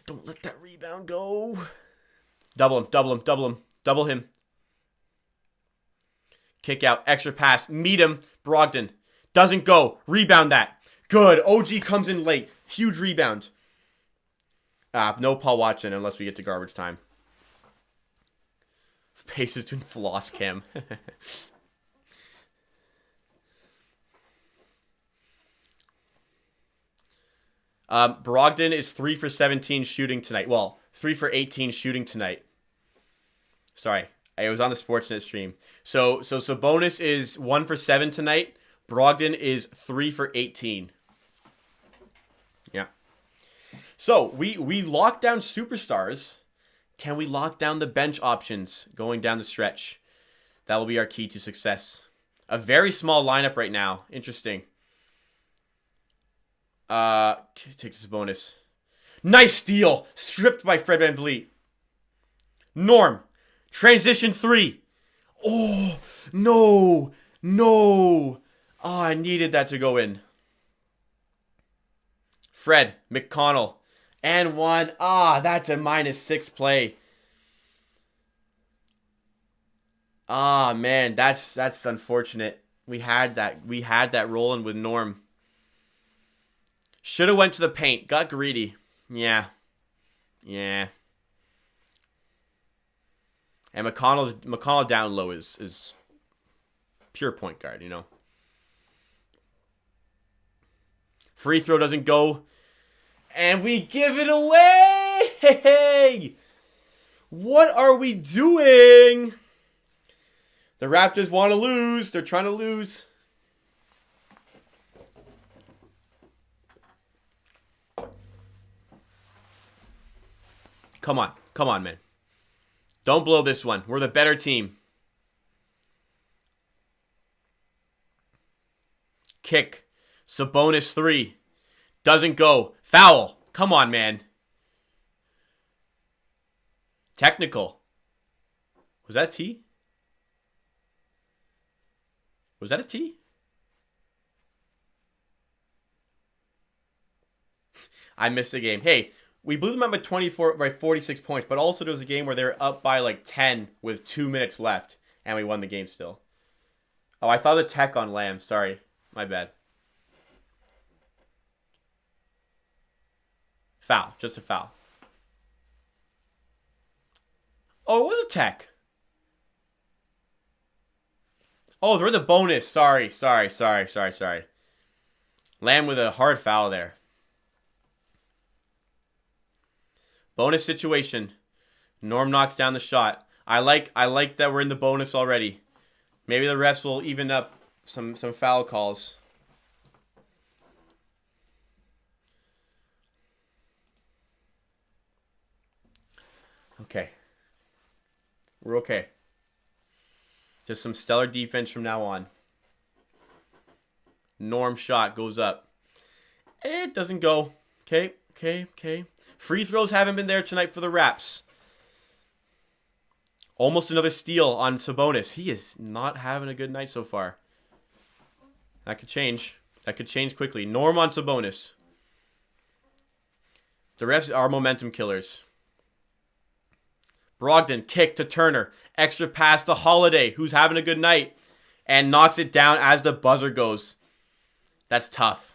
Don't let that rebound go. Double him. Kick out. Extra pass. Meet him. Brogdon. Doesn't go. Rebound that. Good. OG comes in late. Huge rebound. No Paul Watson unless we get to garbage time. Pacers doing floss cam. Brogdon is 3 for 17 shooting tonight. Well, 3 for 18 shooting tonight. Sorry, I was on the Sportsnet stream. So Sabonis is 1 for 7 tonight. Brogdon is 3 for 18. Yeah. So we locked down superstars. Can we lock down the bench options going down the stretch? That will be our key to success. A very small lineup right now. Interesting. Takes his bonus. Nice steal. Stripped by Fred VanVleet. Norm. Transition 3. Oh, no. No. Oh, I needed that to go in. Fred. McConnell. And 1. Ah, that's a -6 play. Ah, man, that's unfortunate. We had that rolling with Norm. Should have went to the paint. Got greedy. Yeah. And McConnell down low is pure point guard, you know. Free throw doesn't go. And we give it away! Hey! What are we doing? The Raptors want to lose. They're trying to lose. Come on, man. Don't blow this one. We're the better team. Kick. Sabonis 3. Doesn't go. Foul. Come on, man. Technical. Was that a T? Was that a T? I missed the game. Hey, we blew them up by 46 points, but also there was a game where they were up by like 10 with 2 minutes left, and we won the game still. Oh, I thought the tech on Lamb. Sorry. My bad. Foul. Just a foul. Oh, it was a tech. Oh, they're the bonus. Sorry. Lamb with a hard foul there. Bonus situation. Norm knocks down the shot. I like that we're in the bonus already. Maybe the refs will even up some foul calls. Okay. We're okay. Just some stellar defense from now on. Norm shot goes up. It doesn't go. Okay. Free throws haven't been there tonight for the Raps. Almost another steal on Sabonis. He is not having a good night so far. That could change. That could change quickly. Norm on Sabonis. The refs are momentum killers. Brogdon, kick to Turner. Extra pass to Holiday, who's having a good night. And knocks it down as the buzzer goes. That's tough.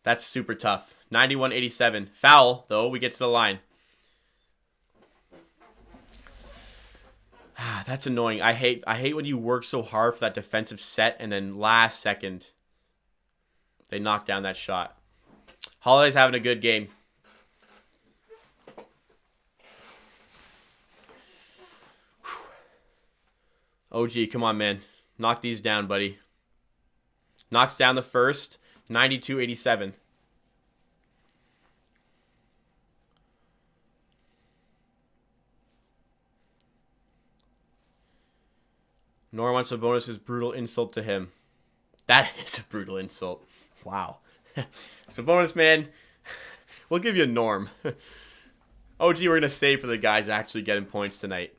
That's super tough. 91-87. Foul, though. We get to the line. That's annoying. I hate when you work so hard for that defensive set and then last second they knock down that shot. Holiday's having a good game. OG, come on, man. Knock these down, buddy. Knocks down the first. 92-87. Nor wants Sabonis' brutal insult to him. That is a brutal insult. Wow. Sabonis, man, we'll give you a Norm. OG, we're going to save for the guys actually getting points tonight.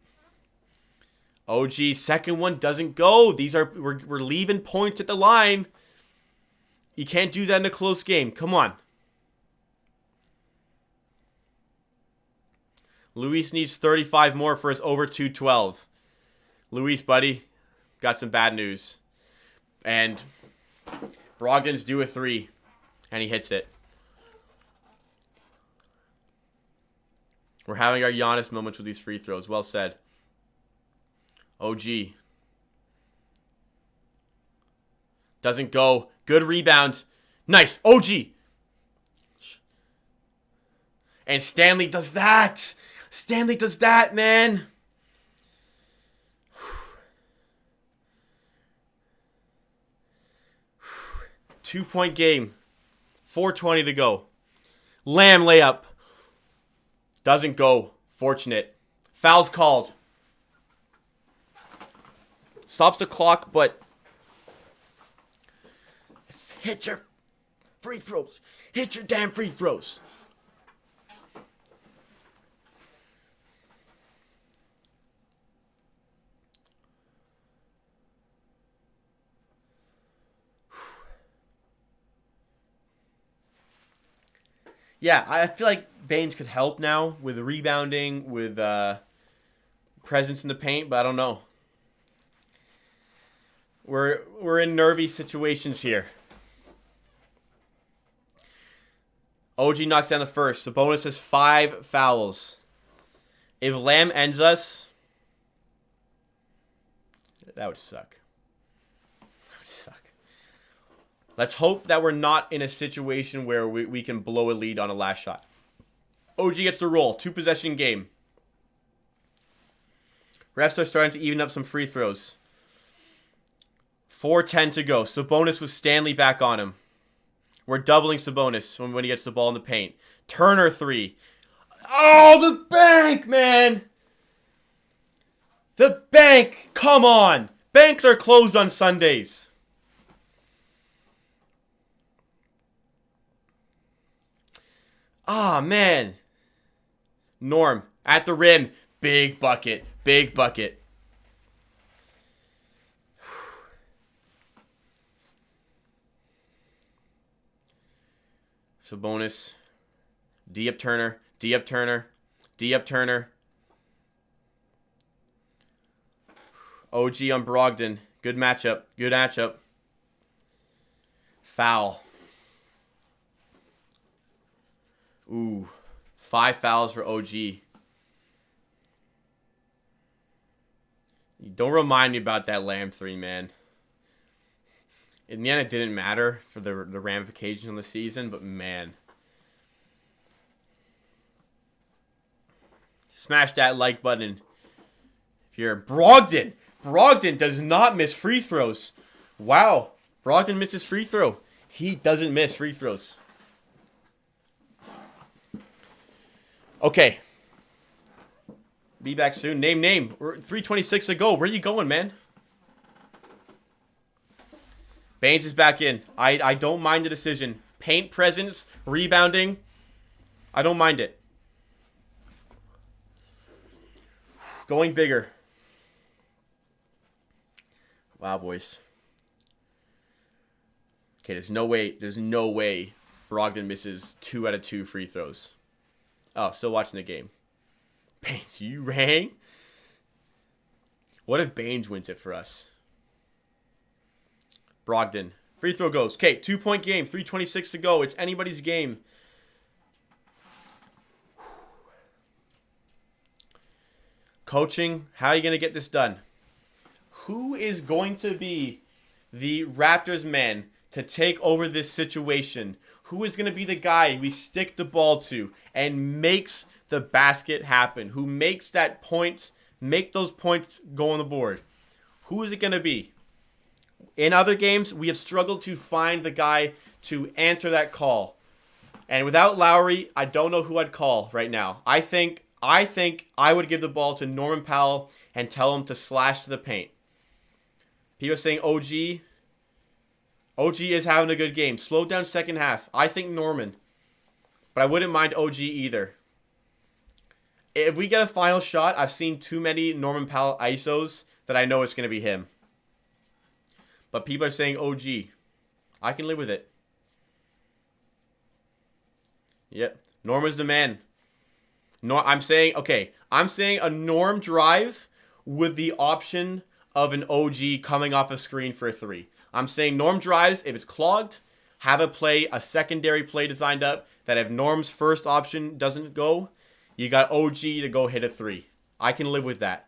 OG, second one doesn't go. We're leaving points at the line. You can't do that in a close game. Come on. Luis needs 35 more for his over 212. Luis, buddy, got some bad news. And Brogdon's due a 3. And he hits it. We're having our Giannis moments with these free throws. Well said. OG. Doesn't go. Good rebound. Nice. OG. And Stanley does that. Stanley does that, man. 2-point game. 4:20 to go. Lamb layup. Doesn't go. Fortunate. Foul's called. Stops the clock, but hit your free throws. Hit your damn free throws. Yeah, I feel like Baines could help now with rebounding, with presence in the paint, but I don't know. We're in nervy situations here. OG knocks down the first. Sabonis has 5 fouls. If Lamb ends us, that would suck. That would suck. Let's hope that we're not in a situation where we can blow a lead on a last shot. OG gets the roll. 2-possession game. Refs are starting to even up some free throws. 4:10 to go. Sabonis with Stanley back on him. We're doubling Sabonis when he gets the ball in the paint. Turner 3. Oh, the bank, man! The bank! Come on! Banks are closed on Sundays. Ah, man. Norm, at the rim. Big bucket. Big bucket. Sabonis. D-up Turner. D-up Turner. D-up Turner. OG on Bjorkgren. Good matchup. Good matchup. Foul. Ooh. 5 fouls for OG. Don't remind me about that Lamb 3, man. In the end, it didn't matter for the ramifications on the season, but man. Smash that like button. If you're Bjorkgren. Bjorkgren does not miss free throws. Wow. Bjorkgren missed his free throw. He doesn't miss free throws. Okay. Be back soon. Name. We're 3:26 to go. Where you going, man? Baines is back in. I don't mind the decision. Paint presence, rebounding. I don't mind it. Going bigger. Wow, boys. Okay, there's no way Bjorkgren misses 2 out of 2 free throws. Oh, still watching the game. Baines, you rang? What if Baines wins it for us? Bjorkgren. Free throw goes. Okay, 2-point game. 3:26 to go. It's anybody's game. Coaching, how are you going to get this done? Who is going to be the Raptors man to take over this situation? Who is going to be the guy we stick the ball to and makes the basket happen? Who makes that point, make those points go on the board? Who is it going to be? In other games, we have struggled to find the guy to answer that call. And without Lowry, I don't know who I'd call right now. I think I would give the ball to Norman Powell and tell him to slash to the paint. People are saying OG. OG is having a good game. Slow down second half. I think Norman. But I wouldn't mind OG either. If we get a final shot, I've seen too many Norman Powell ISOs that I know it's going to be him. But people are saying OG. I can live with it. Yep. Norman's the man. I'm saying a Norm drive with the option of an OG coming off a screen for a 3. I'm saying Norm drives, if it's clogged, have a secondary play designed up that if Norm's first option doesn't go, you got OG to go hit a 3. I can live with that.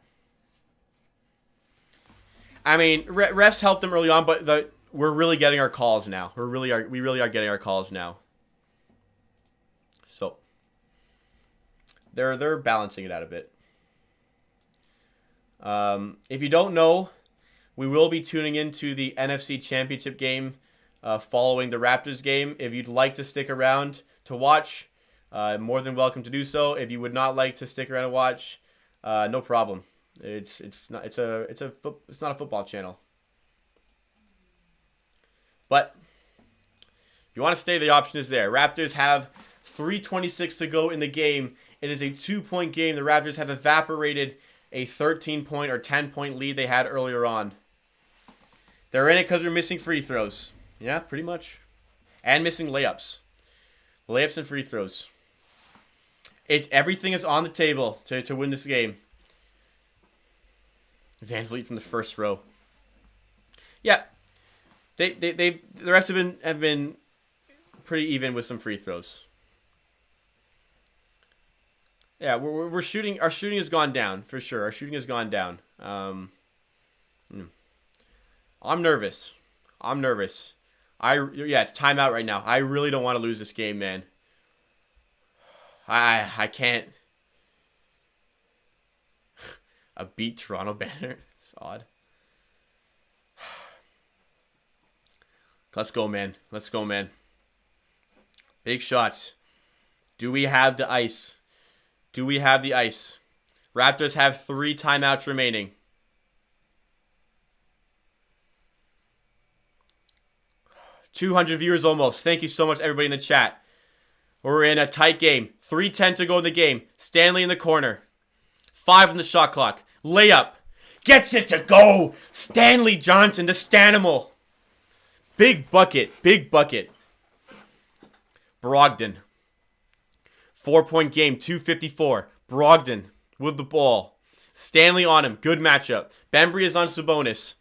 I mean, refs helped them early on, but we're really getting our calls now. We really are getting our calls now. So they're balancing it out a bit. If you don't know, we will be tuning into the NFC Championship game following the Raptors game. If you'd like to stick around to watch, more than welcome to do so. If you would not like to stick around and watch, no problem. It's not a football channel. But if you want to stay, the option is there. Raptors have 3:26 to go in the game. It is a 2-point game. The Raptors have evaporated a 13-point or 10-point lead they had earlier on. They're in it because we're missing free throws. Yeah, pretty much. And missing layups. Layups and free throws. Everything is on the table to win this game. Van Vliet from the first row. Yeah. The rest have been pretty even with some free throws. Yeah, we're shooting. Our shooting has gone down for sure. Our shooting has gone down. I'm nervous. It's timeout right now. I really don't want to lose this game, man. I can't. A beat Toronto banner. It's odd. Let's go, man. Big shots. Do we have the ice? Raptors have 3 timeouts remaining. $200 viewers almost. Thank you so much, everybody in the chat. We're in a tight game. 3:10 to go in the game. Stanley in the corner. 5 on the shot clock. Layup. Gets it to go. Stanley Johnson, the Stanimal. Big bucket. Bjorkgren. 4-point game. 2:54. Bjorkgren with the ball. Stanley on him. Good matchup. Bembry is on Sabonis.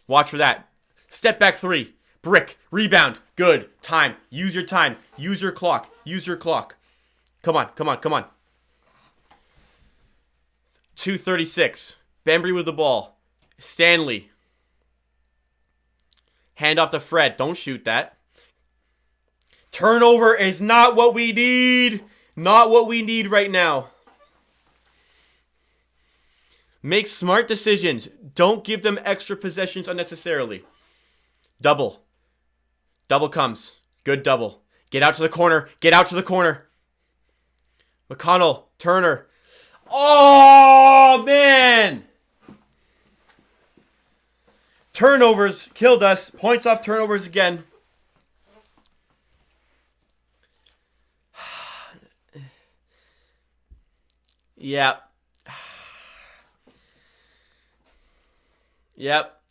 Watch for that. Step back 3. Brick. Rebound. Good. Time. Use your time. Use your clock. Come on. 2:36. Bembry with the ball. Stanley. Hand off to Fred. Don't shoot that. Turnover is not what we need. Not what we need right now. Make smart decisions. Don't give them extra possessions unnecessarily. Double. Double comes. Good double. Get out to the corner. McConnell. Turner. Oh, man. Turnovers killed us. Points off turnovers again. Yep.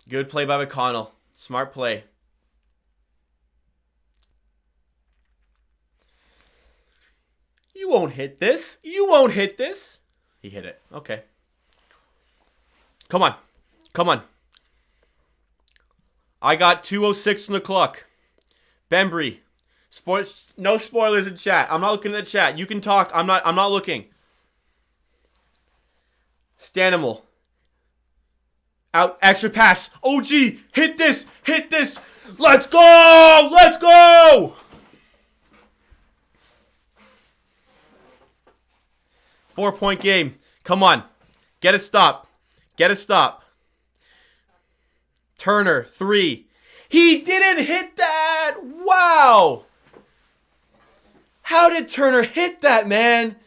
Good play by McConnell. Smart play. You won't hit this. He hit it. Okay. Come on. I got 2:06 on the clock. Bembry. No spoilers in chat. I'm not looking at the chat. You can talk. I'm not looking. Stanimal. Out. Extra pass. OG. Hit this. Let's go. 4-point game. Come on. Get a stop. Turner, 3. He didn't hit that. Wow. How did Turner hit that, man?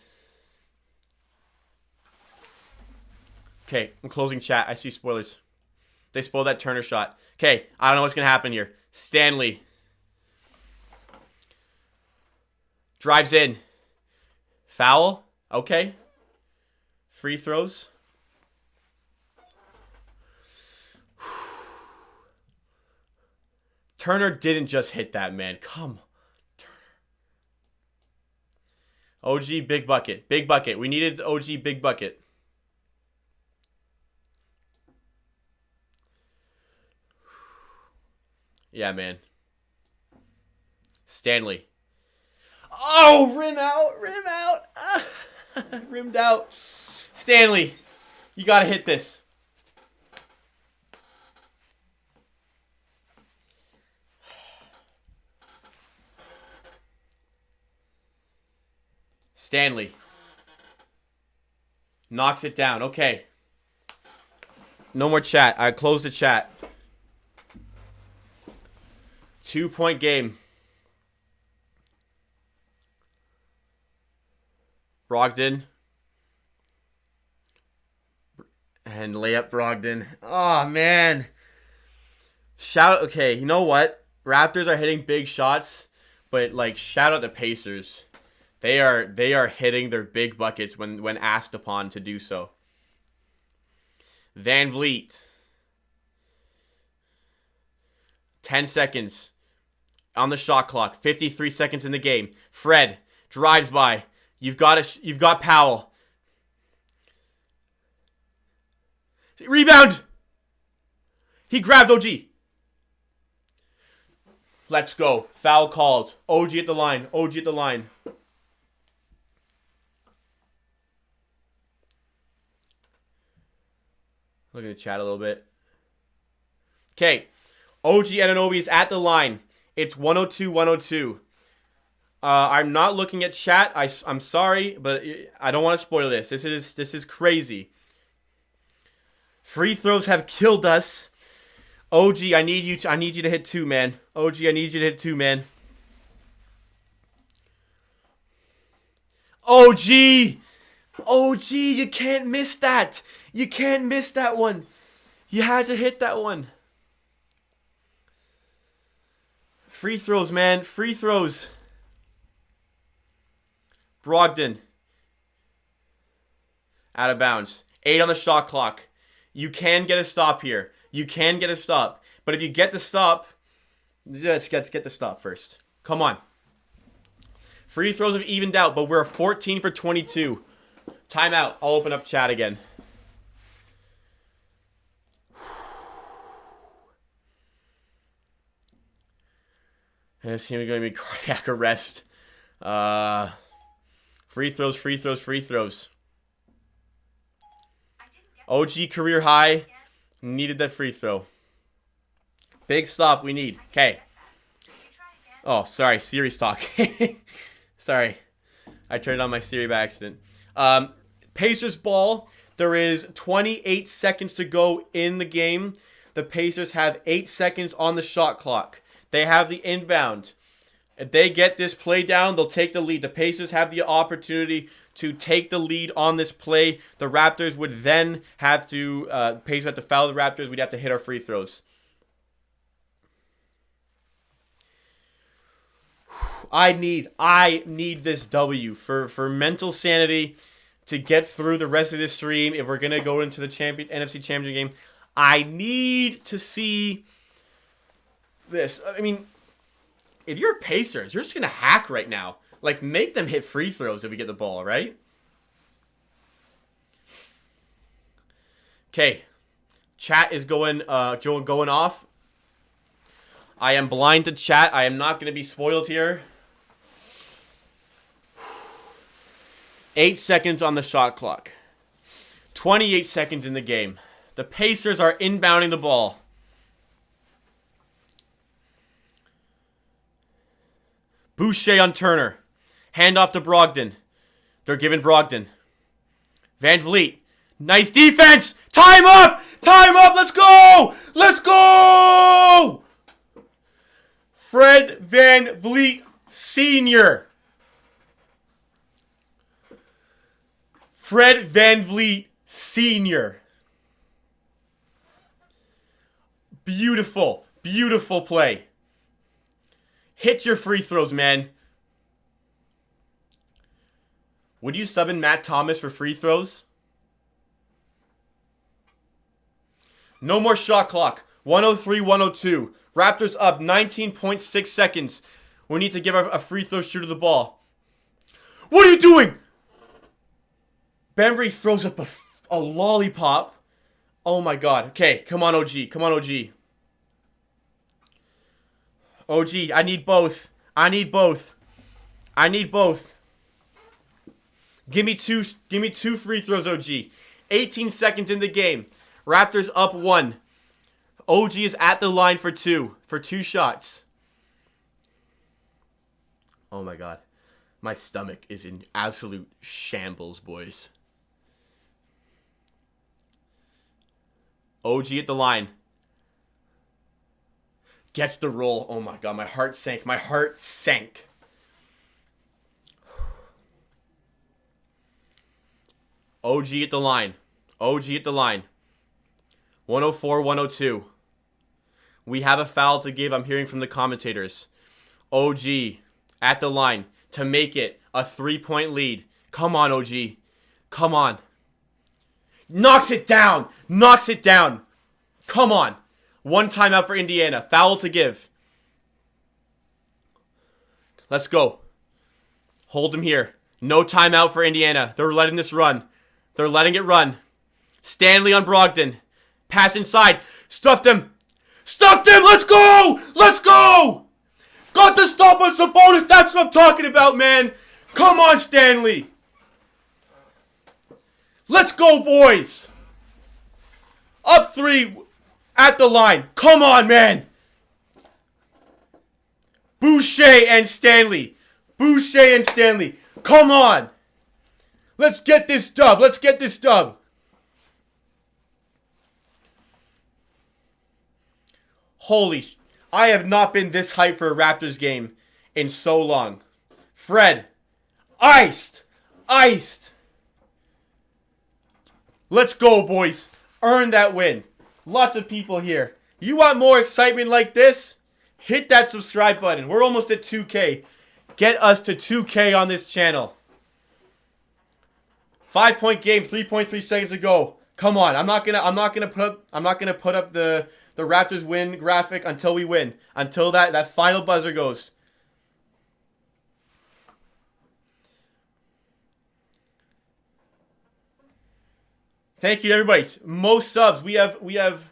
Okay, I'm closing chat. I see spoilers. They spoiled that Turner shot. Okay, I don't know what's going to happen here. Stanley. Drives in. Foul. Okay. Free throws. Turner didn't just hit that, man. Come on, Turner. OG, big bucket. We needed the OG, big bucket. Yeah, man. Stanley. Oh, rim out. Rimmed out. Stanley, you got to hit this. Stanley. Knocks it down. Okay. No more chat. I closed the chat. 2-point game. Brogdon. And layup Brogdon. Oh, man. Okay, you know what? Raptors are hitting big shots, but, like, shout out the Pacers. They are hitting their big buckets when asked upon to do so. Van Vliet. 10 seconds on the shot clock. 53 seconds in the game. Fred drives by. You've got Powell. Rebound. He grabbed OG. Let's go. Foul called. OG at the line. OG at the line. Look at the chat a little bit. Okay. OG Anunoby is at the line. It's 102-102. I'm not looking at chat. I'm sorry, but I don't want to spoil this. This is crazy. Free throws have killed us. OG, I need you to hit 2, man. OG, I need you to hit 2, man. OG! OG, you can't miss that. You can't miss that one. You had to hit that one. Free throws, man. Free throws. Brogdon. Out of bounds. 8 on the shot clock. You can get a stop here. You can get a stop. But if you get the stop, let's get the stop first. Come on. Free throws have evened out, but we're 14 for 22. Timeout. I'll open up chat again. This team is going to be cardiac arrest. Free throws, free throws, free throws. OG career high. Needed that free throw. Big stop we need. Okay. Oh, sorry. Siri's talking. Sorry. I turned on my Siri by accident. Pacers ball. There is 28 seconds to go in the game. The Pacers have 8 seconds on the shot clock. They have the inbound. If they get this play down, they'll take the lead. The Pacers have the opportunity to take the lead on this play. The Raptors would then have to, Pacers have to foul the Raptors. We'd have to hit our free throws. I need this W for mental sanity to get through the rest of this stream. If we're going to go into the NFC Championship game, I need to see this. I mean, if you're Pacers, you're just going to hack right now. Like, make them hit free throws if we get the ball, right? Okay. Chat is going off. I am blind to chat. I am not going to be spoiled here. 8 seconds on the shot clock. 28 seconds in the game. The Pacers are inbounding the ball. Boucher on Turner. Hand off to Brogdon. They're giving Brogdon. Van Vliet. Nice defense. Time up. Time up. Let's go. Let's go. Fred Van Vliet Sr. Fred Van Vliet Sr. Beautiful. Beautiful play. Hit your free throws, man. Would you sub in Matt Thomas for free throws? No more shot clock. 103-102. Raptors up 19.6 seconds. We need to give a free throw shooter the ball. What are you doing? Bembry throws up a lollipop. Oh my god. Okay, come on, OG. Come on, OG. OG, I need both. I need both. I need both. Give me two free throws, OG. 18 seconds in the game. Raptors up 1. OG is at the line for 2 shots. Oh my god. My stomach is in absolute shambles, boys. OG at the line. Gets the roll. Oh my god, my heart sank. My heart sank. OG at the line. OG at the line. 104, 102. We have a foul to give, I'm hearing from the commentators. OG at the line to make it a 3-point lead. Come on, OG. Come on. Knocks it down. Knocks it down. Come on. One timeout for Indiana. Foul to give. Let's go. Hold him here. No timeout for Indiana. They're letting this run. They're letting it run. Stanley on Bjorkgren. Pass inside. Stuffed him. Stuffed him. Let's go. Let's go. Got the stop on Sabonis. That's what I'm talking about, man. Come on, Stanley. Let's go, boys. Up 3 at the line. Come on, man. Boucher and Stanley. Boucher and Stanley. Come on. Let's get this dub. Let's get this dub. Holy sh... I have not been this hyped for a Raptors game in so long. Fred. Iced. Iced. Let's go, boys. Earn that win. Lots of people here. You want more excitement like this? Hit that subscribe button. We're almost at 2K. Get us to 2K on this channel. 5-point game, 3.3 seconds to go. Come on. I'm not gonna put up the Raptors win graphic until we win. Until that final buzzer goes. Thank you, everybody. Most subs. We have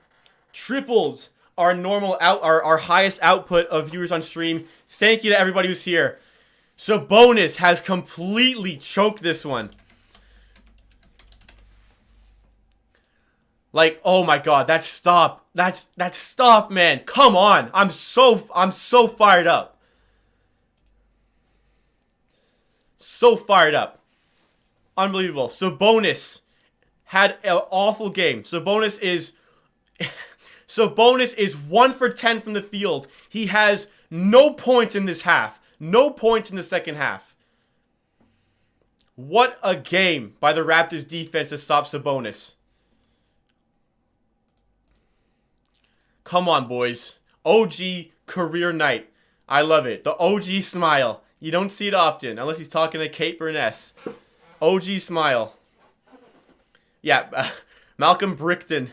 tripled our our highest output of viewers on stream. Thank you to everybody who's here. Sabonis has completely choked this one. Like, oh my god, that stop. That stop, man. Come on. I'm so fired up. So fired up. Unbelievable. Sabonis had an awful game. Sabonis is 1 for 10 from the field. He has no points in this half. No points in the second half. What a game by the Raptors defense to stop Sabonis. Come on, boys. OG career night. I love it. The OG smile. You don't see it often unless he's talking to Kate Burness. OG smile. Yeah, Malcolm Brogdon.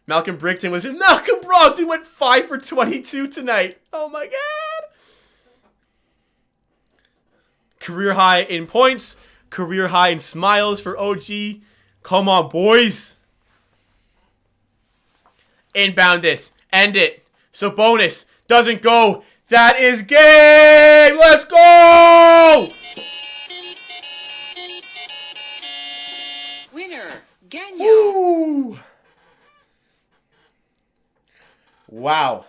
Malcolm Brogdon went 5 for 22 tonight. Oh my god. Career high in points. Career high in smiles for OG. Come on, boys. Inbound this. End it. Sabonis doesn't go. That is game. Let's go. Winner. Gagnon. Woo. Wow.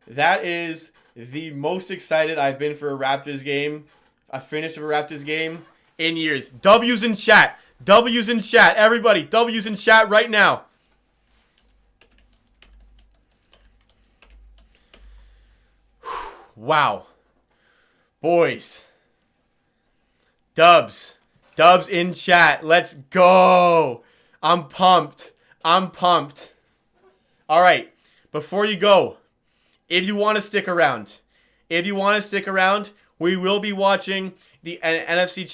That is the most excited I've been for a Raptors game. A finish of a Raptors game in years. W's in chat. W's in chat. Everybody, W's in chat right now. Wow. Boys. Dubs. Dubs in chat. Let's go. I'm pumped. I'm pumped. All right. Before you go, if you want to stick around, we will be watching the NFC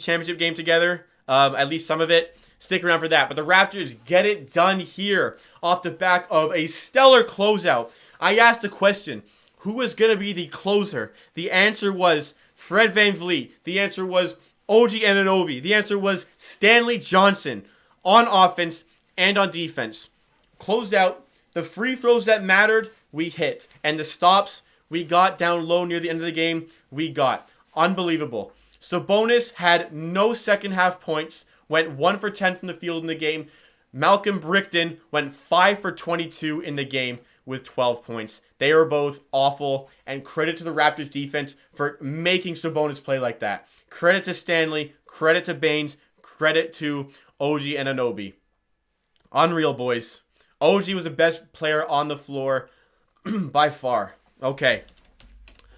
Championship game together, at least some of it. Stick around for that. But the Raptors get it done here off the back of a stellar closeout. I asked a question. Who was going to be the closer? The answer was Fred VanVleet. The answer was OG Anunoby. The answer was Stanley Johnson on offense and on defense. Closed out. The free throws that mattered, we hit. And the stops we got down low near the end of the game, we got. Unbelievable. Sabonis had no second half points. Went 1 for 10 from the field in the game. Malcolm Brogdon went 5 for 22 in the game with 12 points. They are both awful, and credit to the Raptors defense for making Sabonis play like that. Credit to Stanley, credit to Baines, credit to OG Anunoby. Unreal, boys. OG was the best player on the floor by far. Okay.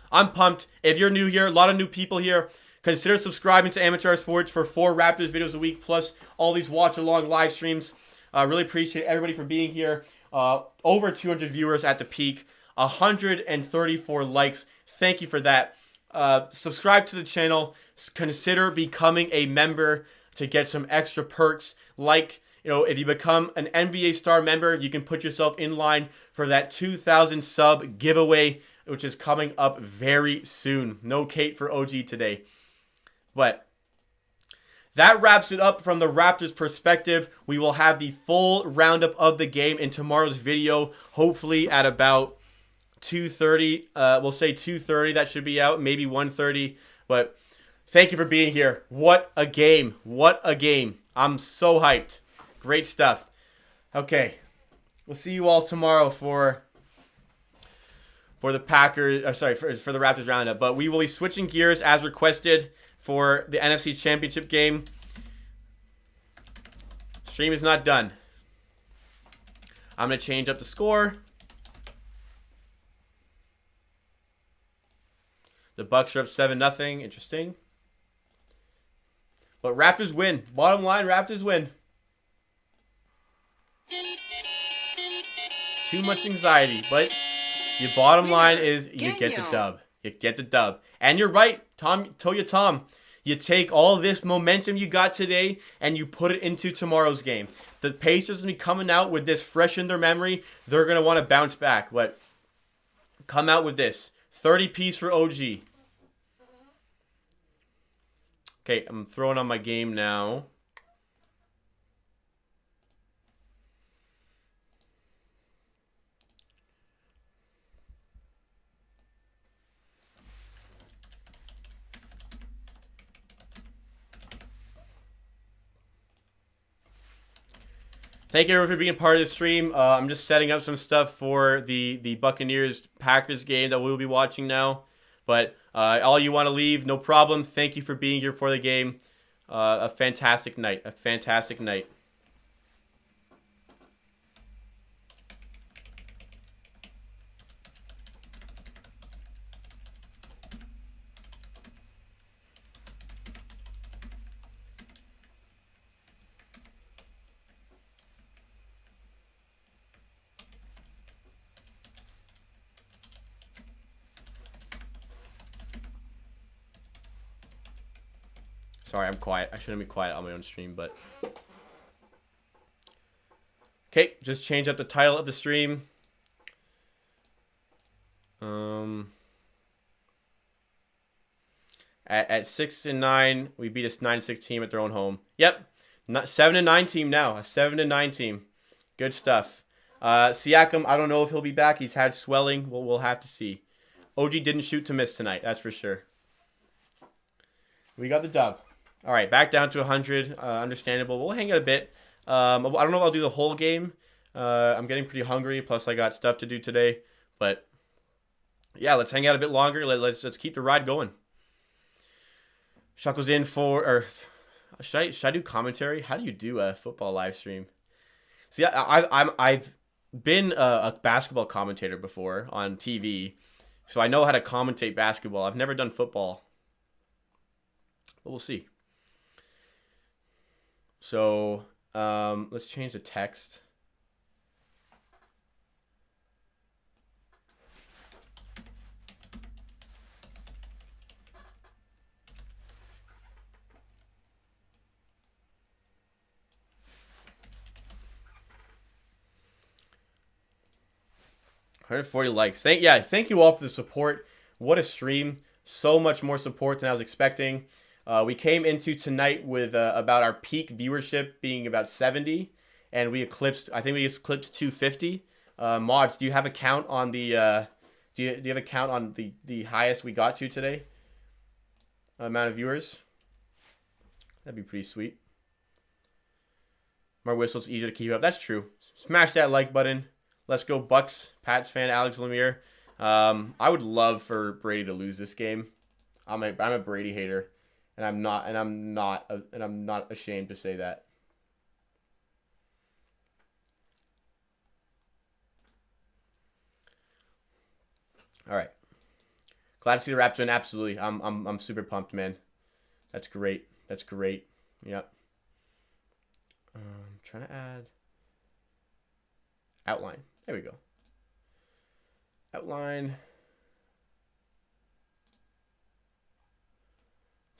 I'm pumped. If you're new here, a lot of new people here. Consider subscribing to Amateur Sports for 4 Raptors videos a week, plus all these watch-along live streams. Really appreciate everybody for being here. Over 200 viewers at the peak. 134 likes. Thank you for that. Subscribe to the channel. Consider becoming a member to get some extra perks. Like, if you become an NBA Star member, you can put yourself in line for that 2,000 sub giveaway, which is coming up very soon. No Kate for OG today. But that wraps it up from the Raptors' perspective. We will have the full roundup of the game in tomorrow's video, hopefully at about 2:30. We'll say 2:30. That should be out, maybe 1:30. But thank you for being here. What a game. What a game. I'm so hyped. Great stuff. Okay. We'll see you all tomorrow for the Packers, for the Raptors roundup. But we will be switching gears as requested for the NFC Championship game. Stream is not done. I'm going to change up the score. The Bucks are up 7-0. Interesting. But Raptors win. Bottom line, Raptors win. Too much anxiety, but your bottom line is you get the dub. You get the dub. And you're right, Tom. You take all this momentum you got today and you put it into tomorrow's game. The Pacers will be coming out with this fresh in their memory. They're going to want to bounce back. But come out with this. 30-piece for OG. Okay, I'm throwing on my game now. Thank you everyone for being a part of the stream. I'm just setting up some stuff for the Buccaneers-Packers game that we'll be watching now. But all you want to leave, no problem. Thank you for being here for the game. A fantastic night. A fantastic night. Sorry, I'm quiet. I shouldn't be quiet on my own stream, but... Okay, just change up the title of the stream. At 6-9, we beat a 9-6 team at their own home. Yep, 7-9 team now. A 7-9 team. Good stuff. Siakam, I don't know if he'll be back. He's had swelling. We'll have to see. OG didn't shoot to miss tonight. That's for sure. We got the dub. All right, back down to 100. Understandable. We'll hang out a bit. I don't know if I'll do the whole game. I'm getting pretty hungry. Plus, I got stuff to do today. But yeah, let's hang out a bit longer. Let's keep the ride going. Shuckles in for, or should I do commentary? How do you do a football live stream? See, I've been a basketball commentator before on TV, so I know how to commentate basketball. I've never done football, but we'll see. So let's change the text. $140 likes. Thank you all for the support. What a stream. So much more support than I was expecting. We came into tonight with about our peak viewership being about 70, and I think we eclipsed 250. Mods, do you have a count on the do you have a count on the highest we got to today? Amount of viewers? That'd be pretty sweet. More whistles, easier to keep up. That's true. Smash that like button. Let's go Bucks. Pats fan Alex Lemire. I would love for Brady to lose this game. I'm a Brady hater, and I'm not ashamed to say that. All right. Glad to see the Raptors win. Absolutely. I'm super pumped, man. That's great. That's great. Yep. Trying to add outline. There we go. Outline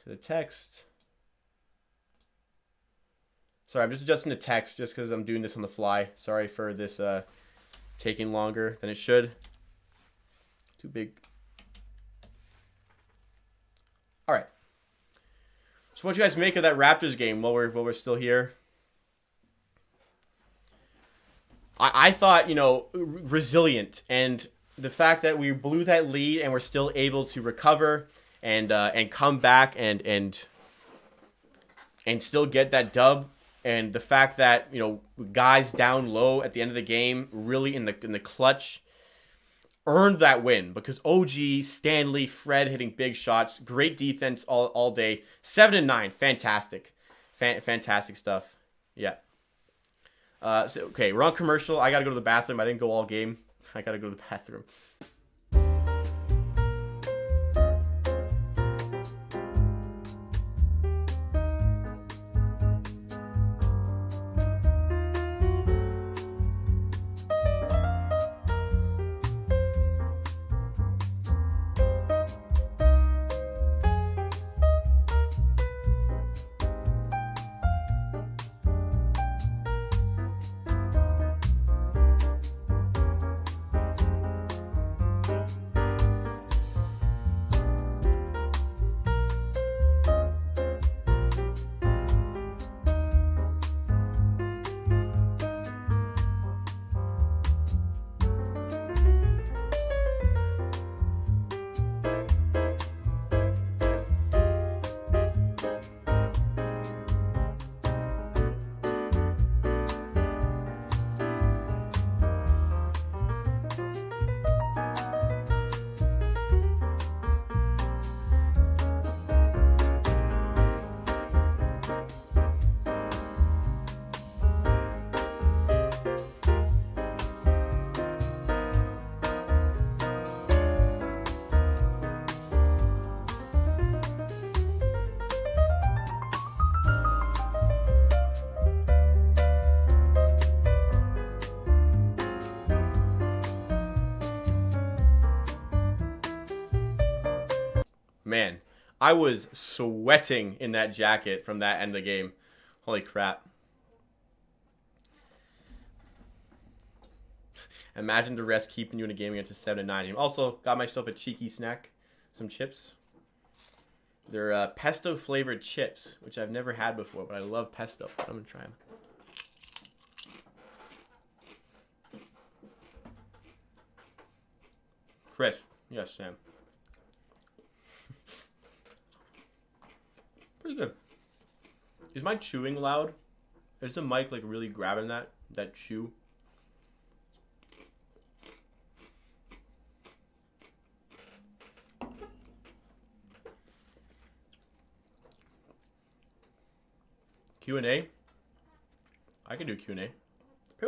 to the text. Sorry, I'm just adjusting the text just because I'm doing this on the fly. Sorry for this taking longer than it should. Too big. All right. So what do you guys make of that Raptors game while we're still here? I thought, you know, resilient, and the fact that we blew that lead and we're still able to recover and come back and still get that dub, and the fact that, you know, guys down low at the end of the game really in the clutch earned that win, because OG, Stanley, Fred hitting big shots, great defense all day. 7-9, fantastic, fantastic stuff. Yeah. So, okay, we're on commercial. I gotta go to the bathroom. I didn't go all game. I gotta go to the bathroom. Man, I was sweating in that jacket from that end of the game. Holy crap. Imagine the rest keeping you in a game against a 7-9. Also, got myself a cheeky snack. Some chips. They're pesto flavored chips, which I've never had before, but I love pesto. I'm going to try them. Crisp. Yes, Sam. Pretty good. Is my chewing loud? Is the mic like really grabbing that chew? Q&A? I can do Q&A. Pretty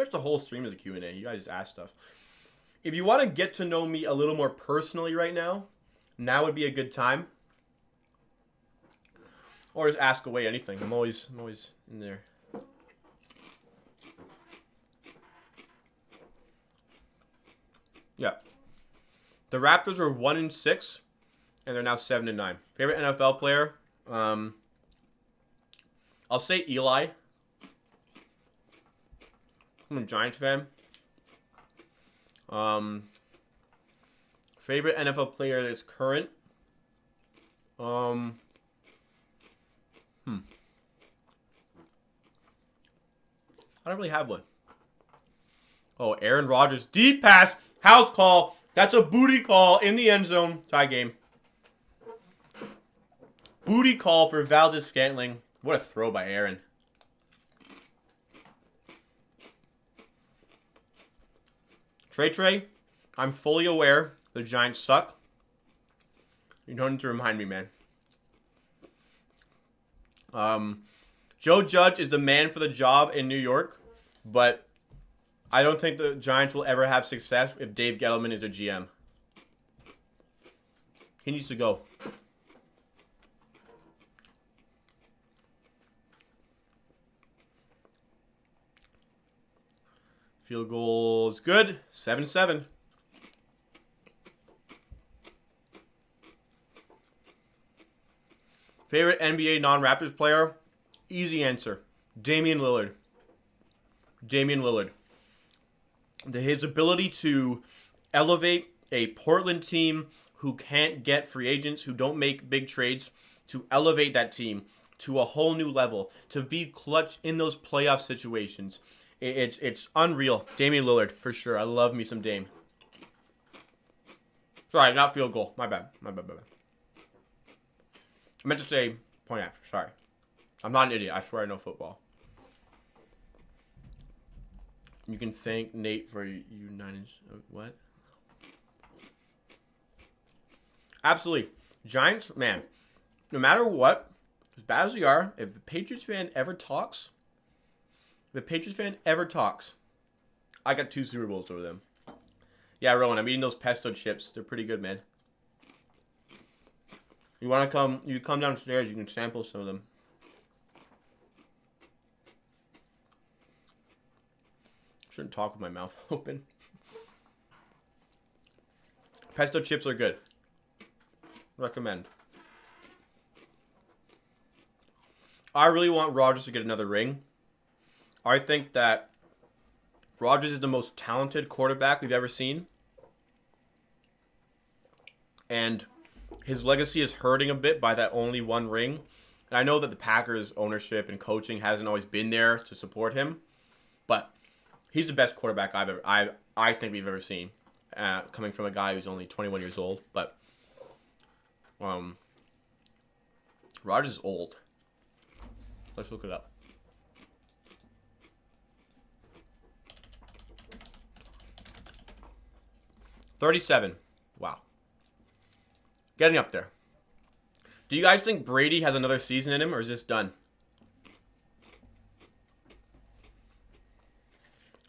much the whole stream is a Q&A. You guys just ask stuff. If you want to get to know me a little more personally right now, now would be a good time. Or just ask away anything. I'm always in there. Yeah. The Raptors were 1-6, and they're now 7-9. Favorite NFL player? I'll say Eli. I'm a Giants fan. Favorite NFL player that's current? I don't really have one. Oh, Aaron Rodgers. Deep pass. House call. That's a booty call in the end zone. Tie game. Booty call for Valdez-Scantling. What a throw by Aaron. Trey, I'm fully aware the Giants suck. You don't need to remind me, man. Joe Judge is the man for the job in New York, but I don't think the Giants will ever have success if Dave Gettleman is their GM. He needs to go. Field goal is good. 7-7. Favorite NBA non-Raptors player? Easy answer. Damian Lillard. Damian Lillard. His ability to elevate a Portland team who can't get free agents, who don't make big trades, to elevate that team to a whole new level, to be clutch in those playoff situations. It's unreal. Damian Lillard, for sure. I love me some Dame. Sorry, not field goal. My bad. I meant to say point after. Sorry. I'm not an idiot. I swear I know football. You can thank Nate for you 9-inch. What? Absolutely. Giants, man. No matter what, as bad as we are, if the Patriots fan ever talks, I got 2 Super Bowls over them. Yeah, Rowan, I'm eating those pesto chips. They're pretty good, man. You want to come? You come downstairs. You can sample some of them. Shouldn't talk with my mouth open. Pesto chips are good. Recommend. I really want Rodgers to get another ring. I think that Rodgers is the most talented quarterback we've ever seen. And his legacy is hurting a bit by that only one ring. And I know that the Packers ownership and coaching hasn't always been there to support him. But he's the best quarterback I think we've ever seen. Coming from a guy who's only 21 years old. But Rodgers is old. Let's look it up. $37. Wow. Getting up there. Do you guys think Brady has another season in him, or is this done?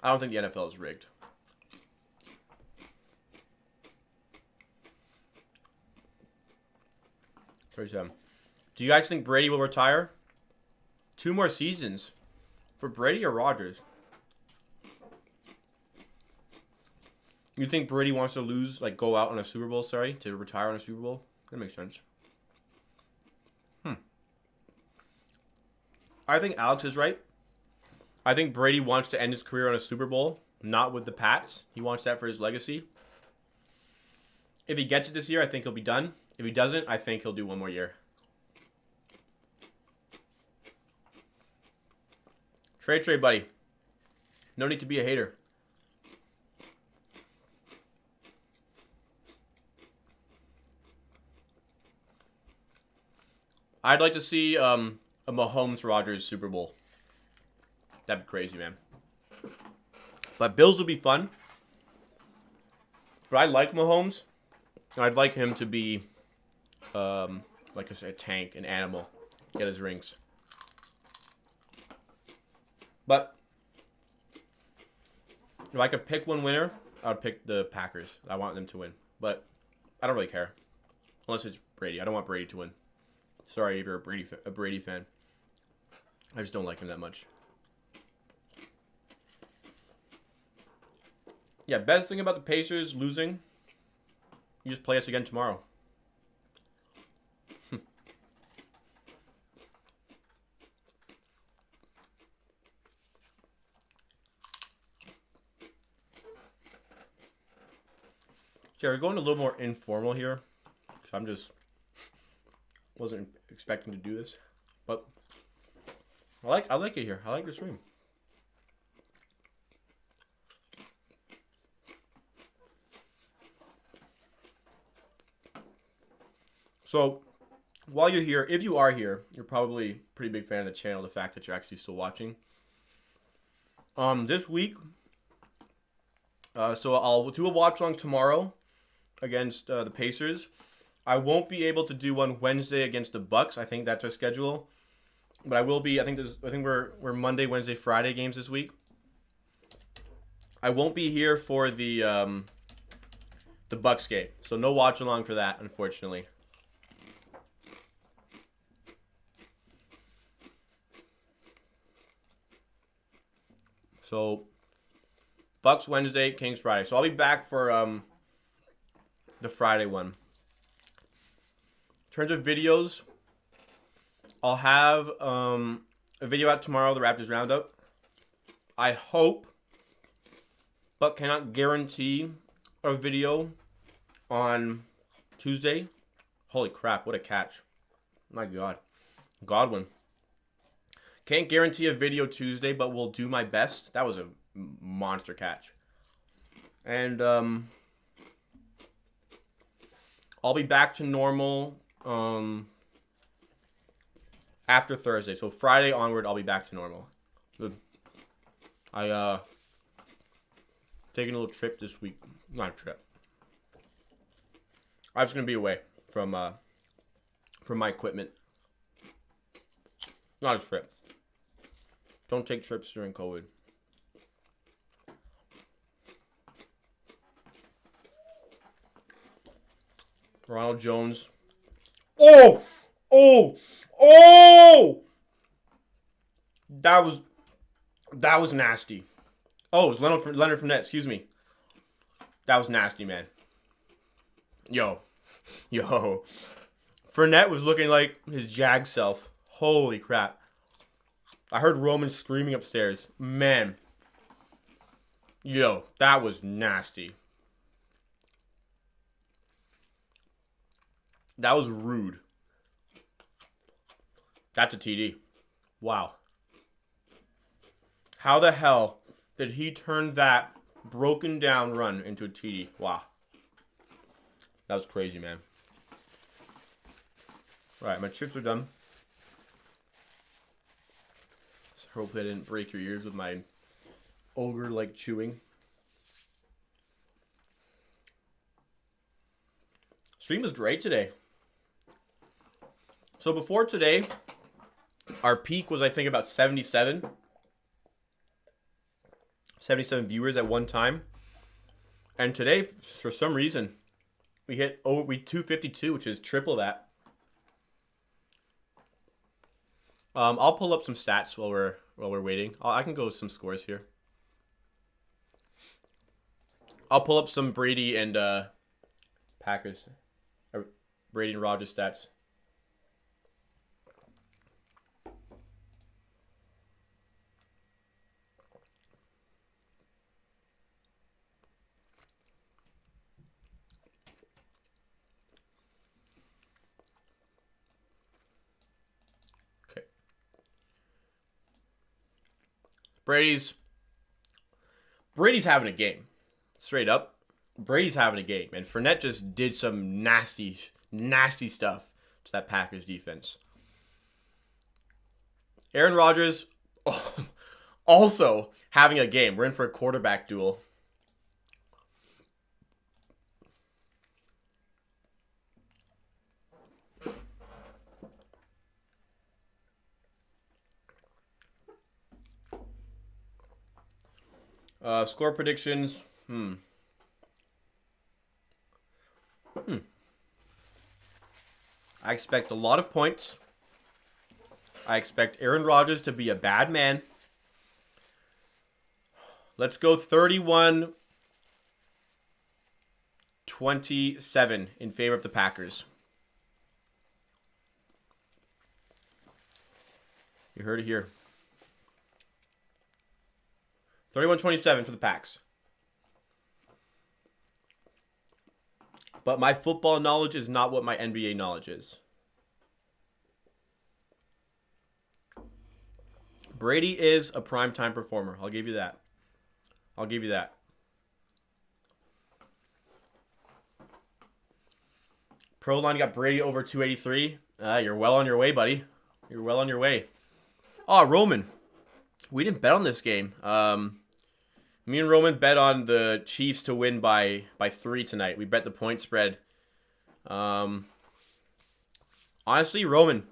I don't think the NFL is rigged. 37. Do you guys think Brady will retire? 2 more seasons. For Brady or Rodgers? You think Brady wants to lose, like go out on a Super Bowl, to retire on a Super Bowl? That makes sense. I think Alex is right. I think Brady wants to end his career on a Super Bowl, not with the Pats. He wants that for his legacy. If he gets it this year, I think he'll be done. If he doesn't, I think he'll do 1 more year. Trey, buddy. No need to be a hater. I'd like to see a Mahomes-Rodgers Super Bowl. That'd be crazy, man. But Bills would be fun. But I like Mahomes. I'd like him to be, like I said, a tank, an animal. Get his rings. But if I could pick one winner, I would pick the Packers. I want them to win. But I don't really care. Unless it's Brady. I don't want Brady to win. Sorry if you're a Brady fan. I just don't like him that much. Yeah, best thing about the Pacers losing, you just play us again tomorrow. Yeah, we're going a little more informal here. So I'm just wasn't expecting to do this. But I like it here. I like the stream. So, while you're here, if you are here, you're probably a pretty big fan of the channel, the fact that you're actually still watching. This week, so I'll do a watch along tomorrow against the Pacers. I won't be able to do one Wednesday against the Bucks. I think that's our schedule. But I will be. I think we're Monday, Wednesday, Friday games this week. I won't be here for the Bucks game, so no watch along for that, unfortunately. So Bucks Wednesday, Kings Friday. So I'll be back for the Friday one. In terms of videos, I'll have a video out tomorrow, the Raptors Roundup. I hope, but cannot guarantee, a video on Tuesday. Holy crap, what a catch. My God. Godwin. Can't guarantee a video Tuesday, but will do my best. That was a monster catch. And I'll be back to normal after Thursday. So Friday onward, I'll be back to normal. I taking a little trip this week. Not a trip. I'm just gonna be away from my equipment. Not a trip. Don't take trips during COVID. Ronald Jones. Oh! Oh! Oh! That was nasty. Oh, it was Leonard Fournette, excuse me. That was nasty, man. Yo. Fournette was looking like his Jag self. Holy crap. I heard Roman screaming upstairs. Man. Yo, that was nasty. That was rude. That's a TD. Wow. How the hell did he turn that broken down run into a TD? Wow. That was crazy, man. Alright, my chips are done. So hopefully I didn't break your ears with my ogre-like chewing. Stream was great today. So before today, our peak was, I think, about 77. 77 viewers at one time. And today, for some reason, we hit 252, which is triple that. I'll pull up some stats while we're waiting. I can go with some scores here. I'll pull up some Brady and Packers, Brady and Rodgers stats. Okay. Brady's having a game. Straight up. Brady's having a game. And Fournette just did some nasty stuff to that Packers defense. Aaron Rodgers also having a game. We're in for a quarterback duel. Score predictions. I expect a lot of points. I expect Aaron Rodgers to be a bad man. Let's go 31-27 in favor of the Packers. You heard it here. 31-27 for the Packs. But my football knowledge is not what my NBA knowledge is. Brady is a primetime performer. I'll give you that. I'll give you that. Pro line got Brady over 283. You're well on your way, buddy. You're well on your way. Oh, Roman. We didn't bet on this game. Me and Roman bet on the Chiefs to win by 3 tonight. We bet the point spread. Honestly, Roman,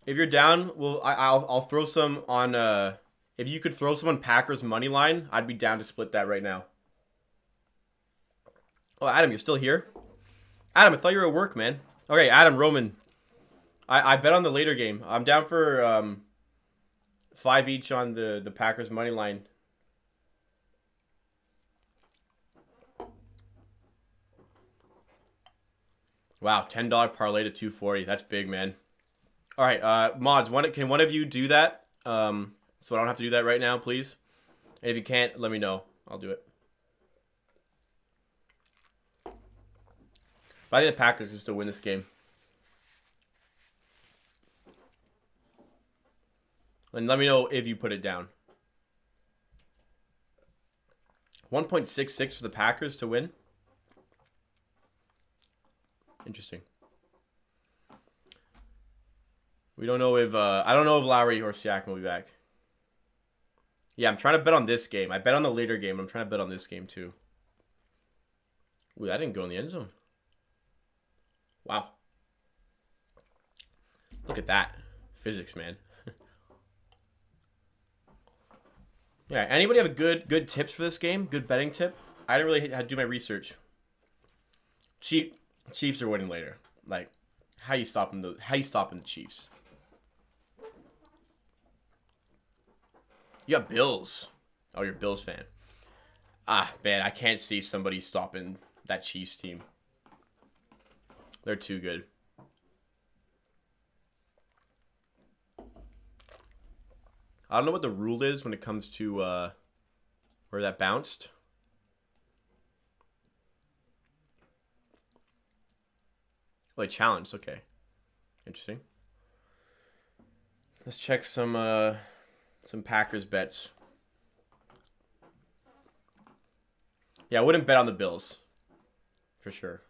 if you're down, I'll throw some on. If you could throw some on Packers money line, I'd be down to split that right now. Oh, Adam, you're still here? Adam, I thought you were at work, man. Okay, Adam, Roman. I bet on the later game. I'm down for 5 each on the Packers money line. Wow, $10 parlay to 240. That's big, man. All right, mods, can one of you do that? So I don't have to do that right now, please. And if you can't, let me know. I'll do it. But I think the Packers can still win this game. And let me know if you put it down. 1.66 for the Packers to win. Interesting. We don't know if I don't know if Lowry or Siakam will be back. Yeah, I'm trying to bet on this game. I bet on the later game. I'm trying to bet on this game too. Ooh, that didn't go in the end zone. Wow. Look at that. Physics, man. Yeah, anybody have a good tips for this game? Good betting tip? I didn't really do my research. Chiefs are winning later. Like, how you stopping the Chiefs? You got Bills. Oh, you're a Bills fan. Ah, man, I can't see somebody stopping that Chiefs team. They're too good. I don't know what the rule is when it comes to where that bounced. Oh, they challenged. Okay. Interesting. Let's check some Packers bets. Yeah, I wouldn't bet on the Bills. For sure.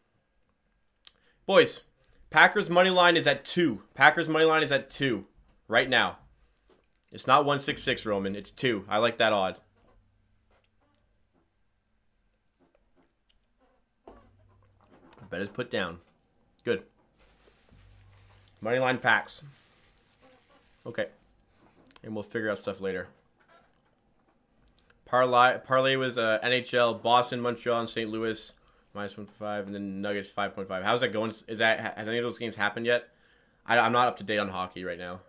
Boys, Packers money line is at 2. Packers money line is at 2 right now. It's not 166, Roman. It's 2. I like that odd. Bet is put down. Good. Moneyline packs. Okay. And we'll figure out stuff later. Parlay was NHL, Boston, Montreal, and St. Louis. -1.5, and then Nuggets 5.5. How's that going? Has any of those games happened yet? I'm not up to date on hockey right now.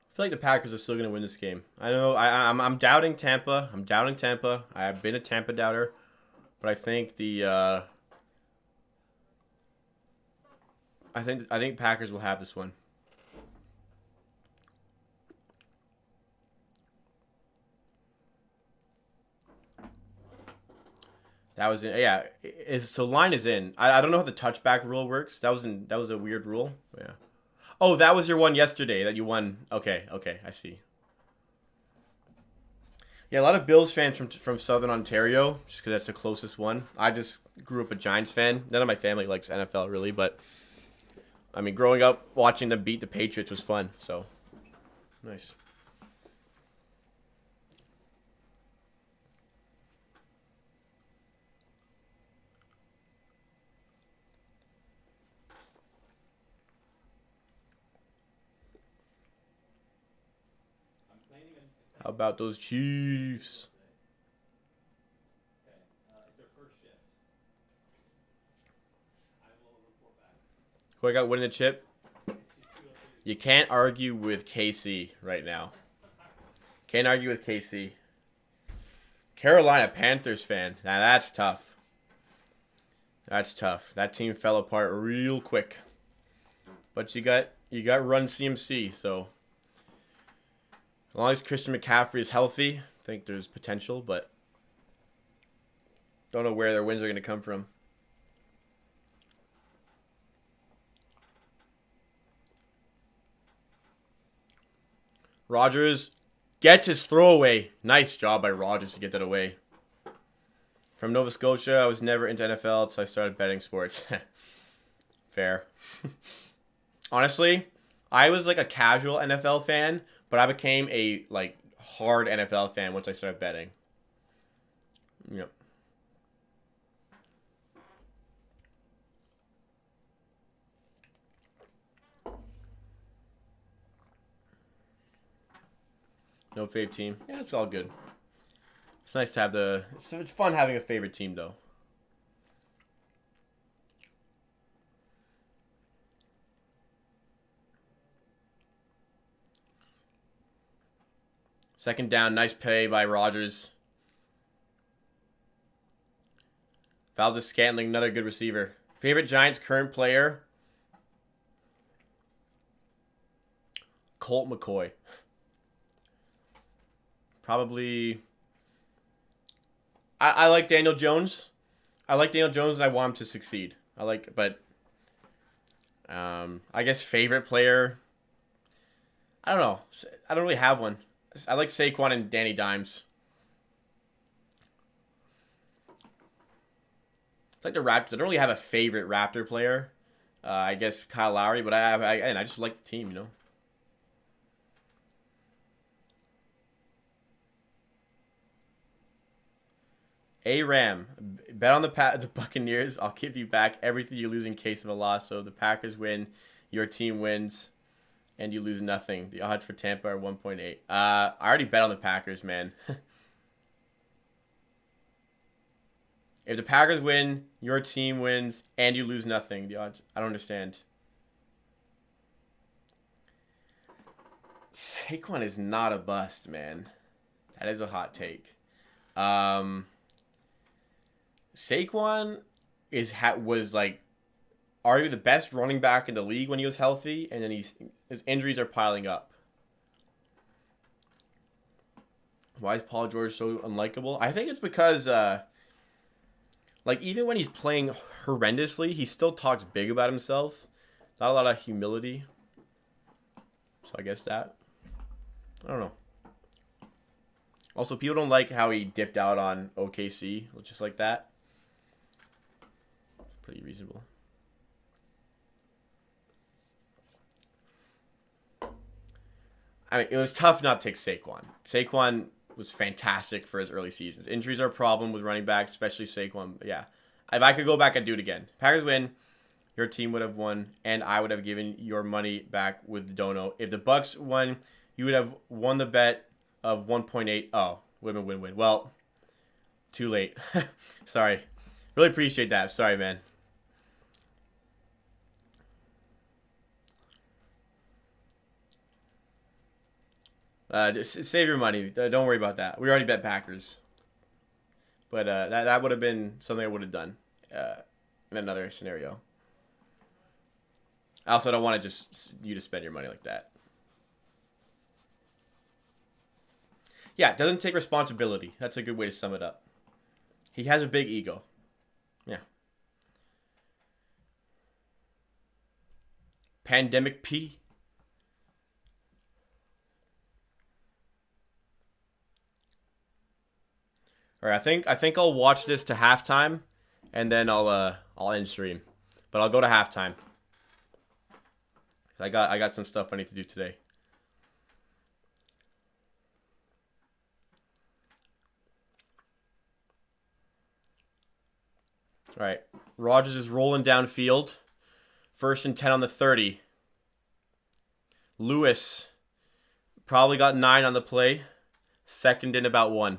I feel like the Packers are still going to win this game. I know I'm doubting Tampa. I've been a Tampa doubter, but I think I think Packers will have this one. That was in, yeah. So line is in. I don't know how the touchback rule works. That was a weird rule. Yeah. Oh, that was your one yesterday that you won. Okay, I see. Yeah, a lot of Bills fans from Southern Ontario, just because that's the closest one. I just grew up a Giants fan. None of my family likes NFL really, but I mean, growing up watching them beat the Patriots was fun. So nice. How about those Chiefs? Who I got winning the chip? You can't argue with KC right now. Can't argue with KC. Carolina Panthers fan. Now that's tough. That's tough. That team fell apart real quick. But you got Run CMC, so as long as Christian McCaffrey is healthy, I think there's potential, but don't know where their wins are going to come from. Rodgers gets his throwaway. Nice job by Rodgers to get that away. From Nova Scotia, I was never into NFL until I started betting sports. Fair. Honestly, I was like a casual NFL fan, but I became a like hard NFL fan once I started betting. Yep. No fave team. Yeah, it's all good. It's nice to have the... It's fun having a favorite team, though. Second down. Nice play by Rodgers. Valdez-Scantling, another good receiver. Favorite Giants current player? Colt McCoy. Probably... I like Daniel Jones. I like Daniel Jones, and I want him to succeed. But I guess favorite player. I don't know. I don't really have one. I like Saquon and Danny Dimes. It's like the Raptors. I don't really have a favorite Raptor player. I guess Kyle Lowry, but I just like the team, you know. A-Ram, bet on the Buccaneers. I'll give you back everything you lose in case of a loss. So the Packers win, your team wins, and you lose nothing. The odds for Tampa are 1.8. I already bet on the Packers, man. If the Packers win, your team wins, and you lose nothing. The odds, I don't understand. Saquon is not a bust, man. That is a hot take. Saquon was like arguably the best running back in the league when he was healthy, and then his injuries are piling up. Why is Paul George so unlikable? I think it's because like even when he's playing horrendously, he still talks big about himself. Not a lot of humility. So I guess that. I don't know. Also, people don't like how he dipped out on OKC, just like that. Pretty reasonable. I mean, it was tough not to take Saquon. Saquon was fantastic for his early seasons. Injuries are a problem with running backs, especially Saquon. But yeah, if I could go back, I'd do it again. Packers win, your team would have won, and I would have given your money back with the dono. If the Bucks won, you would have won the bet of 1.8. Oh, would have been win-win. Well, too late. Sorry. Really appreciate that. Sorry, man. Just save your money. Don't worry about that. We already bet Packers. But that would have been something I would have done in another scenario. I also don't want to just you to spend your money like that. Yeah, doesn't take responsibility. That's a good way to sum it up. He has a big ego. Yeah. Pandemic P. All right, I think I'll watch this to halftime, and then I'll end stream, but I'll go to halftime. I got some stuff I need to do today. All right, Rodgers is rolling downfield, 1st and 10 on the 30. Lewis probably got 9 on the play, 2nd and about 1.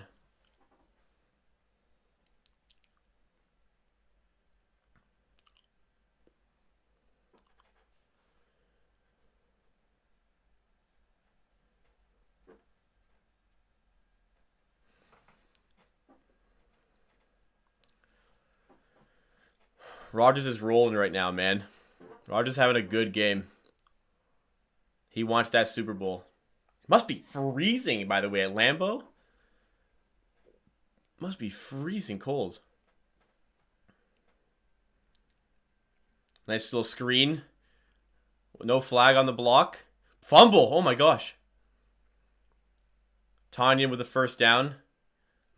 Rodgers is rolling right now, man. Rodgers having a good game. He wants that Super Bowl. Must be freezing, by the way, at Lambeau. Must be freezing cold. Nice little screen. No flag on the block. Fumble. Oh my gosh. Tanyan with the 1st down.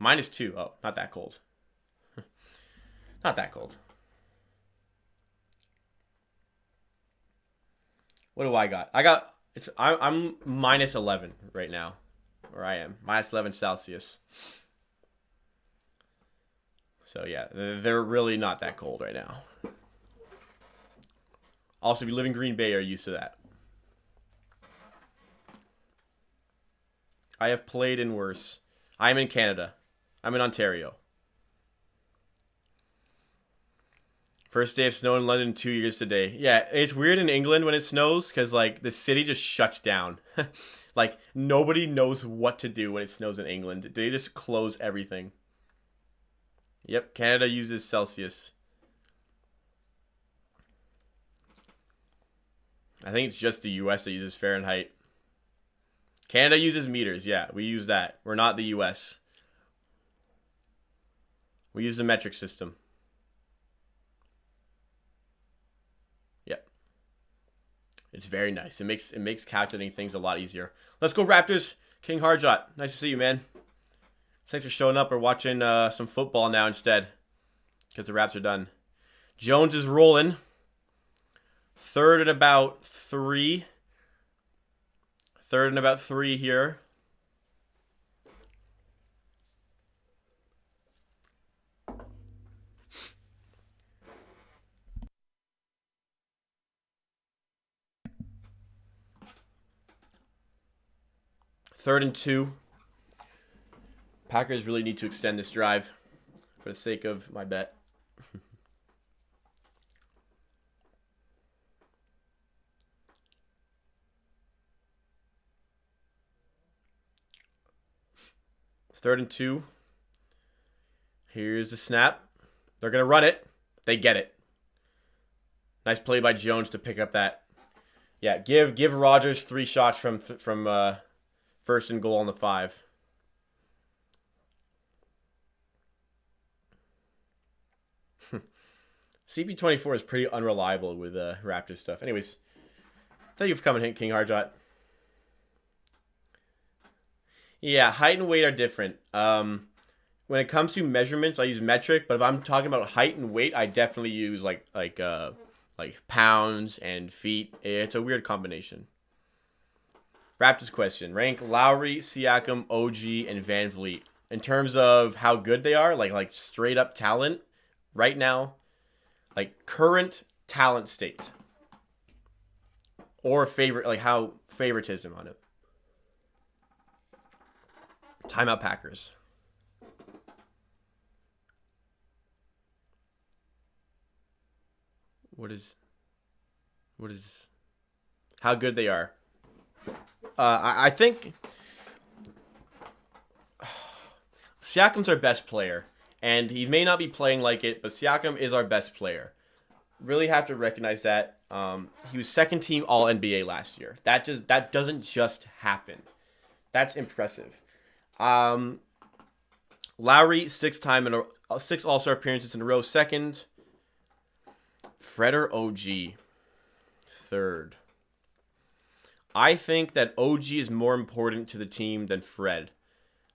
-2. Oh, not that cold. Not that cold. What do I got? I'm -11 right now. Where I am. -11 Celsius. So yeah, they're really not that cold right now. Also, if you live in Green Bay, you're used to that. I have played in worse. I'm in Canada. I'm in Ontario. First day of snow in London in 2 years today. Yeah, it's weird in England when it snows because, like, the city just shuts down. Like, nobody knows what to do when it snows in England. They just close everything. Yep, Canada uses Celsius. I think it's just the US that uses Fahrenheit. Canada uses meters. Yeah, we use that. We're not the US. We use the metric system. Yep. It's very nice. It makes calculating things a lot easier. Let's go Raptors. King Hardjot. Nice to see you, man. Thanks for showing up or watching some football now instead. Because the Raps are done. Jones is rolling. Third and about 3. Third and about 3 here. Third and 2. Packers really need to extend this drive for the sake of my bet. Third and 2. Here's the snap. They're going to run it. They get it. Nice play by Jones to pick up that. Yeah, give Rodgers 3 shots from first and goal on the 5. CP24 is pretty unreliable with Raptors stuff. Anyways, thank you for coming, King Hardjot. Yeah, height and weight are different. When it comes to measurements, I use metric, but if I'm talking about height and weight, I definitely use like pounds and feet. It's a weird combination. Raptors question: rank Lowry, Siakam, OG, and Van Vliet in terms of how good they are, like straight up talent right now, like current talent state, or favorite, like how favoritism on it. Timeout Packers. What is how good they are? I think Siakam's our best player, and he may not be playing like it, but Siakam is our best player. Really have to recognize that. He was second team All NBA last year. That doesn't just happen. That's impressive. Lowry 6 All-Star appearances in a row, second. Fred or OG, third. I think that OG is more important to the team than Fred.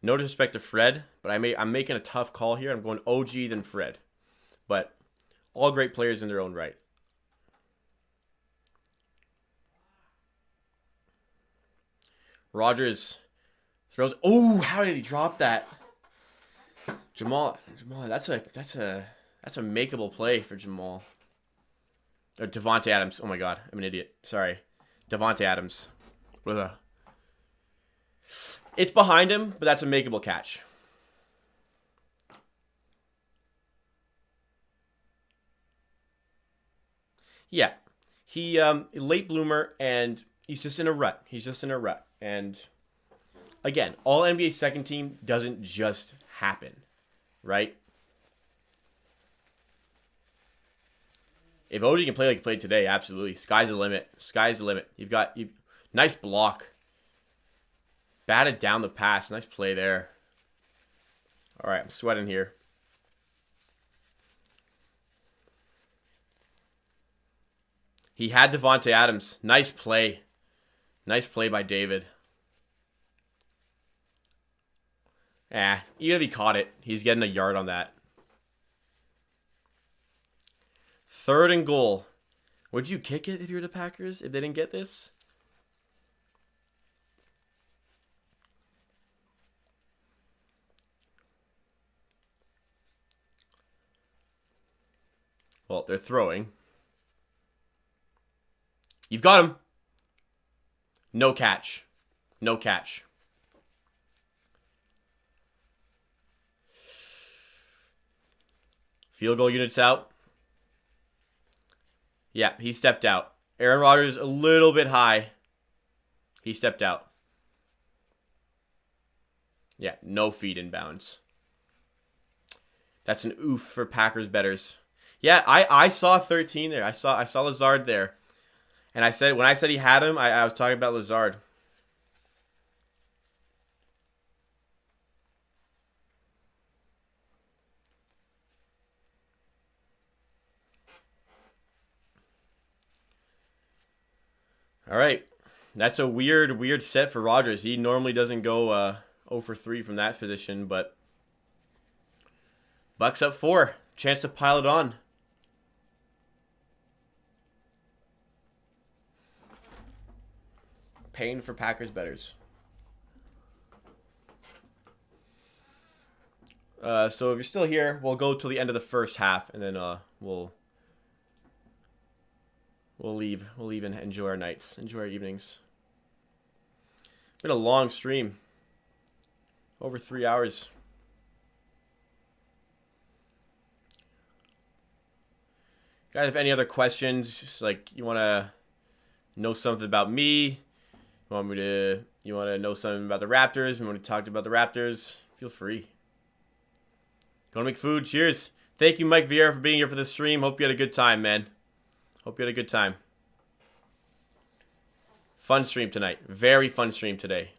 No disrespect to Fred, but I'm making a tough call here. I'm going OG than Fred. But all great players in their own right. Rodgers throws. Oh, how did he drop that? Jamal, that's a makeable play for Jamal. Or Devontae Adams. Oh my God, I'm an idiot. Sorry. Devontae Adams. Ugh. It's behind him, but that's a makeable catch. Yeah. He late bloomer, and he's just in a rut. And again, all NBA second team doesn't just happen, right? If OG can play like he played today, absolutely. Sky's the limit. You've nice block. Batted down the pass. Nice play there. All right, I'm sweating here. He had Devontae Adams. Nice play. Nice play by David. Even if he caught it, he's getting a yard on that. Third and goal. Would you kick it if you were the Packers if they didn't get this? Well, they're throwing. You've got him. No catch. Field goal units out. Yeah, he stepped out. Aaron Rodgers a little bit high. He stepped out. Yeah, no feet in bounds. That's an oof for Packers bettors. Yeah, I saw 13 there. I saw Lazard there. And when I said he had him, I was talking about Lazard. All right. That's a weird set for Rodgers. He normally doesn't go 0 for 3 from that position, but Bucks up 4. Chance to pile it on. Pain for Packers bettors. So if you're still here, we'll go till the end of the first half, and then we'll leave. We'll leave and enjoy our nights, enjoy our evenings. Been a long stream. Over 3 hours. Guys, have any other questions? Just like you want to know something about me? You want to know something about the Raptors? You want to talk about the Raptors? Feel free. Gonna make food. Cheers. Thank you, Mike Vieira, for being here for the stream. Hope you had a good time, man. Hope you had a good time. Fun stream tonight. Very fun stream today.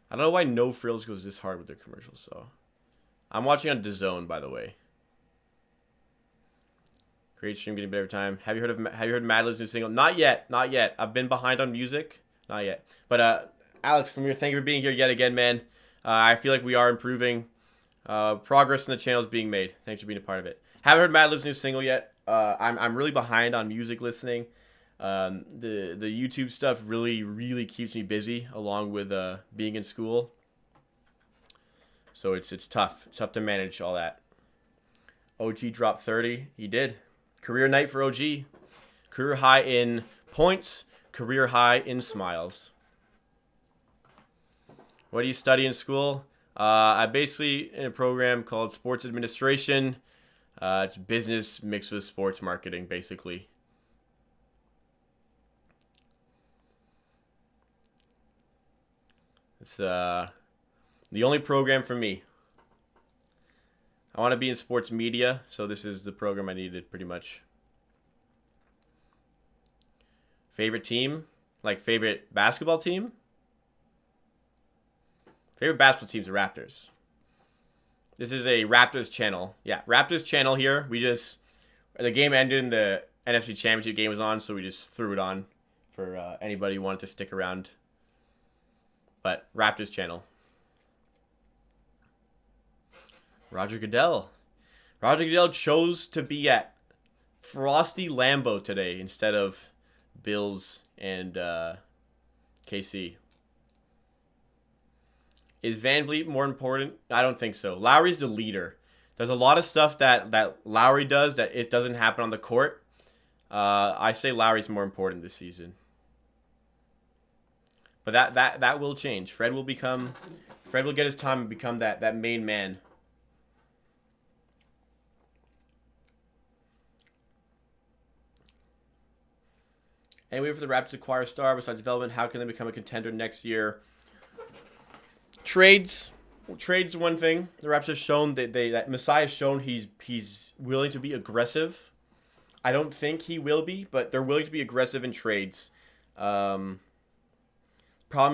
I don't know why No Frills goes this hard with their commercials, so. I'm watching on DAZN, by the way. Great stream, getting better every time. Have you heard Madeline's new single? Not yet. Not yet. I've been behind on music. Not yet. But Alex, thank you for being here yet again, man. I feel like we are improving. Progress in the channel is being made. Thanks for being a part of it. Haven't heard Madeline's new single yet. I'm really behind on music listening. The YouTube stuff really keeps me busy, along with being in school. So it's tough. It's tough to manage all that. OG dropped 30. He did. Career night for OG. Career high in points. Career high in smiles. What do you study in school? I'm basically in a program called Sports Administration. It's business mixed with sports marketing, basically. It's the only program for me. I want to be in sports media, so this is the program I needed, pretty much. Favorite team? Like favorite basketball team? Favorite basketball team's the Raptors. This is a Raptors channel. Yeah, Raptors channel here. The game ended and the NFC Championship game was on, so we just threw it on for anybody who wanted to stick around. But Raptors channel. Roger Goodell. Roger Goodell chose to be at Frosty Lambeau today instead of Bills and KC. Is Van Vliet more important? I don't think so. Lowry's the leader. There's a lot of stuff that Lowry does that it doesn't happen on the court. I say Lowry's more important this season. But that will change. Fred will get his time and become that main man. Any way for the Raptors to acquire a star besides development? How can they become a contender next year? Trades one thing. The Raptors have shown that Masai has shown he's willing to be aggressive. I don't think he will be, but they're willing to be aggressive in trades. Problem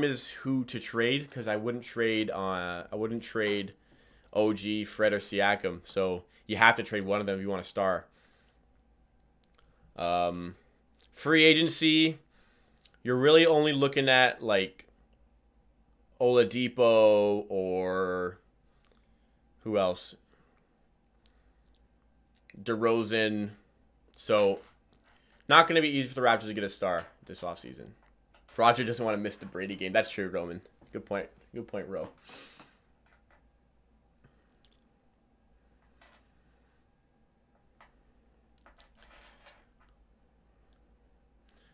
is who to trade, because I wouldn't trade OG, Fred, or Siakam. So you have to trade one of them if you want a star. Free agency, you're really only looking at like Oladipo or who else? DeRozan. So not going to be easy for the Raptors to get a star this offseason. Roger doesn't want to miss the Brady game. That's true, Roman. Good point. Good point, Ro.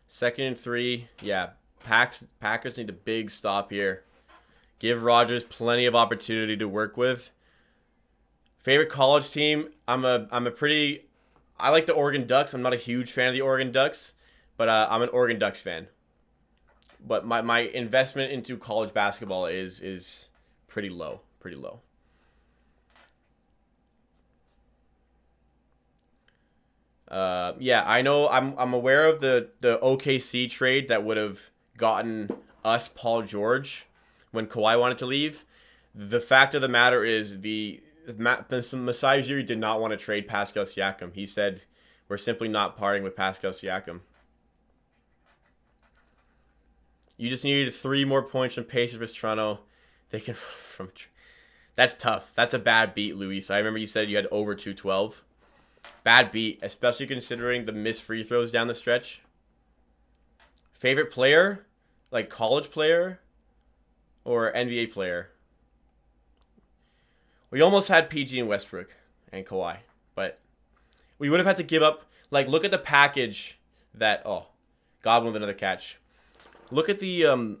Second and 3. Yeah, Packers need a big stop here. Give Rodgers plenty of opportunity to work with. Favorite college team? I like the Oregon Ducks. I'm not a huge fan of the Oregon Ducks, but I'm an Oregon Ducks fan. But my investment into college basketball is pretty low, pretty low. Yeah, I know. I'm aware of the OKC trade that would have gotten us Paul George when Kawhi wanted to leave. The fact of the matter is Masai Ujiri did not want to trade Pascal Siakam. He said, "We're simply not parting with Pascal Siakam." You just needed 3 more points from Pacers vs Toronto. They can from. That's tough. That's a bad beat, Luis. I remember you said you had over 212. Bad beat, especially considering the missed free throws down the stretch. Favorite player? Like college player? Or NBA player? We almost had PG and Westbrook and Kawhi. But we would have had to give up. Like, look at the package that... Oh, Godwin with another catch. Look at the...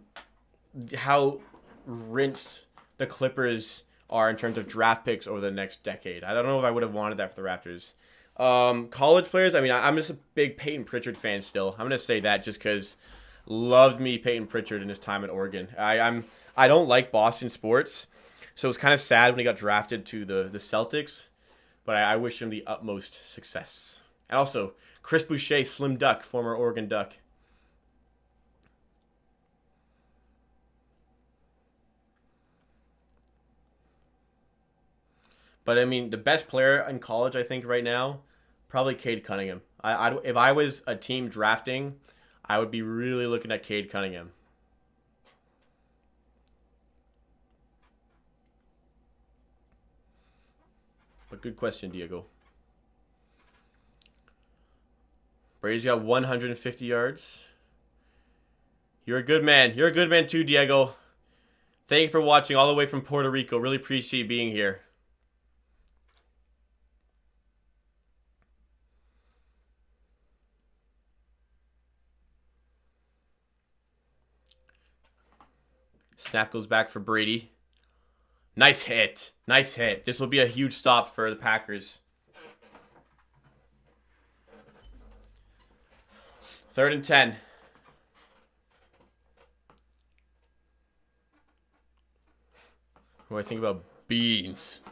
how rinsed the Clippers are in terms of draft picks over the next decade. I don't know if I would have wanted that for the Raptors. College players, I mean, I'm just a big Peyton Pritchard fan still. I'm going to say that just because loved me Peyton Pritchard in his time at Oregon. I don't like Boston sports, so it was kind of sad when he got drafted to the Celtics, but I wish him the utmost success. And also, Chris Boucher, Slim Duck, former Oregon Duck. But, I mean, the best player in college, I think, right now, probably Cade Cunningham. If I was a team drafting, I would be really looking at Cade Cunningham. But good question, Diego. Brady's got 150 yards. You're a good man. You're a good man too, Diego. Thank you for watching all the way from Puerto Rico. Really appreciate being here. Snap goes back for Brady. Nice hit. Nice hit. This will be a huge stop for the Packers. 3rd and 10. What do I think about beans?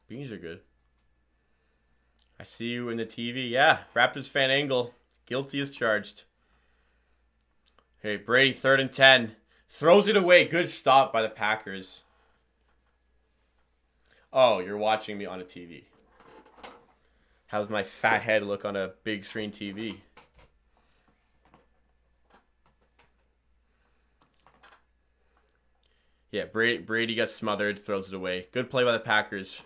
Beans are good. I see you in the TV. Yeah, Raptors fan angle. Guilty as charged. Okay, Brady, 3rd and 10. Throws it away. Good stop by the Packers. Oh, you're watching me on a TV. How's my fat head look on a big screen TV? Yeah, Brady got smothered. Throws it away. Good play by the Packers.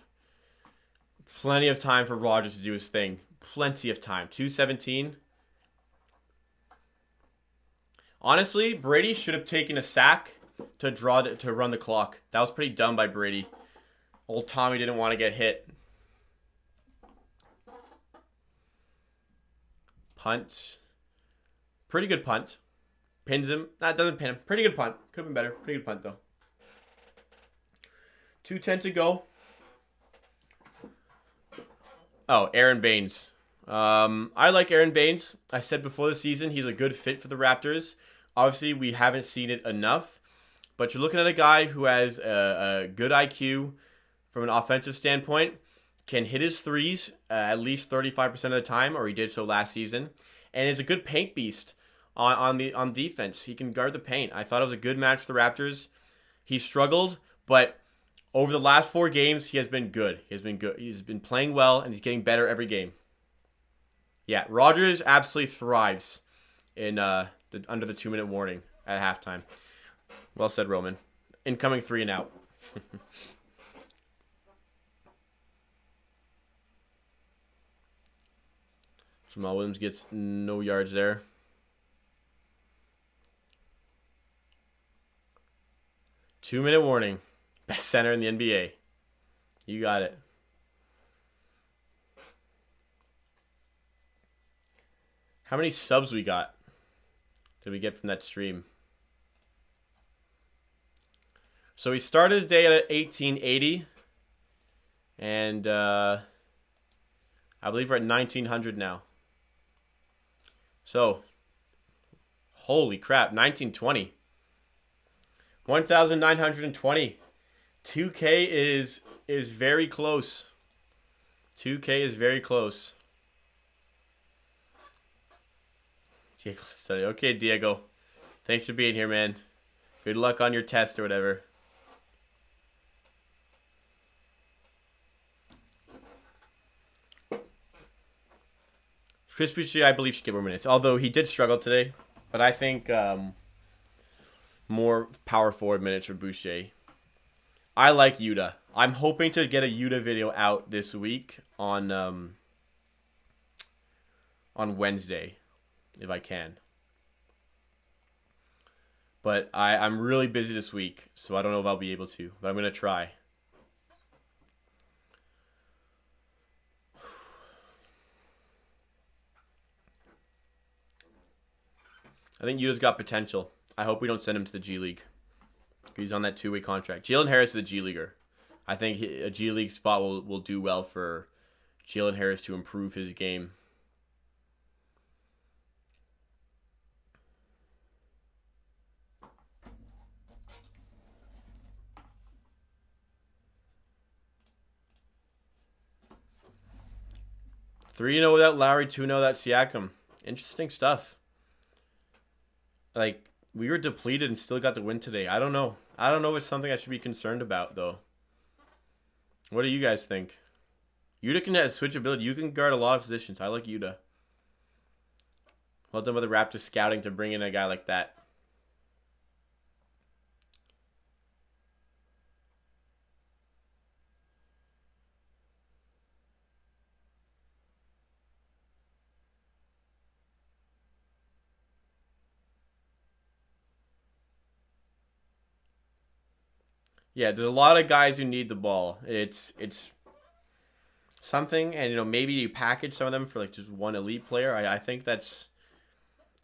Plenty of time for Rodgers to do his thing. Plenty of time. 2:17. Honestly, Brady should have taken a sack to run the clock. That was pretty dumb by Brady. Old Tommy didn't want to get hit. Punt. Pretty good punt. Pins him. That doesn't pin him. Pretty good punt. Could have been better. Pretty good punt, though. 2:10 to go. Oh, Aaron Baines. I like Aaron Baines. I said before the season he's a good fit for the Raptors. Obviously, we haven't seen it enough. But you're looking at a guy who has a good IQ from an offensive standpoint, can hit his threes at least 35% of the time, or he did so last season, and is a good paint beast on defense. He can guard the paint. I thought it was a good match for the Raptors. He struggled, but over the last 4 games, he has been good. He has been good. He's been playing well, and he's getting better every game. Yeah, Rodgers absolutely thrives in under the 2-minute warning at halftime. Well said, Roman. Incoming 3 and out. Jamal Williams gets no yards there. Two-minute warning. Best center in the NBA. You got it. How many subs we got? Did we get from that stream? So we started the day at 1880. And I believe we're at 1900 now. So, holy crap, 1920. 1920. 2K is very close. 2K is very close. Diego, okay, Diego. Thanks for being here, man. Good luck on your test or whatever. Chris Boucher, I believe, should get more minutes. Although he did struggle today. But I think more power forward minutes for Boucher. I like Yuta. I'm hoping to get a Yuta video out this week on Wednesday, if I can. But I'm really busy this week, so I don't know if I'll be able to. But I'm going to try. I think Yuta's got potential. I hope we don't send him to the G League. He's on that 2-way contract. Jalen Harris is a G Leaguer. I think a G League spot will do well for Jalen Harris to improve his game. Three 0 without Lowry, 2-0 without Siakam. Interesting stuff. Like, we were depleted and still got the win today. I don't know. I don't know if it's something I should be concerned about, though. What do you guys think? Yuta can have switchability. You can guard a lot of positions. I like Yuta. Well done by the Raptors scouting to bring in a guy like that. Yeah, there's a lot of guys who need the ball. It's something, and maybe you package some of them for like just one elite player. I think that's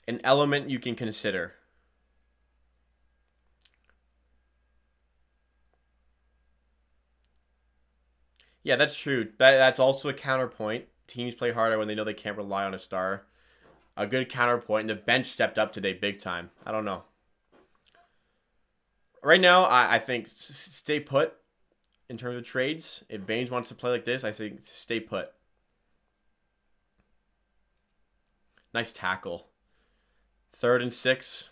an element you can consider. Yeah, that's true. That's also a counterpoint. Teams play harder when they know they can't rely on a star. A good counterpoint. And the bench stepped up today big time. I don't know. Right now, I think stay put in terms of trades. If Baines wants to play like this, I think stay put. Nice tackle. 3rd and 6.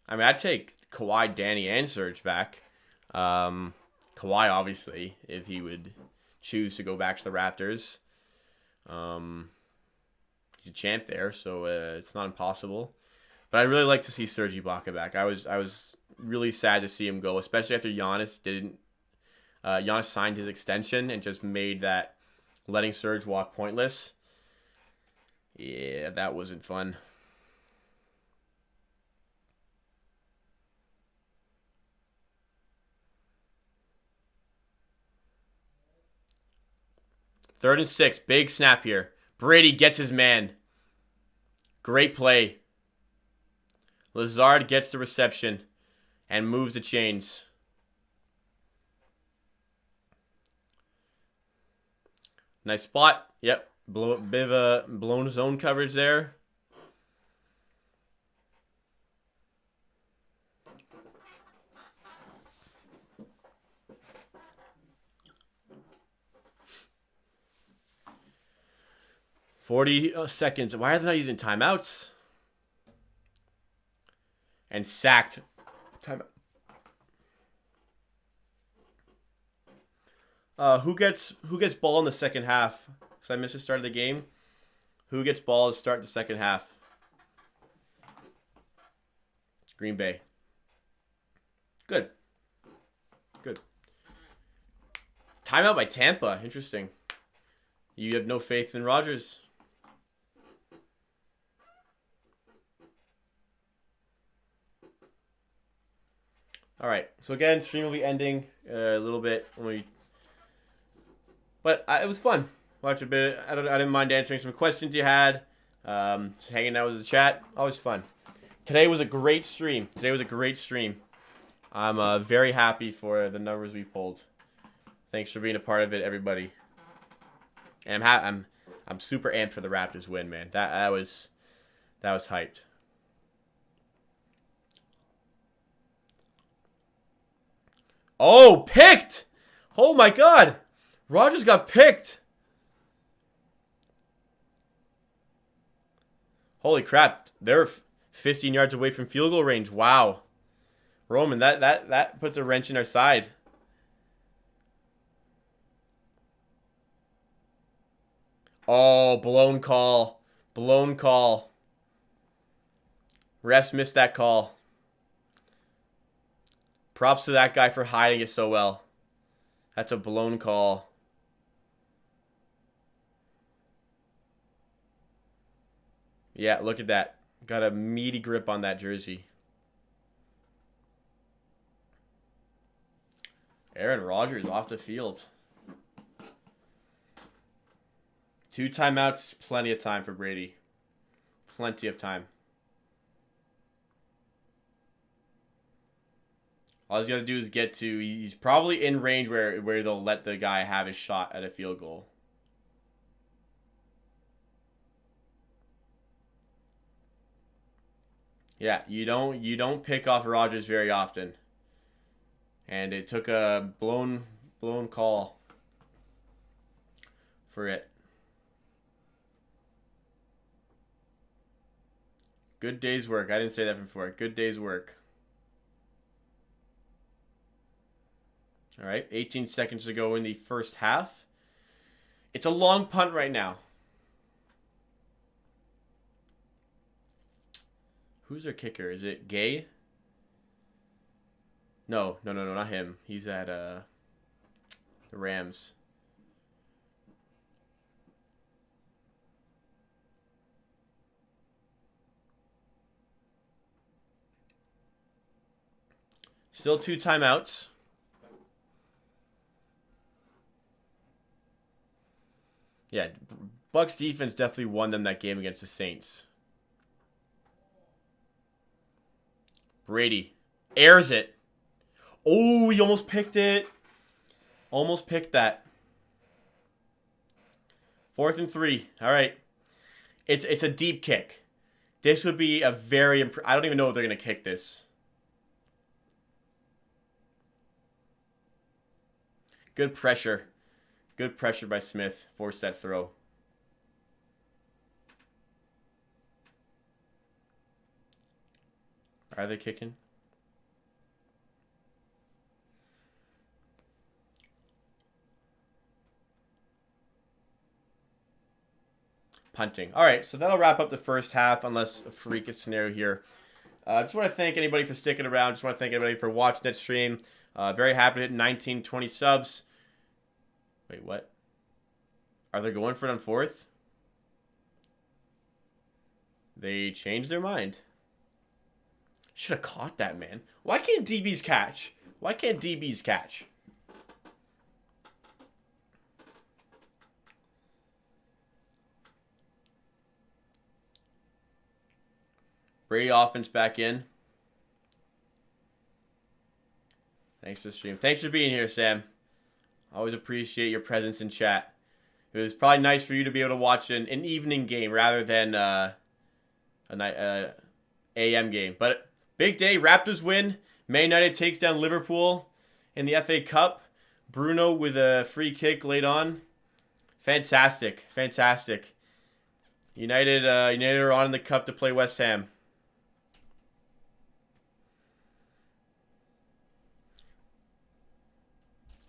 I mean, I'd take Kawhi, Danny, and Serge back. Kawhi, obviously, if he would choose to go back to the Raptors. He's a champ there, so it's not impossible. But I'd really like to see Serge Ibaka back. I was really sad to see him go, especially after Giannis didn't. Giannis signed his extension and just made that letting Serge walk pointless. Yeah, that wasn't fun. Third and 6. Big snap here. Brady gets his man. Great play. Lazard gets the reception and moves the chains. Nice spot. Yep. Bit of a blown zone coverage there. Seconds. Why are they not using timeouts? And sacked. Timeout. Who gets ball in the second half? Because I missed the start of the game. Who gets ball to start the second half? Green Bay. Good. Good. Timeout by Tampa. Interesting. You have no faith in Rodgers. All right. So again, stream will be ending a little bit but it was fun. Watch a bit. I didn't mind answering some questions you had. Just hanging out with the chat. Always fun. Today was a great stream. I'm very happy for the numbers we pulled. Thanks for being a part of it, everybody. And I'm super amped for the Raptors win, man. That was hyped. Oh, picked! Oh my God, Rogers got picked. Holy crap! They're 15 yards away from field goal range. Wow, Roman, that puts a wrench in our side. Oh, blown call. Blown call. Refs missed that call. Props to that guy for hiding it so well. That's a blown call. Yeah, look at that. Got a meaty grip on that jersey. Aaron Rodgers off the field. 2 timeouts, plenty of time for Brady. Plenty of time. All he's got to do is get to... He's probably in range where they'll let the guy have his shot at a field goal. Yeah, you don't pick off Rodgers very often. And it took a blown call for it. Good day's work. I didn't say that before. Good day's work. All right, 18 seconds to go in the first half. It's a long punt right now. Who's their kicker? Is it Gay? No, not him. He's at the Rams. Still 2 timeouts. Yeah, Bucs defense definitely won them that game against the Saints. Brady airs it. Oh, he almost picked it. Almost picked that. 4th and 3. All right. It's a deep kick. This would be a very... I don't even know if they're going to kick this. Good pressure. Good pressure by Smith. Forced that throw. Are they kicking? Punting. All right, so that'll wrap up the first half, unless a freak scenario here. Just want to thank anybody for sticking around. Just want to thank everybody for watching that stream. Very happy to hit 1920 subs. Wait, what? Are they going for it on 4th? They changed their mind. Should have caught that, man. Why can't DBs catch? Why can't DBs catch? Brady offense back in. Thanks for the stream. Thanks for being here, Sam. Always appreciate your presence in chat. It was probably nice for you to be able to watch an evening game rather than a night AM game. But big day. Raptors win. Man United takes down Liverpool in the FA Cup. Bruno with a free kick late on. Fantastic. Fantastic. United are on in the cup to play West Ham.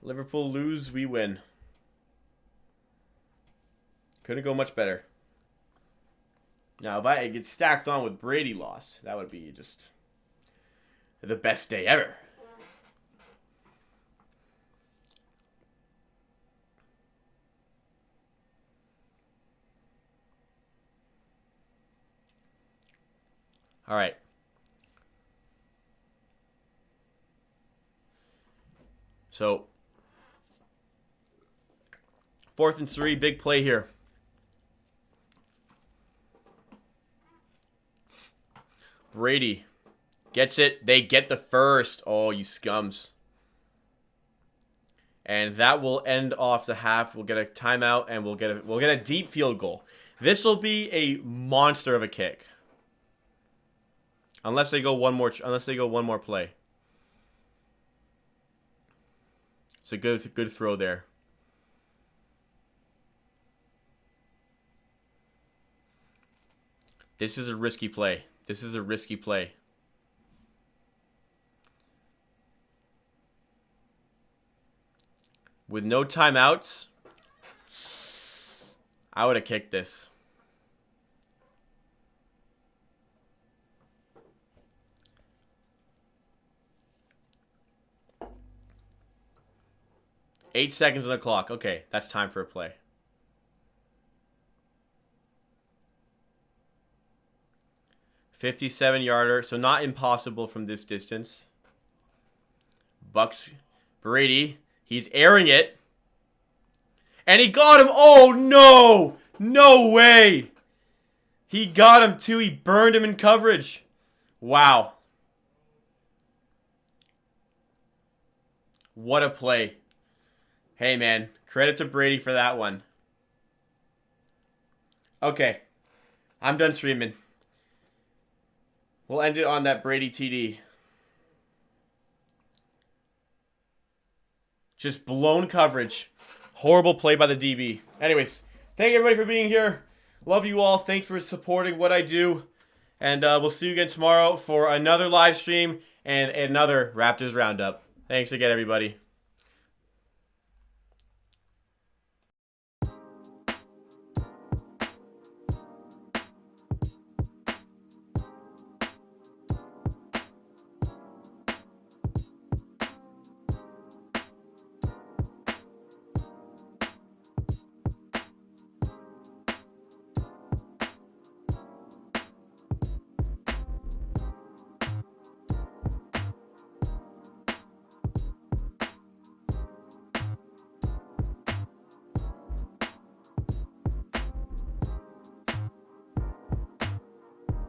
Liverpool lose, we win. Couldn't go much better. Now, if I get stacked on with Brady loss, that would be just the best day ever. All right. So, 4th and 3, big play here. Brady gets it. They get the first. Oh, you scums. And that will end off the half. We'll get a timeout and we'll get a deep field goal. This will be a monster of a kick. Unless they go one more play. It's a good throw there. This is a risky play. This is a risky play. With no timeouts, I would have kicked this. Eight seconds on the clock. Okay, that's time for a play. "57-yarder, so not impossible from this distance. Bucks Brady. He's airing it. And he got him. Oh, no. No way. He got him, too. He burned him in coverage. Wow. What a play. Hey, man. Credit to Brady for that one. Okay. I'm done streaming. We'll end it on that Brady TD. Just blown coverage. Horrible play by the DB. Anyways, thank you everybody for being here. Love you all. Thanks for supporting what I do. And we'll see you again tomorrow for another live stream and another Raptors Roundup. Thanks again, everybody.